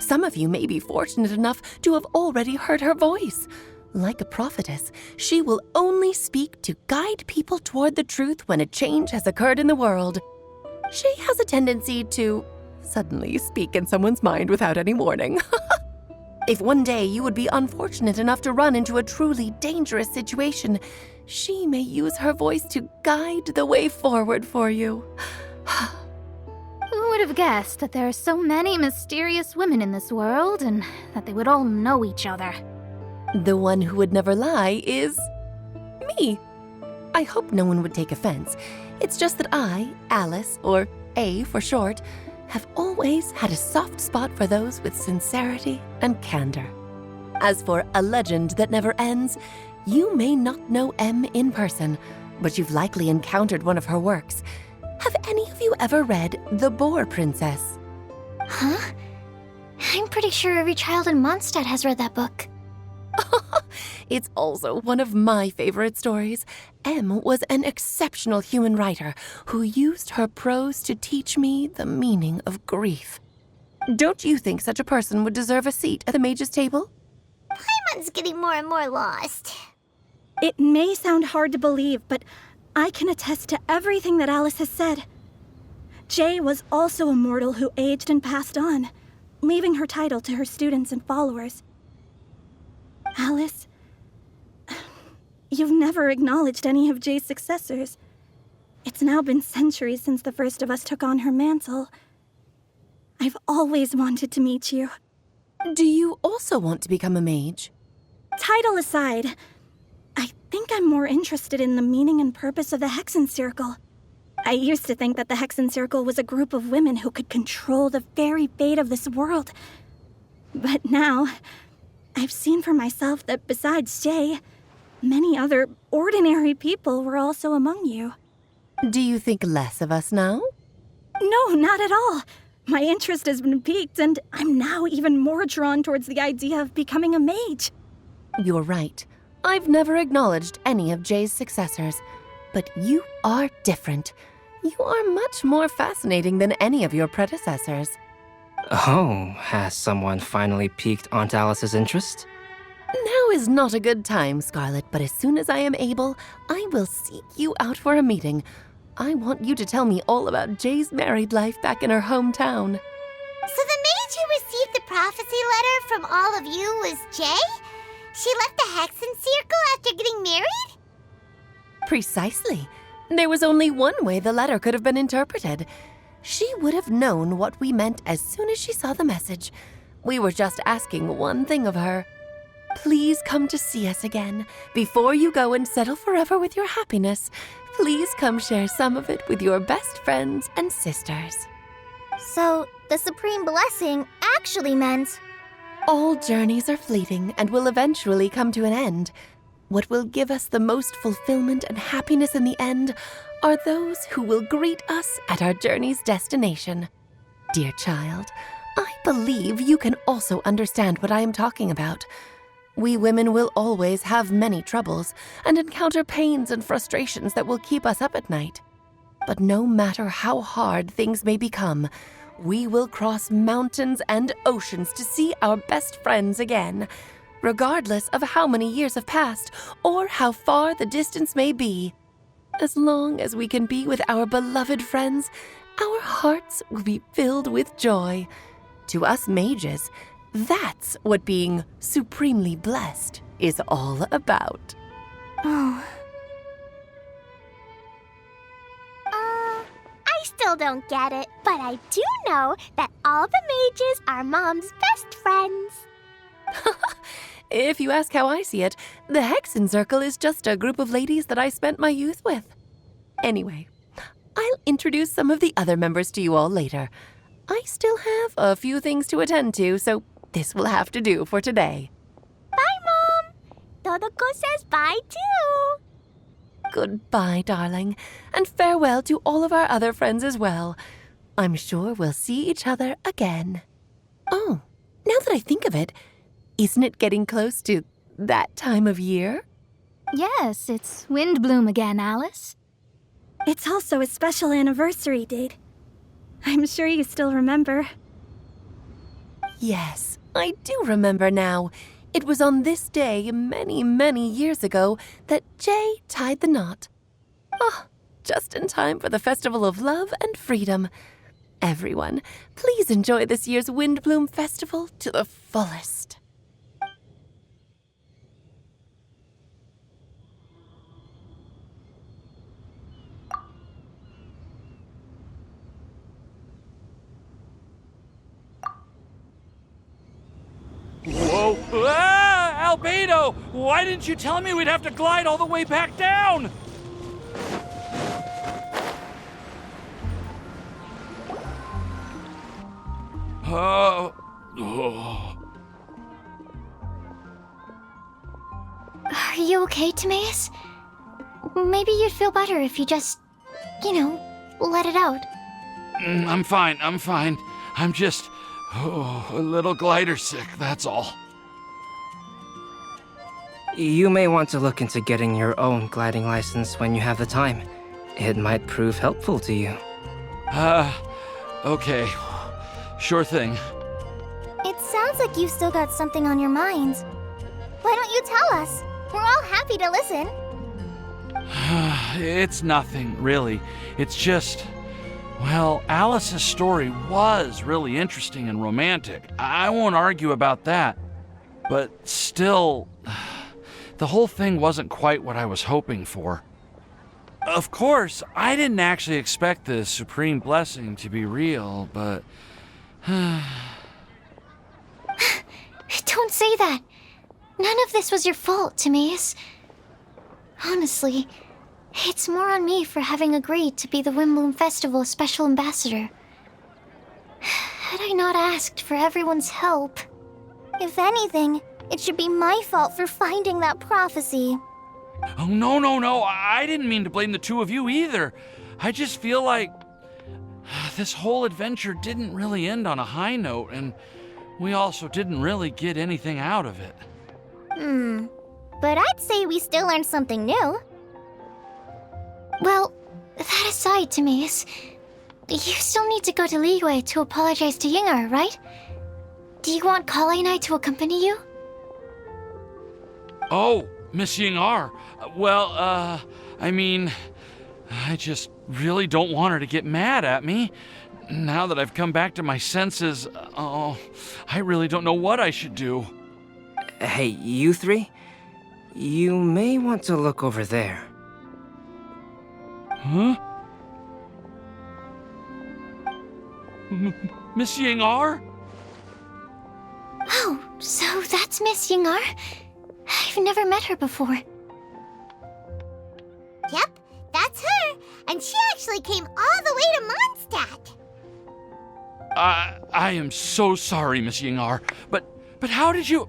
Some of you may be fortunate enough to have already heard her voice. Like a prophetess, she will only speak to guide people toward the truth when a change has occurred in the world. She has a tendency to suddenly speak in someone's mind without any warning. If one day you would be unfortunate enough to run into a truly dangerous situation, she may use her voice to guide the way forward for you. Who would have guessed that there are so many mysterious women in this world and that they would all know each other? The one who would never lie is me. I hope no one would take offense. It's just that I, Alice, or A for short, have always had a soft spot for those with sincerity and candor. As for a legend that never ends, you may not know M in person, but you've likely encountered one of her works. Have any of you ever read The Boar Princess? Huh? I'm pretty sure every child in Mondstadt has read that book. It's also one of my favorite stories. M was an exceptional human writer who used her prose to teach me the meaning of grief. Don't you think such a person would deserve a seat at the mage's table? Paimon's getting more and more lost. It may sound hard to believe, but I can attest to everything that Alice has said. Jay was also a mortal who aged and passed on, leaving her title to her students and followers. Alice, you've never acknowledged any of Jay's successors. It's now been centuries since the first of us took on her mantle. I've always wanted to meet you. Do you also want to become a mage? Title aside, I think I'm more interested in the meaning and purpose of the Hexen Circle. I used to think that the Hexen Circle was a group of women who could control the very fate of this world. But now, I've seen for myself that besides Jay, many other ordinary people were also among you. Do you think less of us now? No, not at all. My interest has been piqued, and I'm now even more drawn towards the idea of becoming a mage. You're right. I've never acknowledged any of Jay's successors, but you are different. You are much more fascinating than any of your predecessors. Oh, has someone finally piqued Aunt Alice's interest? Now is not a good time, Scarlet, but as soon as I am able, I will seek you out for a meeting. I want you to tell me all about Jay's married life back in her hometown. So the mage who received the prophecy letter from all of you was Jay? She left the Hexen Circle after getting married? Precisely. There was only one way the letter could have been interpreted. She would have known what we meant as soon as she saw the message. We were just asking one thing of her. Please come to see us again. Before you go and settle forever with your happiness, please come share some of it with your best friends and sisters. So, the Supreme Blessing actually meant... All journeys are fleeting and will eventually come to an end. What will give us the most fulfillment and happiness in the end are those who will greet us at our journey's destination. Dear child, I believe you can also understand what I am talking about. We women will always have many troubles and encounter pains and frustrations that will keep us up at night. But no matter how hard things may become, we will cross mountains and oceans to see our best friends again, regardless of how many years have passed or how far the distance may be. As long as we can be with our beloved friends, our hearts will be filled with joy. To us mages, that's what being supremely blessed is all about. I still don't get it, but I do know that all the mages are Mom's best friends. If you ask how I see it, the Hexen Circle is just a group of ladies that I spent my youth with. Anyway, I'll introduce some of the other members to you all later. I still have a few things to attend to, so this will have to do for today. Bye, Mom! Todoko says bye, too! Goodbye, darling, and farewell to all of our other friends as well. I'm sure we'll see each other again. Oh, now that I think of it, isn't it getting close to that time of year? Yes, it's Windblume again, Alice. It's also a special anniversary date. I'm sure you still remember. Yes, I do remember now. It was on this day, many, many years ago, that Jay tied the knot. Ah, just in time for the Festival of Love and Freedom. Everyone, please enjoy this year's Windblume Festival to the fullest. Whoa! Ah! Albedo! Why didn't you tell me we'd have to glide all the way back down? Oh. Are you okay, Timaeus? Maybe you'd feel better if you just, let it out. I'm fine. I'm just a little glider sick, that's all. You may want to look into getting your own gliding license when you have the time. It might prove helpful to you. Okay. Sure thing. It sounds like you've still got something on your minds. Why don't you tell us? We're all happy to listen. It's nothing, really. It's just... Well, Alice's story was really interesting and romantic. I won't argue about that. But still, the whole thing wasn't quite what I was hoping for. Of course, I didn't actually expect the supreme blessing to be real, but... Don't say that. None of this was your fault, Timaeus. Honestly, it's more on me for having agreed to be the Windblume Festival Special Ambassador. Had I not asked for everyone's help... If anything, it should be my fault for finding that prophecy. Oh, no. I didn't mean to blame the two of you either. I just feel like this whole adventure didn't really end on a high note, and we also didn't really get anything out of it. But I'd say we still learned something new. Well, that aside, Timaeus, you still need to go to Liyue to apologize to Yingar, right? Do you want Kale and I to accompany you? Oh, Miss Yingar. Well, I just really don't want her to get mad at me. Now that I've come back to my senses, I really don't know what I should do. Hey, you three? You may want to look over there. Huh? Miss Yingar? Oh, so that's Miss Yingar? I've never met her before. Yep, that's her. And she actually came all the way to Mondstadt. I am so sorry, Miss Yingar, but how did you...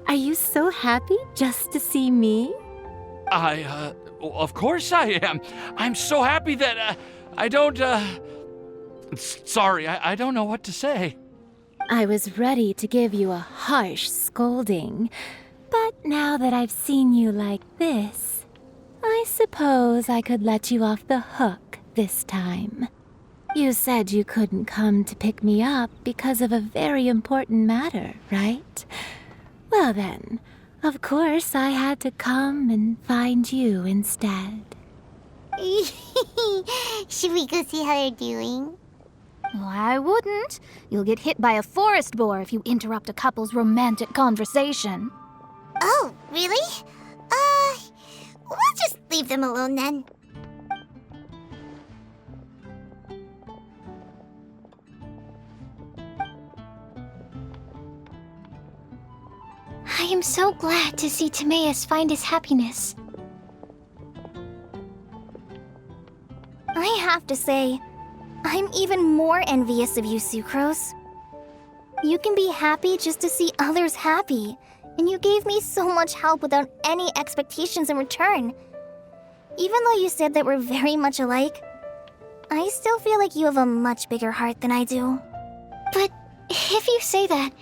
Are you so happy just to see me? Of course I am. I'm so happy that, I don't, Sorry, I don't know what to say. I was ready to give you a harsh scolding, but now that I've seen you like this, I suppose I could let you off the hook this time. You said you couldn't come to pick me up because of a very important matter, right? Well then, of course I had to come and find you instead. Should we go see how they're doing? Well, I wouldn't. You'll get hit by a forest boar if you interrupt a couple's romantic conversation. Oh, really? We'll just leave them alone then. I am so glad to see Timaeus find his happiness. I have to say, I'm even more envious of you, Sucrose. You can be happy just to see others happy, and you gave me so much help without any expectations in return. Even though you said that we're very much alike, I still feel like you have a much bigger heart than I do. But if you say that,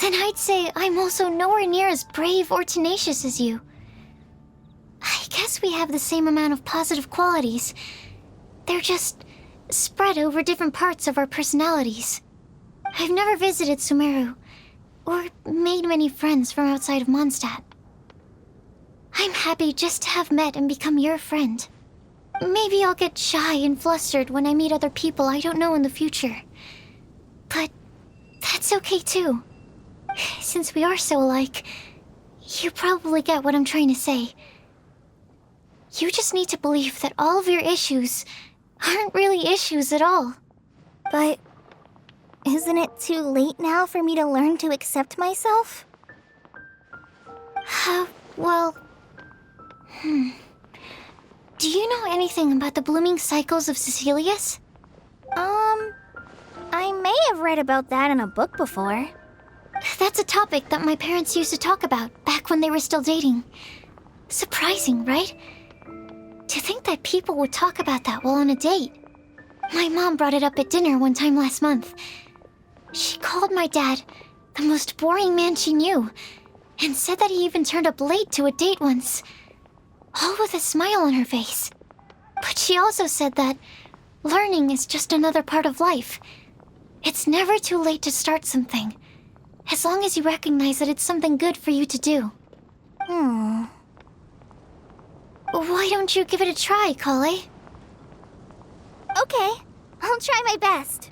then I'd say I'm also nowhere near as brave or tenacious as you. I guess we have the same amount of positive qualities. They're just spread over different parts of our personalities. I've never visited Sumeru, or made many friends from outside of Mondstadt. I'm happy just to have met and become your friend. Maybe I'll get shy and flustered when I meet other people I don't know in the future. But that's okay too. Since we are so alike, you probably get what I'm trying to say. You just need to believe that all of your issues aren't really issues at all. But isn't it too late now for me to learn to accept myself? Well... Do you know anything about the blooming cycles of Cecilius? I may have read about that in a book before. That's a topic that my parents used to talk about back when they were still dating. Surprising, right? To think that people would talk about that while on a date. My mom brought it up at dinner one time last month. She called my dad the most boring man she knew, and said that he even turned up late to a date once, all with a smile on her face. But she also said that learning is just another part of life. It's never too late to start something, as long as you recognize that it's something good for you to do. Why don't you give it a try, Kale? Okay, I'll try my best.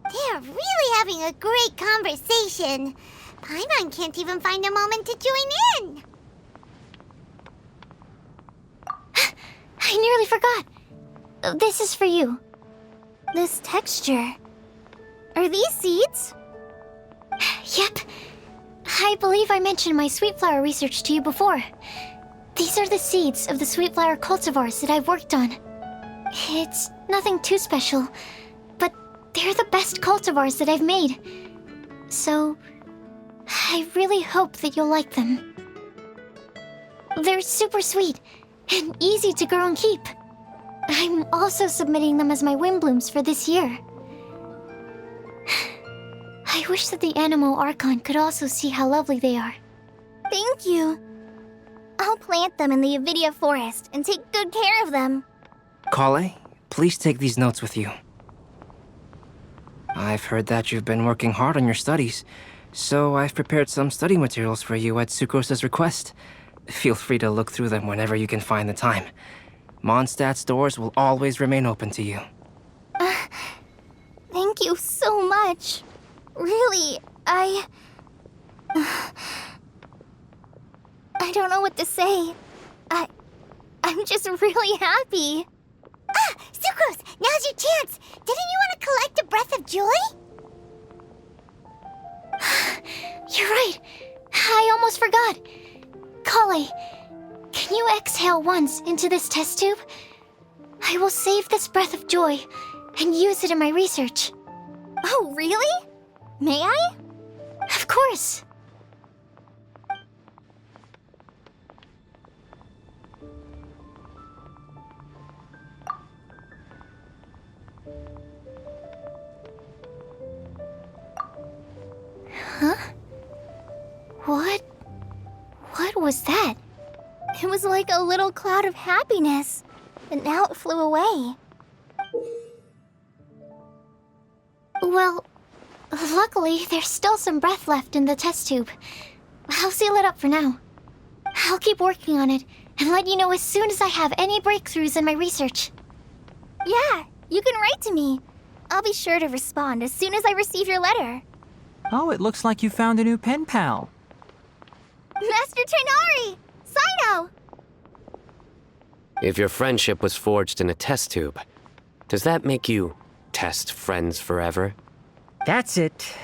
They are really having a great conversation. Paimon can't even find a moment to join in. I nearly forgot. This is for you. This texture. Are these seeds? Yep. I believe I mentioned my sweet flower research to you before. These are the seeds of the sweet flower cultivars that I've worked on. It's nothing too special, but they're the best cultivars that I've made. So, I really hope that you'll like them. They're super sweet and easy to grow and keep. I'm also submitting them as my Windblooms for this year. I wish that the Animo Archon could also see how lovely they are. Thank you. I'll plant them in the Avidia forest and take good care of them. Kale, please take these notes with you. I've heard that you've been working hard on your studies, so I've prepared some study materials for you at Sucrose's request. Feel free to look through them whenever you can find the time. Mondstadt's doors will always remain open to you. Thank you so much. Really, I don't know what to say. I'm just really happy. Sucrose, now's your chance. Didn't you want to collect a breath of joy? You're right. I almost forgot. Kale, can you exhale once into this test tube? I will save this breath of joy and use it in my research. Oh, really? May I? Of course. Huh? What was that? It was like a little cloud of happiness, but now it flew away. Well, luckily, there's still some breath left in the test tube. I'll seal it up for now. I'll keep working on it and let you know as soon as I have any breakthroughs in my research. Yeah, you can write to me. I'll be sure to respond as soon as I receive your letter. Oh, it looks like you found a new pen pal. Master Tighnari! Cyno! If your friendship was forged in a test tube, does that make you test friends forever? That's it.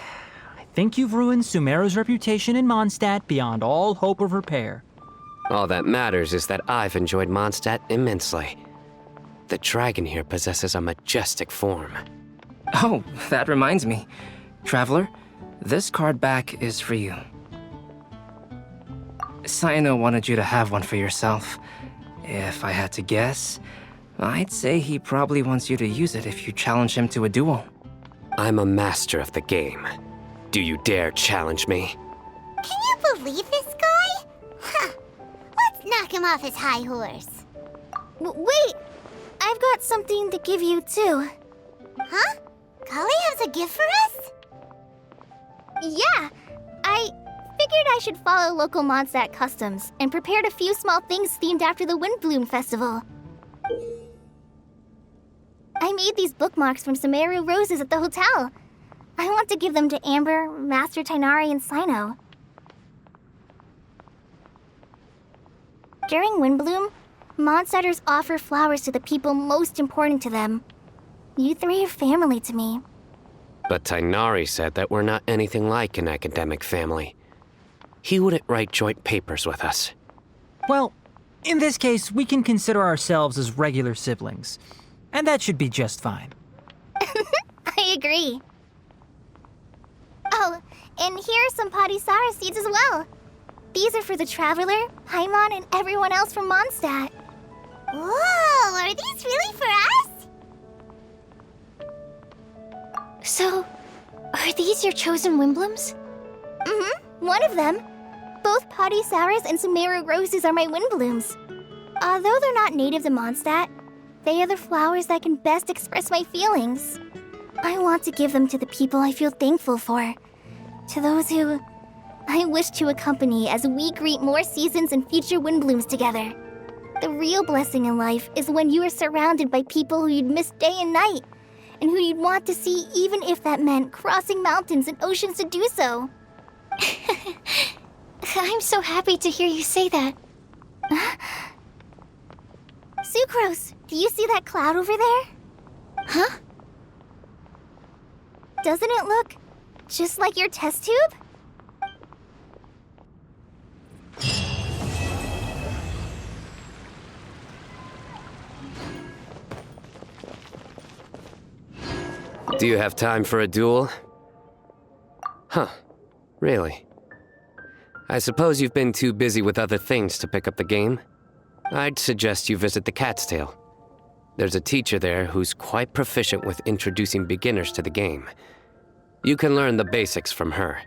I think you've ruined Sumeru's reputation in Mondstadt beyond all hope of repair. All that matters is that I've enjoyed Mondstadt immensely. The dragon here possesses a majestic form. Oh, that reminds me. Traveler, this card back is for you. Saino wanted you to have one for yourself. If I had to guess, I'd say he probably wants you to use it if you challenge him to a duel. I'm a master of the game. Do you dare challenge me? Can you believe this guy? Huh. Let's knock him off his high horse. Wait! I've got something to give you, too. Huh? Kale has a gift for us? Yeah! I figured I should follow local Mondstadt customs and prepared a few small things themed after the Windblume festival. I made these bookmarks from Sumeru roses at the hotel. I want to give them to Amber, Master Tighnari, and Saino. During Windblume, Mondstadters offer flowers to the people most important to them. You three are family to me. But Tighnari said that we're not anything like an academic family. He wouldn't write joint papers with us. Well, in this case, we can consider ourselves as regular siblings. And that should be just fine. I agree. Oh, and here are some Padisara seeds as well. These are for the Traveler, Paimon, and everyone else from Mondstadt. Whoa, are these really for us? So, are these your chosen Windblooms? Mm-hmm, one of them. Both Padisaras and Sumeru roses are my Windblooms. Although they're not native to Mondstadt, they are the flowers that can best express my feelings. I want to give them to the people I feel thankful for. To those who I wish to accompany as we greet more seasons and future Windblooms together. The real blessing in life is when you are surrounded by people who you'd miss day and night, and who you'd want to see even if that meant crossing mountains and oceans to do so. I'm so happy to hear you say that. Sucrose, do you see that cloud over there? Huh? Doesn't it look just like your test tube? Do you have time for a duel? Huh. Really? I suppose you've been too busy with other things to pick up the game. I'd suggest you visit the Cat's Tail. There's a teacher there who's quite proficient with introducing beginners to the game. You can learn the basics from her.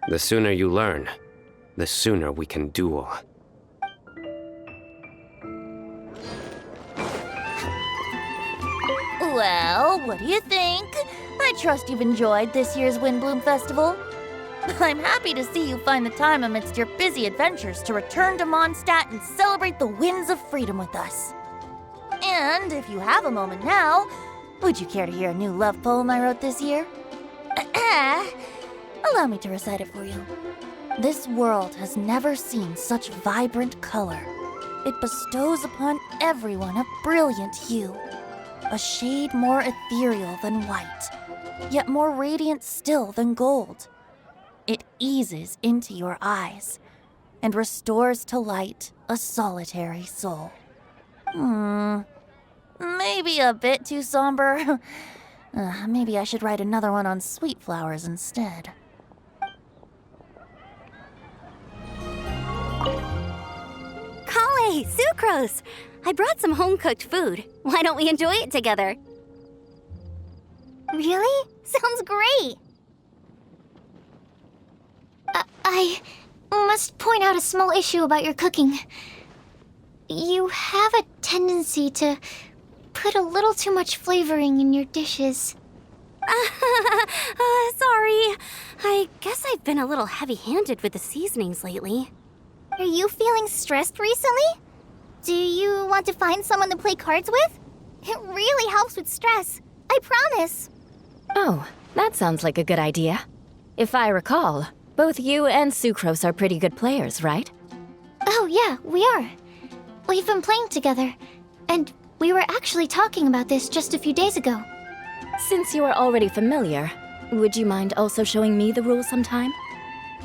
The sooner you learn, the sooner we can duel. Well, what do you think? I trust you've enjoyed this year's Windblume Festival. I'm happy to see you find the time amidst your busy adventures to return to Mondstadt and celebrate the winds of freedom with us. And if you have a moment now, would you care to hear a new love poem I wrote this year? Allow me to recite it for you. This world has never seen such vibrant color. It bestows upon everyone a brilliant hue, a shade more ethereal than white, yet more radiant still than gold. It eases into your eyes and restores to light a solitary soul. Maybe a bit too somber. Maybe I should write another one on sweet flowers instead. Kale, Sucrose! I brought some home-cooked food. Why don't we enjoy it together? Really? Sounds great! I must point out a small issue about your cooking. You have a tendency to put a little too much flavoring in your dishes. Sorry. I guess I've been a little heavy-handed with the seasonings lately. Are you feeling stressed recently? Do you want to find someone to play cards with? It really helps with stress. I promise. Oh, that sounds like a good idea. If I recall, both you and Sucrose are pretty good players, right? Oh yeah, we are. We've been playing together, and we were actually talking about this just a few days ago. Since you are already familiar, Would you mind also showing me the rules sometime?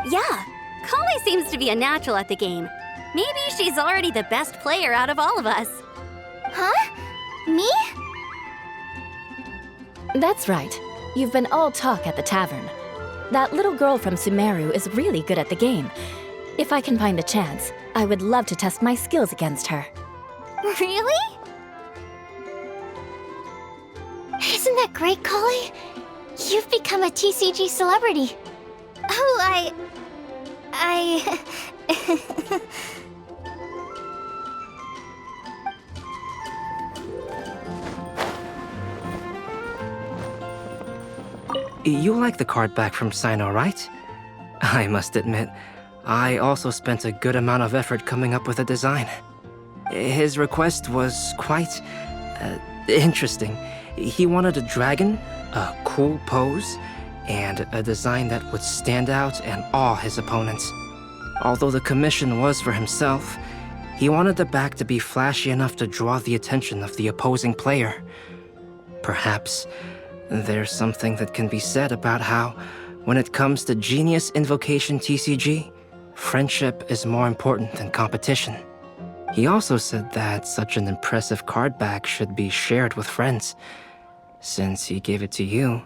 Yeah, Kale seems to be a natural at the game. Maybe she's already the best player out of all of us. Huh? Me? That's right. You've been all talk at the tavern. That little girl from Sumeru is really good at the game. If I can find a chance, I would love to test my skills against her. Really? Isn't that great, Kale? You've become a TCG celebrity. Oh, You like the card back from Sino, right? I must admit, I also spent a good amount of effort coming up with a design. His request was quite interesting. He wanted a dragon, a cool pose, and a design that would stand out and awe his opponents. Although the commission was for himself, he wanted the back to be flashy enough to draw the attention of the opposing player. Perhaps there's something that can be said about how, when it comes to Genius Invocation TCG, friendship is more important than competition. He also said that such an impressive card back should be shared with friends. Since he gave it to you,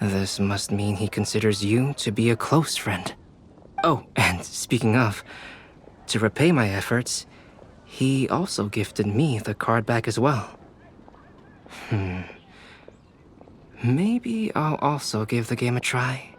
this must mean he considers you to be a close friend. Oh, and speaking of, to repay my efforts, he also gifted me the card back as well. Maybe I'll also give the game a try.